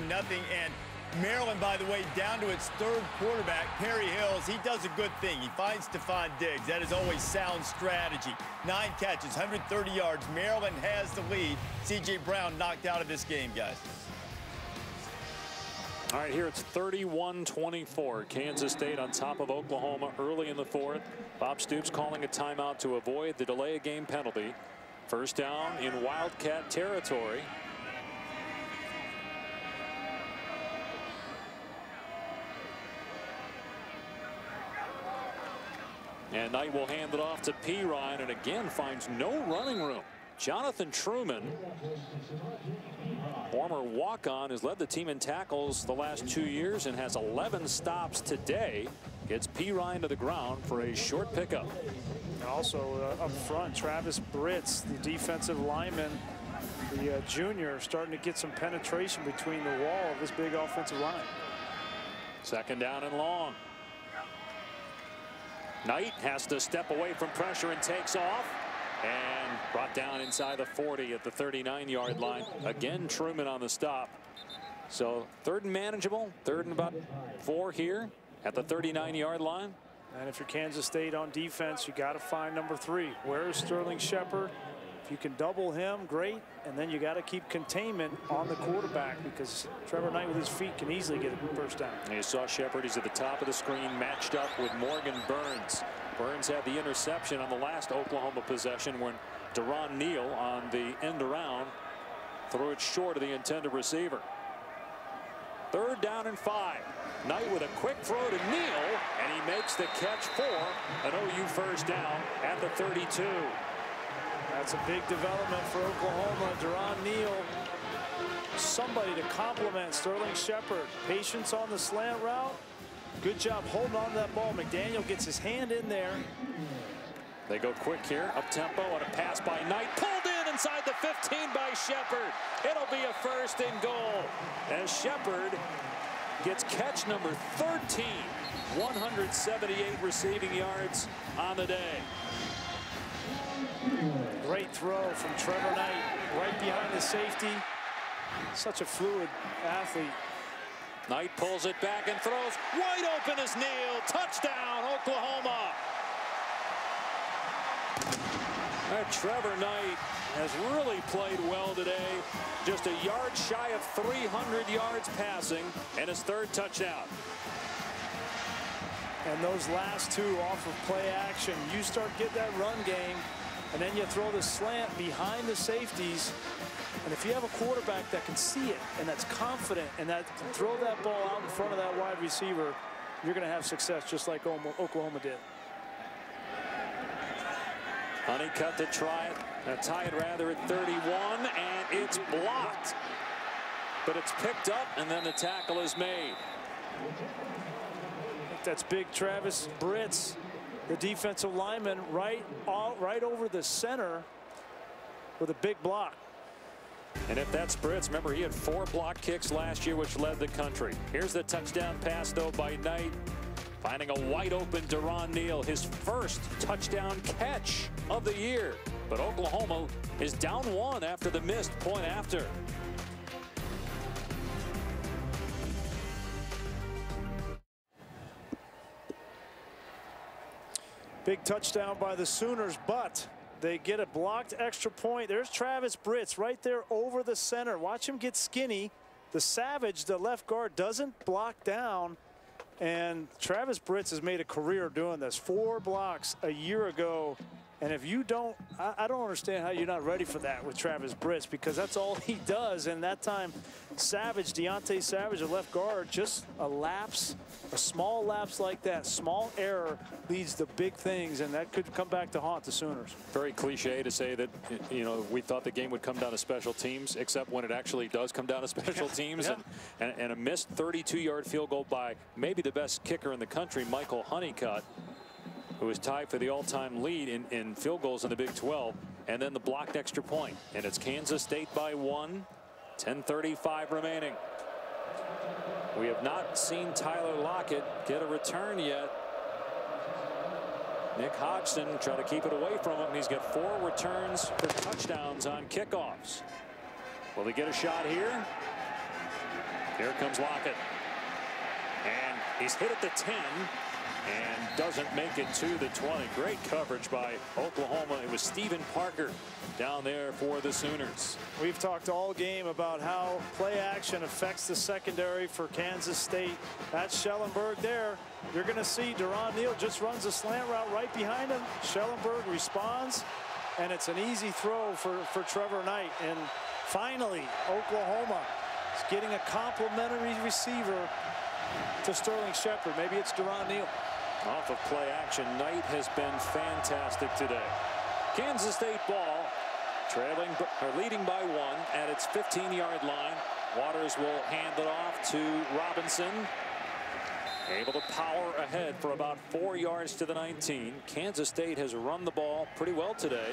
And Maryland, by the way, down to its 3rd quarterback, Perry Hills. He does a good thing. He finds Stephon Diggs. That is always sound strategy. 9 catches, 130 yards. Maryland has the lead. C.J. Brown knocked out of this game, guys. All right, here it's 31-24. Kansas State on top of Oklahoma early in the 4th. Bob Stoops calling a timeout to avoid the delay of game penalty. First down in Wildcat territory. And Knight will hand it off to Pirine, and again finds no running room. Jonathan Truman, former walk-on, has led the team in tackles the last 2 years and has 11 stops today. Gets Pirine to the ground for a short pickup. And also up front, Travis Britz, the defensive lineman, the junior, starting to get some penetration between the wall of this big offensive line. Second down and long. Knight has to step away from pressure and takes off, and brought down inside the 40 at the 39-yard line. Again, Truman on the stop. So 3rd and manageable, 3rd and about 4 here at the 39-yard line. And if you're Kansas State on defense, you got to find number 3. Where is Sterling Shepard? If you can double him, great. And then you got to keep containment on the quarterback, because Trevor Knight with his feet can easily get a first down. And you saw Shepard. He's at the top of the screen, matched up with Morgan Burns. Burns had the interception on the last Oklahoma possession when Deron Neal on the end around threw it short of the intended receiver. 3rd down and 5. Knight with a quick throw to Neal, and he makes the catch for an OU first down at the 32. That's a big development for Oklahoma. Deron Neal, somebody to compliment Sterling Shepard. Patience on the slant route. Good job holding on to that ball. McDaniel gets his hand in there. They go quick here, up tempo, and a pass by Knight, pulled in inside the 15 by Shepard. It'll be a 1st and goal as Shepard gets catch number 13, 178 receiving yards on the day. Great throw from Trevor Knight, right behind the safety. Such a fluid athlete. Knight pulls it back and throws. Wide open is Neal. Touchdown, Oklahoma. Trevor Knight has really played well today. Just a yard shy of 300 yards passing and his 3rd touchdown. And those last 2 off of play action. You start getting that run game, and then you throw the slant behind the safeties. And if you have a quarterback that can see it and that's confident and that can throw that ball out in front of that wide receiver, you're going to have success just like Oklahoma did. Honeycutt to try it, tie it rather at 31, and it's blocked. But it's picked up, and then the tackle is made. That's big Travis Britz, the defensive lineman, right over the center with a big block. And if that's Britz, remember he had 4 block kicks last year, which led the country. Here's the touchdown pass, though, by Knight, finding a wide open Deron Neal, his 1st touchdown catch of the year. But Oklahoma is down 1 after the missed point after. Big touchdown by the Sooners, but they get a blocked extra point. There's Travis Britz right there over the center. Watch him get skinny. The Savage, the left guard, doesn't block down. And Travis Britz has made a career doing this. 4 blocks a year ago. And if you don't, I don't understand how you're not ready for that with Travis Britz, because that's all he does. And that time, Savage, Deontay Savage, the left guard, just a lapse, a small lapse like that, small error leads to big things, and that could come back to haunt the Sooners. Very cliche to say that, you know, we thought the game would come down to special teams, except when it actually does come down to special teams. Yeah. And a missed 32-yard field goal by maybe the best kicker in the country, Michael Honeycutt, who is tied for the all-time lead in field goals in the Big 12, and then the blocked extra point. And it's Kansas State by 1, 10:35 remaining. We have not seen Tyler Lockett get a return yet. Nick Hodgson trying to keep it away from him. He's got 4 returns for touchdowns on kickoffs. Will he get a shot here? Here comes Lockett. And he's hit at the 10. And doesn't make it to the 20. Great coverage by Oklahoma. It was Stephen Parker down there for the Sooners. We've talked all game about how play action affects the secondary for Kansas State. That's Schellenberg there. You're going to see Deron Neal just runs a slant route right behind him. Schellenberg responds, and it's an easy throw for Trevor Knight. And finally, Oklahoma is getting a complimentary receiver to Sterling Shepard. Maybe it's Deron Neal. Off of play action, Knight has been fantastic today. Kansas State ball, leading by 1 at its 15-yard line. Waters will hand it off to Robinson. Able to power ahead for about 4 yards to the 19. Kansas State has run the ball pretty well today.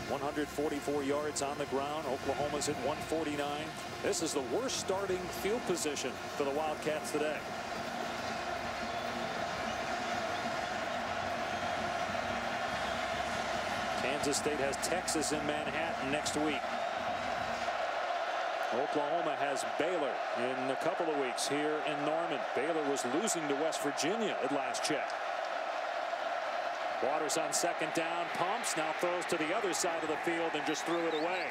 144 yards on the ground. Oklahoma's at 149. This is the worst starting field position for the Wildcats today. Kansas State has Texas in Manhattan next week. Oklahoma has Baylor in a couple of weeks here in Norman. Baylor was losing to West Virginia at last check. Waters on 2nd down, pumps, now throws to the other side of the field and just threw it away.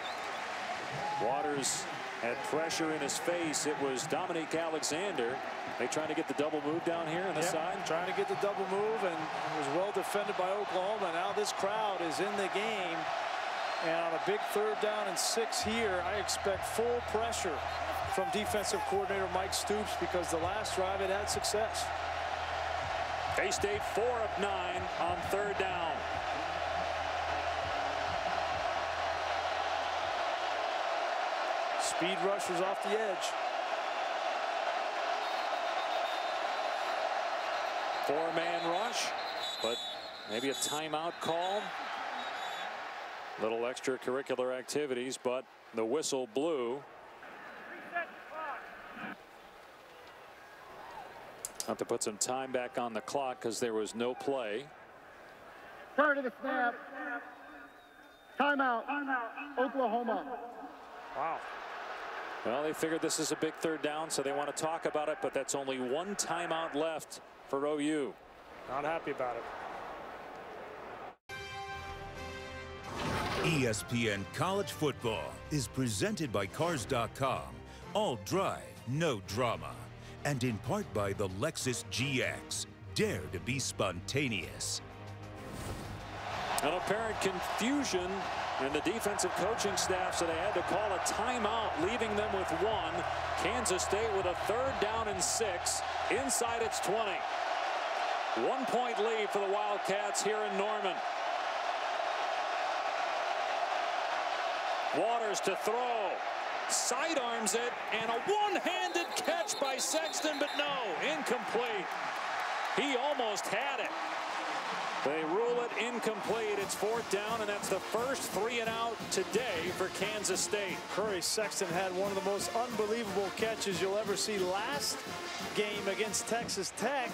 Waters had pressure in his face. It was Dominique Alexander. They trying to get the double move down here on the side. Trying to get the double move, and it was well defended by Oklahoma. Now this crowd is in the game. And on a big 3rd down and 6 here, I expect full pressure from defensive coordinator Mike Stoops, because the last drive it had success. K-State 4 of 9 on 3rd down. Speed rushers off the edge. 4-man rush, but maybe a timeout call. Little extracurricular activities, but the whistle blew. Have to put some time back on the clock because there was no play. Prior to the snap, timeout, Oklahoma. Wow. Well, they figured this is a big 3rd down, so they want to talk about it, but that's only 1 timeout left for OU. Not happy about it. ESPN College Football is presented by Cars.com. All drive, no drama. And in part by the Lexus GX. Dare to be spontaneous. An apparent confusion in the defensive coaching staff, so they had to call a timeout, leaving them with 1. Kansas State with a 3rd down and 6 inside its 20. 1-point lead for the Wildcats here in Norman. Waters to throw, sidearms it, and a one-handed catch by Sexton, but no, incomplete. He almost had it. They rule it incomplete. It's 4th down, and that's the first 3-and-out today for Kansas State. Curry Sexton had one of the most unbelievable catches you'll ever see last game against Texas Tech.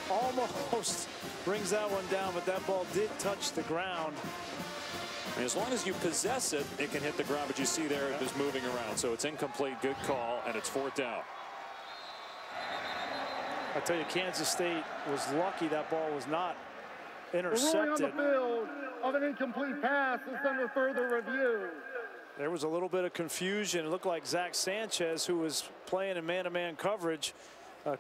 Almost brings that one down, but that ball did touch the ground. And as long as you possess it, it can hit the ground, but you see there it is moving around. So it's incomplete, good call, and it's 4th down. I tell you, Kansas State was lucky that ball was not intercepted. The ruling on the field of an incomplete pass is under further review. There was a little bit of confusion. It looked like Zach Sanchez, who was playing in man-to-man coverage,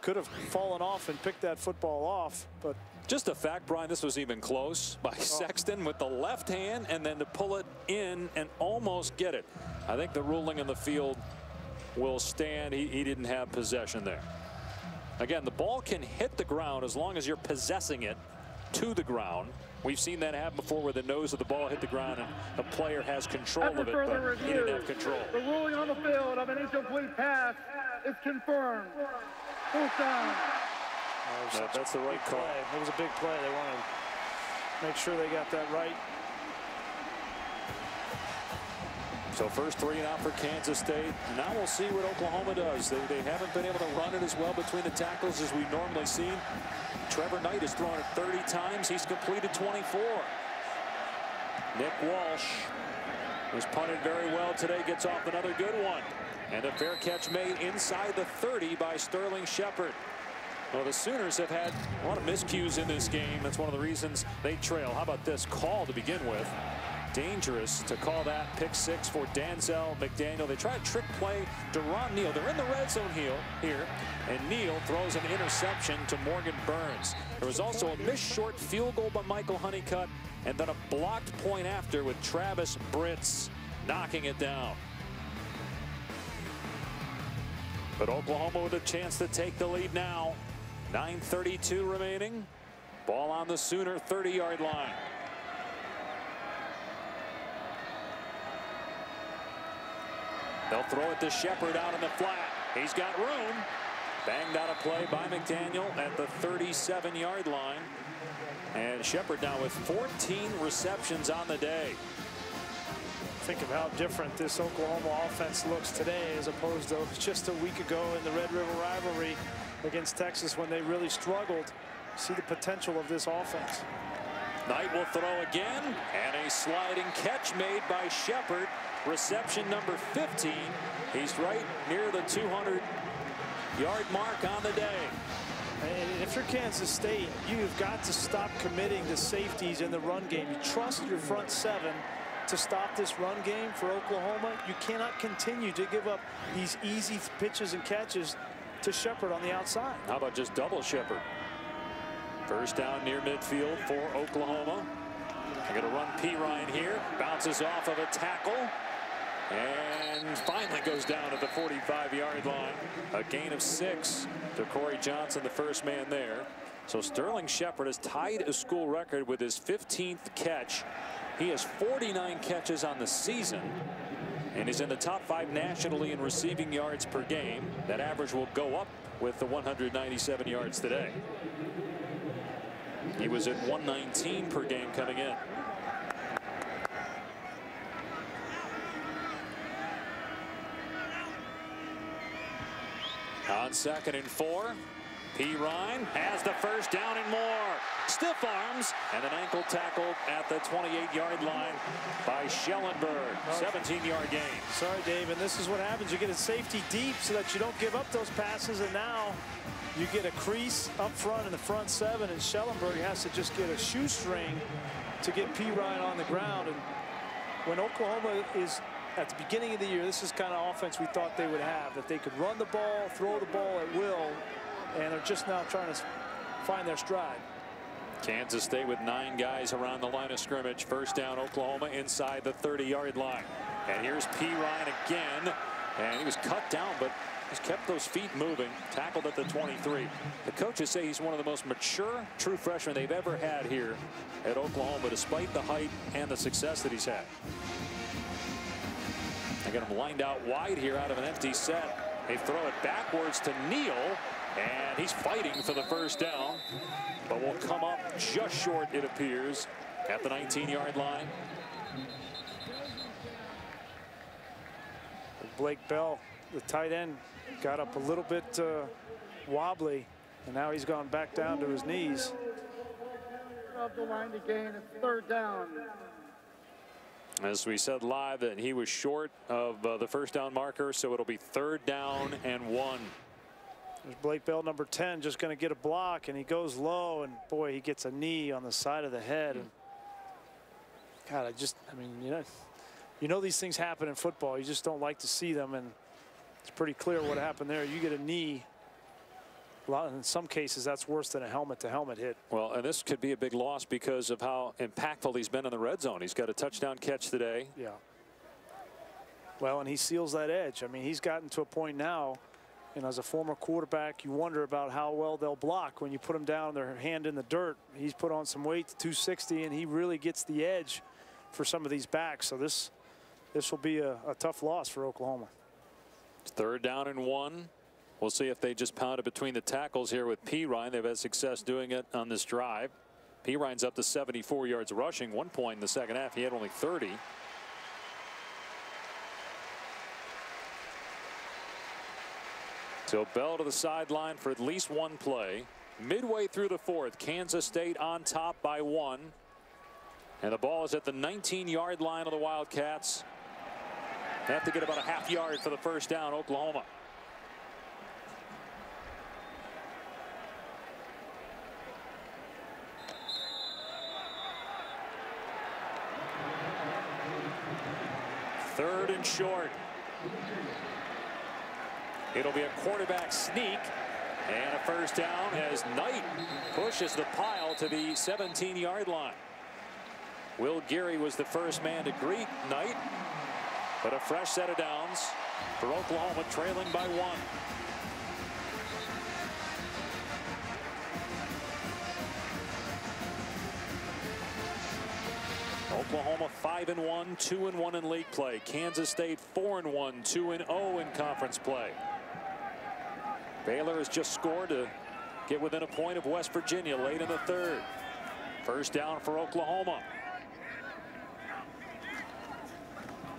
could have fallen off and picked that football off. But just a fact, Brian, this was even close by Sexton with the left hand, and then to pull it in and almost get it. I think the ruling on the field will stand. He didn't have possession there. Again, the ball can hit the ground as long as you're possessing it to the ground. We've seen that happen before where the nose of the ball hit the ground and the player has control of it, but he didn't have control. The ruling on the field of an incomplete pass is confirmed. 4th down. That's the right call. It was a big play. They wanted to make sure they got that right. So first 3-and-out for Kansas State. Now we'll see what Oklahoma does. They haven't been able to run it as well between the tackles as we've normally seen. Trevor Knight has thrown it 30 times. He's completed 24. Nick Walsh was punted very well today. Gets off another good one. And a fair catch made inside the 30 by Sterling Shepard. Well, the Sooners have had a lot of miscues in this game. That's one of the reasons they trail. How about this call to begin with? Dangerous to call that pick 6 for Denzel McDaniel. They try a trick play to Ron Neal. They're in the red zone here, and Neal throws an interception to Morgan Burns. There was also a missed short field goal by Michael Honeycutt, and then a blocked point after with Travis Britz knocking it down. But Oklahoma with a chance to take the lead now. 9:32 remaining. Ball on the Sooner 30-yard line. They'll throw it to Shepard out in the flat. He's got room. Banged out a play by McDaniel at the 37-yard line. And Shepard now with 14 receptions on the day. Think of how different this Oklahoma offense looks today as opposed to just a week ago in the Red River rivalry against Texas when they really struggled. See the potential of this offense. Knight will throw again, and a sliding catch made by Shepard. Reception number 15. He's right near the 200-yard mark on the day. And if you're Kansas State, you've got to stop committing to safeties in the run game. You trust your front seven to stop this run game for Oklahoma. You cannot continue to give up these easy pitches and catches to Shepard on the outside. How about just double Shepard? First down near midfield for Oklahoma. They're going to run P. Ryan here. Bounces off of a tackle. And finally goes down at the 45-yard line. A gain of 6 to Corey Johnson, the first man there. So Sterling Shepard has tied a school record with his 15th catch. He has 49 catches on the season and is in the top 5 nationally in receiving yards per game. That average will go up with the 197 yards today. He was at 119 per game coming in. On 2nd and 4, P. Ryan has the first down and more. Stiff arms and an ankle tackle at the 28-yard line by Schellenberg. 17-yard gain. Sorry, Dave, and this is what happens. You get a safety deep so that you don't give up those passes, and now you get a crease up front in the front 7, and Schellenberg has to just get a shoestring to get P. Ryan on the ground. And when Oklahoma is at the beginning of the year, this is kind of offense we thought they would have, that they could run the ball, throw the ball at will, and they're just now trying to find their stride. Kansas State with 9 guys around the line of scrimmage. First down, Oklahoma inside the 30-yard line. And here's P. Ryan again, and he was cut down, but he's kept those feet moving. Tackled at the 23. The coaches say he's one of the most mature true freshmen they've ever had here at Oklahoma, despite the height and the success that he's had. They got him lined out wide here out of an empty set. They throw it backwards to Neal, and he's fighting for the first down, but will come up just short, it appears, at the 19-yard line. Blake Bell, the tight end, got up a little bit wobbly, and now he's gone back down to his knees. Of the line to gain, it's 3rd down. As we said live, that he was short of the first down marker, so it'll be 3rd down and 1. There's Blake Bell, number 10, just going to get a block, and he goes low, and boy, he gets a knee on the side of the head. And God, I mean, you know these things happen in football. You just don't like to see them, and it's pretty clear what happened there. You get a knee. In some cases, that's worse than a helmet-to-helmet hit. Well, and this could be a big loss because of how impactful he's been in the red zone. He's got a touchdown catch today. Yeah. Well, and he seals that edge. I mean, he's gotten to a point now, and as a former quarterback, you wonder about how well they'll block when you put them down, their hand in the dirt. He's put on some weight to 260, and he really gets the edge for some of these backs. So this will be a tough loss for Oklahoma. It's 3rd down and 1. We'll see if they just pound it between the tackles here with P. Ryan. They've had success doing it on this drive. P. Ryan's up to 74 yards rushing. 1 point in the second half. He had only 30. So Bell to the sideline for at least 1 play. Midway through the 4th, Kansas State on top by 1. And the ball is at the 19-yard line of the Wildcats. They have to get about a half yard for the first down, Oklahoma. Third and short. It'll be a quarterback sneak and a first down as Knight pushes the pile to the 17-yard line. Will Geary was the first man to greet Knight, but a fresh set of downs for Oklahoma, trailing by 1. Oklahoma 5-1, 2-1 in league play. Kansas State 4-1, 2-0 in conference play. Baylor has just scored to get within a point of West Virginia late in the 3rd. First down for Oklahoma.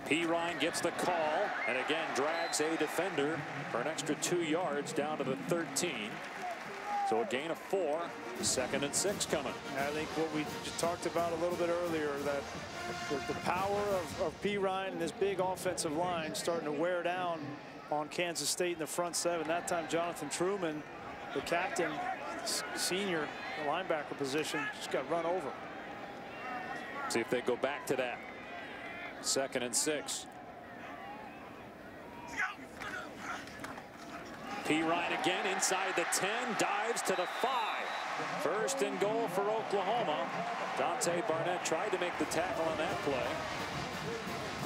P. Ryan gets the call and again drags a defender for an extra 2 yards down to the 13. So a gain of 4. 2nd and 6 coming. I think what we just talked about a little bit earlier, that the power of P. Ryan and this big offensive line starting to wear down on Kansas State in the front 7. That time Jonathan Truman, the captain, senior linebacker position, just got run over. See if they go back to that. 2nd and 6. P. Ryan again inside the 10, dives to the 5. First and goal for Oklahoma. Dante Barnett tried to make the tackle on that play.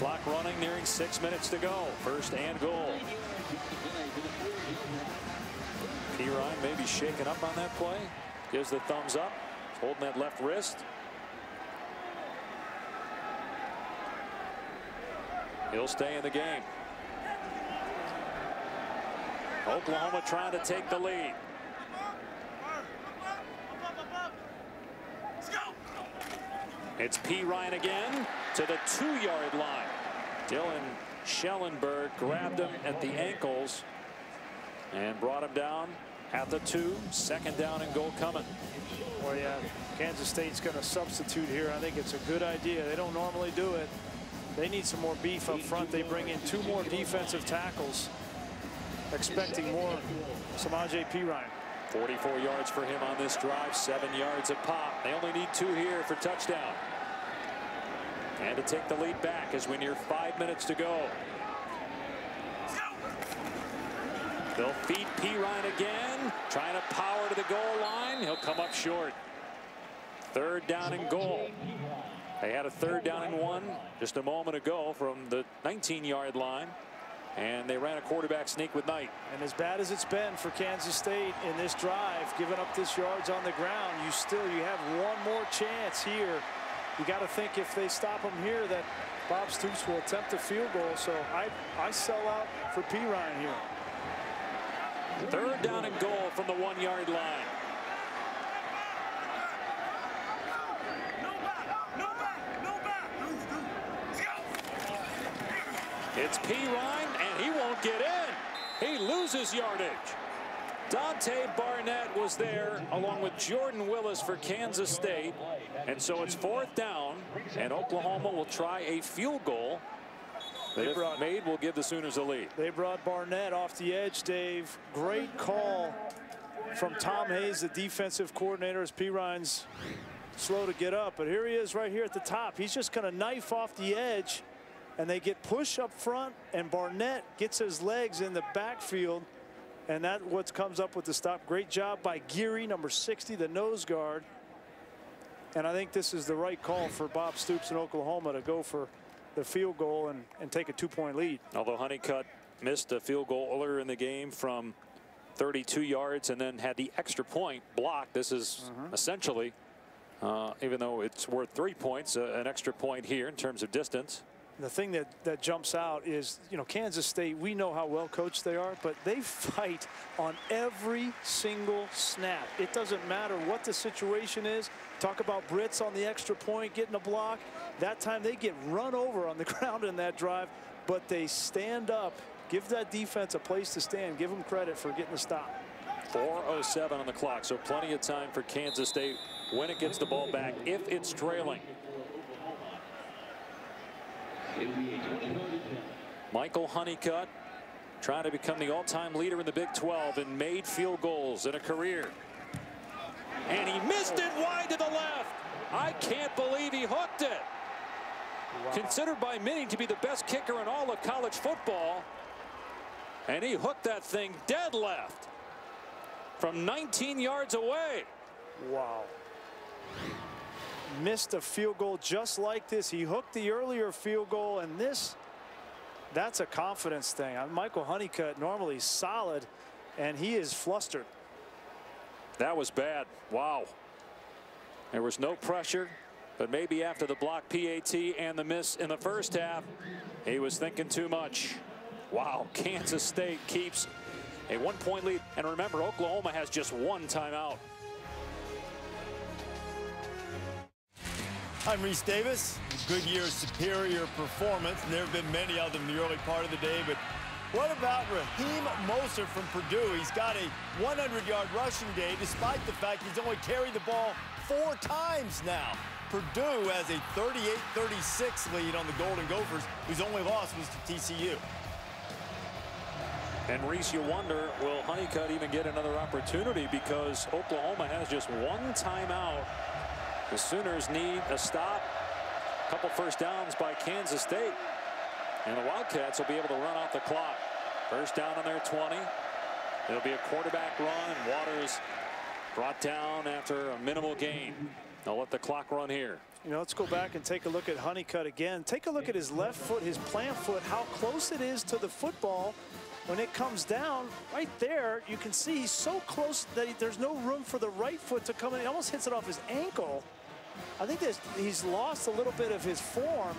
Clock running, nearing 6 minutes to go. First and goal. Ryan maybe shaken up on that play. Gives the thumbs up. He's holding that left wrist. He'll stay in the game. Oklahoma trying to take the lead. It's Ryan again to the 2-yard line. Dylan Schellenberg grabbed him at the ankles and brought him down at the 2. Second down and goal coming. Well, yeah, Kansas State's going to substitute here. I think it's a good idea. They don't normally do it. They need some more beef up front. They bring in 2 more defensive tackles, expecting more. Samaje Perine. 44 yards for him on this drive, 7 yards a pop. They only need 2 here for touchdown. And to take the lead back as we near 5 minutes to go. They'll feed Perine again, trying to power to the goal line. He'll come up short. 3rd down and goal. They had a 3rd down and 1 just a moment ago from the 19-yard line. And they ran a quarterback sneak with Knight. And as bad as it's been for Kansas State in this drive, giving up this yards on the ground, you have one more chance here. You got to think if they stop them here that Bob Stoops will attempt a field goal. So I sell out for Perine here. 3rd down and goal from the 1-yard line. It's Perine, and he won't get in. He loses yardage. Dante Barnett was there along with Jordan Willis for Kansas State. And so it's 4th down, and Oklahoma will try a field goal. If made, will give the Sooners a lead. They brought Barnett off the edge, Dave. Great call from Tom Hayes, the defensive coordinator, as Perine's slow to get up. But here he is right here at the top. He's just going to knife off the edge. And they get push up front, and Barnett gets his legs in the backfield, and that what comes up with the stop. Great job by Geary, number 60, the nose guard. And I think this is the right call for Bob Stoops in Oklahoma to go for the field goal and take a 2-point lead. Although Honeycutt missed a field goal earlier in the game from 32 yards and then had the extra point blocked. This is essentially, even though it's worth 3 points, an extra point here in terms of distance. The thing that jumps out is, Kansas State, we know how well coached they are, but they fight on every single snap. It doesn't matter what the situation is. Talk about Brits on the extra point, getting a block. That time they get run over on the ground in that drive, but they stand up. Give that defense a place to stand. Give them credit for getting the stop. 4:07 on the clock, so plenty of time for Kansas State when it gets the ball back, if it's trailing. Michael Honeycutt trying to become the all-time leader in the Big 12 in made field goals in a career. And he missed it wide to the left. I can't believe he hooked it. Wow. Considered by many to be the best kicker in all of college football. And he hooked that thing dead left from 19 yards away. Wow. Missed a field goal just like this. He hooked the earlier field goal, and that's a confidence thing. Michael Honeycutt normally solid, and he is flustered. That was bad. Wow. There was no pressure, but maybe after the block PAT and the miss in the first half, he was thinking too much. Wow. Kansas State keeps a 1-point lead. And remember, Oklahoma has just 1 timeout. I'm Reese Davis. Goodyear's superior performance. There have been many of them in the early part of the day, but what about Raheem Mostert from Purdue? He's got a 100-yard rushing day, despite the fact he's only carried the ball 4 times now. Purdue has a 38-36 lead on the Golden Gophers, whose only loss was to TCU. And Reese, you wonder, will Honeycutt even get another opportunity, because Oklahoma has just 1 timeout. The Sooners need a stop. A couple first downs by Kansas State. And the Wildcats will be able to run out the clock. First down on their 20. It'll be a quarterback run, and Waters brought down after a minimal gain. They'll let the clock run here. You know, let's go back and take a look at Honeycutt again. Take a look at his left foot, his plant foot, how close it is to the football. When it comes down right there, you can see he's so close that there's no room for the right foot to come in. He almost hits it off his ankle. I think he's lost a little bit of his form,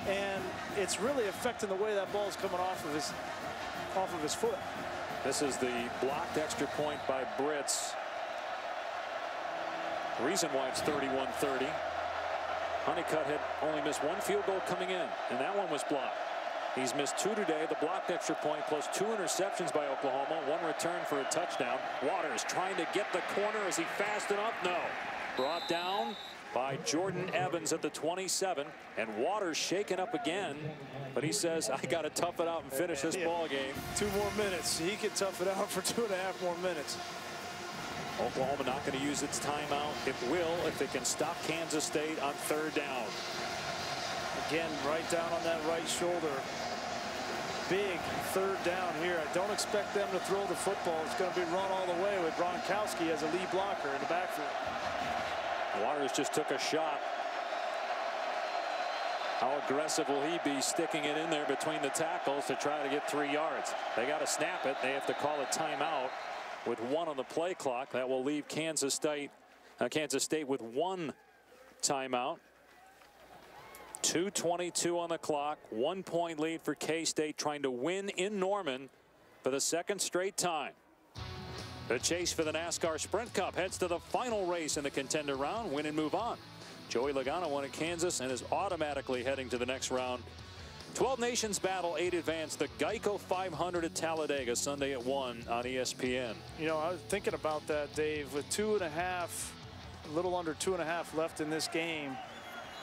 and it's really affecting the way that ball is coming off of his foot. This is the blocked extra point by Brits. The reason why it's 31-30. Honeycutt had only missed one field goal coming in, and that one was blocked. He's missed 2 today, the blocked extra point, plus 2 interceptions by Oklahoma, 1 return for a touchdown. Waters trying to get the corner. Is he fast enough? No. Brought down by Jordan Evans at the 27, and Waters shaken up again, but he says, I got to tough it out and finish this ball game. 2 more minutes. He can tough it out for 2.5 more minutes. Oklahoma not going to use its timeout. It will if they can stop Kansas State on 3rd down. Again, right down on that right shoulder. Big 3rd down here. I don't expect them to throw the football. It's going to be run all the way with Gronkowski as a lead blocker in the backfield. Waters just took a shot. How aggressive will he be sticking it in there between the tackles to try to get 3 yards? They got to snap it. They have to call a timeout with 1 on the play clock. That will leave Kansas State with 1 timeout. 2:22 on the clock. 1-point lead for K-State, trying to win in Norman for the 2nd straight time. The chase for the NASCAR Sprint Cup heads to the final race in the contender round. Win and move on. Joey Logano won at Kansas and is automatically heading to the next round. 12 Nations Battle 8 advance, the Geico 500 at Talladega Sunday at 1 on ESPN. You know, I was thinking about that, Dave, with 2.5, a little under 2.5 left in this game.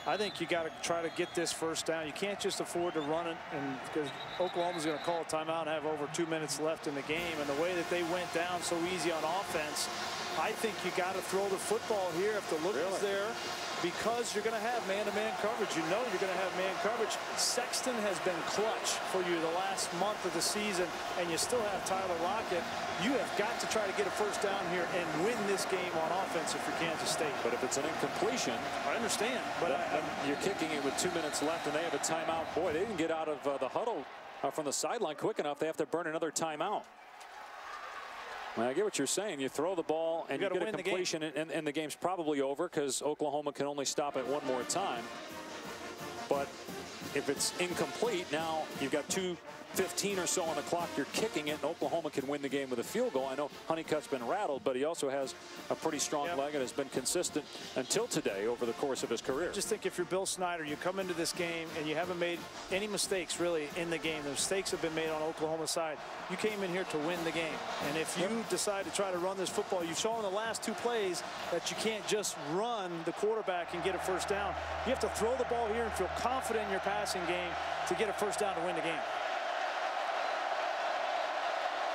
I think you got to try to get this 1st down. You can't just afford to run it, and because Oklahoma's going to call a timeout and have over 2 minutes left in the game, and the way that they went down so easy on offense, I think you got to throw the football here if the look is there, because you're going to have man-to-man coverage. You know you're going to have man coverage. Sexton has been clutch for you the last month of the season, and you still have Tyler Lockett. You have got to try to get a 1st down here and win this game on offense if you're Kansas State. But if it's an incompletion, I understand. But you're kicking it with 2 minutes left, and they have a timeout. Boy, they didn't get out of the huddle from the sideline quick enough. They have to burn another timeout. Well, I get what you're saying. You throw the ball and you get a completion, and the game's probably over because Oklahoma can only stop it 1 more time. But if it's incomplete, now you've got 2:15 or so on the clock. You're kicking it, and Oklahoma can win the game with a field goal. I know Honeycutt's been rattled, but he also has a pretty strong leg and has been consistent until today over the course of his career. Just think, if you're Bill Snyder, you come into this game and you haven't made any mistakes really in the game. The mistakes have been made on Oklahoma's side. You came in here to win the game, and if you decide to try to run this football, you've shown in the last 2 plays that you can't just run the quarterback and get a 1st down. You have to throw the ball here and feel confident in your passing game to get a 1st down to win the game.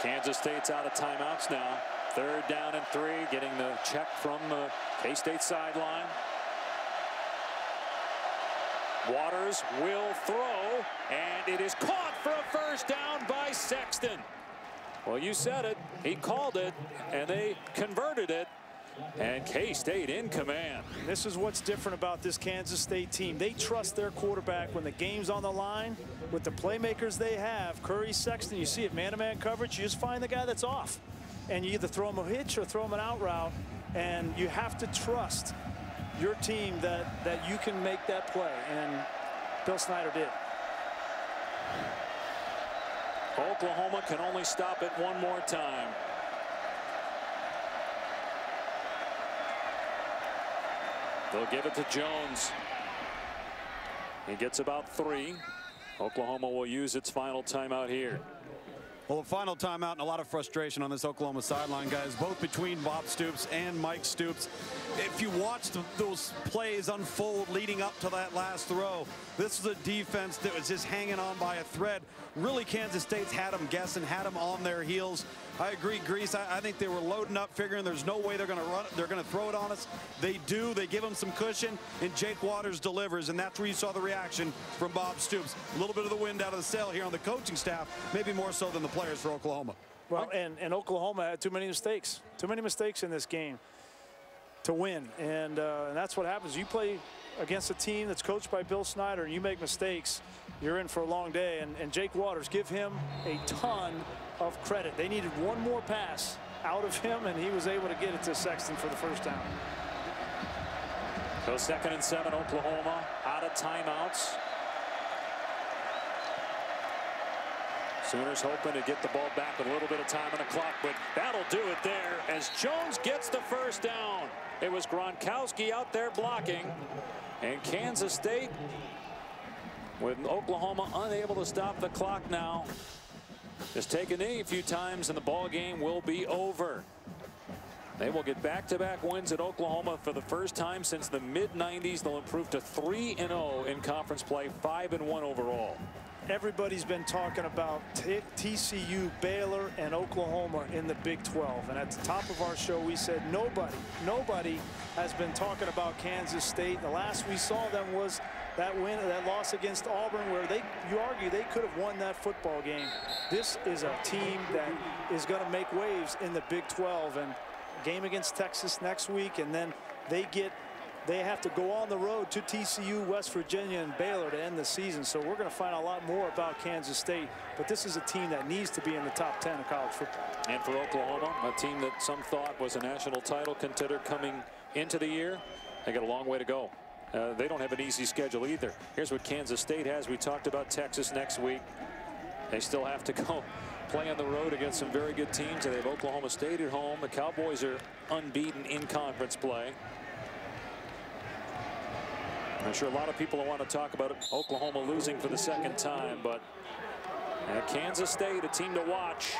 Kansas State's out of timeouts now. 3rd down and 3, getting the check from the K-State sideline. Waters will throw, and it is caught for a 1st down by Sexton. Well, you said it. He called it, and they converted it. And K-State in command. This is what's different about this Kansas State team. They trust their quarterback when the game's on the line. With the playmakers they have, Curry, Sexton, you see it, man-to-man coverage. You just find the guy that's off, and you either throw him a hitch or throw him an out route. And you have to trust your team that you can make that play, and Bill Snyder did. Oklahoma can only stop it 1 more time. They'll give it to Jones. He gets about 3. Oklahoma will use its final timeout here. Well, a final timeout and a lot of frustration on this Oklahoma sideline, guys, both between Bob Stoops and Mike Stoops. If you watched those plays unfold leading up to that last throw, this is a defense that was just hanging on by a thread. Really, Kansas State's had them guessing, had them on their heels. I agree, Grease. I think they were loading up, figuring there's no way they're going to run. They're going to throw it on us. They do. They give them some cushion, and Jake Waters delivers, and that's where you saw the reaction from Bob Stoops. A little bit of the wind out of the sail here on the coaching staff, maybe more so than the players for Oklahoma. Well, and Oklahoma had too many mistakes. Too many mistakes in this game. to win. And that's what happens. You play against a team that's coached by Bill Snyder and you make mistakes, you're in for a long day. And Jake Waters, give him a ton of credit. They needed one more pass out of him, and he was able to get it to Sexton for the first down. So 2nd and 7, Oklahoma out of timeouts. Sooners hoping to get the ball back with a little bit of time on the clock, but that'll do it there as Jones gets the first down. It was Gronkowski out there blocking, and Kansas State, with Oklahoma unable to stop the clock now, just take a knee a few times and the ball game will be over. They will get back-to-back wins at Oklahoma for the first time since the mid-90s. They'll improve to 3-0 in conference play, 5-1 overall. Everybody's been talking about TCU, Baylor, and Oklahoma in the Big 12. And at the top of our show, we said nobody has been talking about Kansas State. The last we saw them was that loss against Auburn, where you argue they could have won that football game. This is a team that is going to make waves in the Big 12, and game against Texas next week, and then they have to go on the road to TCU, West Virginia, and Baylor to end the season. So we're going to find a lot more about Kansas State, but this is a team that needs to be in the top 10 of college football. And for Oklahoma, a team that some thought was a national title contender coming into the year, they got a long way to go. They don't have an easy schedule either. Here's what Kansas State has. We talked about Texas next week. They still have to go play on the road against some very good teams. They have Oklahoma State at home. The Cowboys are unbeaten in conference play. I'm sure a lot of people want to talk about Oklahoma losing for the 2nd time, but Kansas State, a team to watch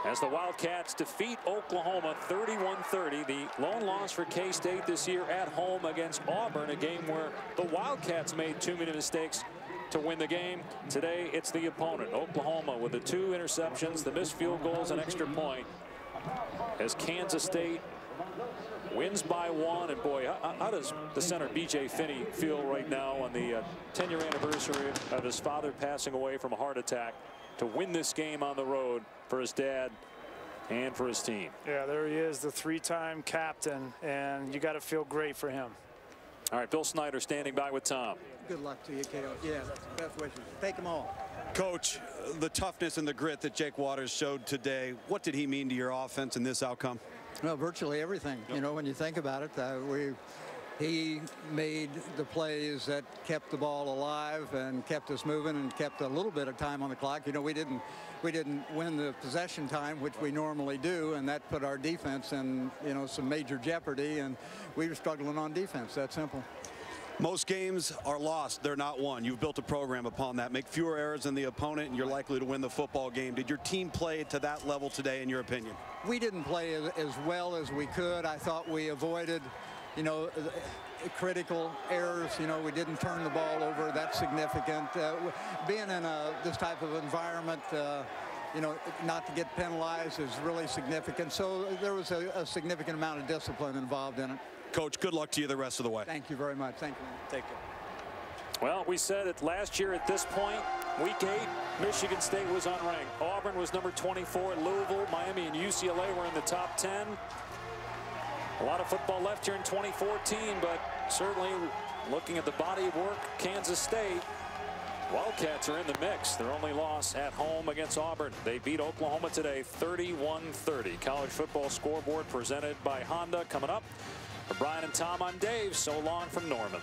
as the Wildcats defeat Oklahoma 31-30. The lone loss for K-State this year at home against Auburn, a game where the Wildcats made too many mistakes to win the game. Today it's the opponent, Oklahoma, with the 2 interceptions, the missed field goals, and extra point, as Kansas State wins by 1. And boy, how does the center B.J. Finney feel right now on the 10-year anniversary of his father passing away from a heart attack, to win this game on the road for his dad and for his team? Yeah, there he is, the 3-time captain, and you got to feel great for him. All right, Bill Snyder standing by with Tom. Good luck to you, Kato. Yeah, best wishes. Take them all. Coach, the toughness and the grit that Jake Waters showed today, what did he mean to your offense in this outcome? Well, virtually everything. Yep. You know, when you think about it, he made the plays that kept the ball alive and kept us moving and kept a little bit of time on the clock. You know, we didn't win the possession time, which we normally do, and that put our defense in, you know, some major jeopardy, and we were struggling on defense. That simple. Most games are lost, they're not won. You've built a program upon that. Make fewer errors than the opponent, and you're likely to win the football game. Did your team play to that level today, in your opinion? We didn't play as well as we could. I thought we avoided, you know, critical errors. You know, we didn't turn the ball over. That's significant. Being in this type of environment, you know, not to get penalized is really significant. So there was a significant amount of discipline involved in it. Coach, good luck to you the rest of the way. Thank you very much. Thank you. Take care. Well, we said it last year at this point, week 8, Michigan State was unranked. Auburn was number 24. Louisville, Miami, and UCLA were in the top 10. A lot of football left here in 2014, but certainly looking at the body of work, Kansas State, Wildcats are in the mix. Their only loss at home against Auburn. They beat Oklahoma today 31-30. College football scoreboard presented by Honda coming up. For Brian and Tom, I'm Dave. So long from Norman.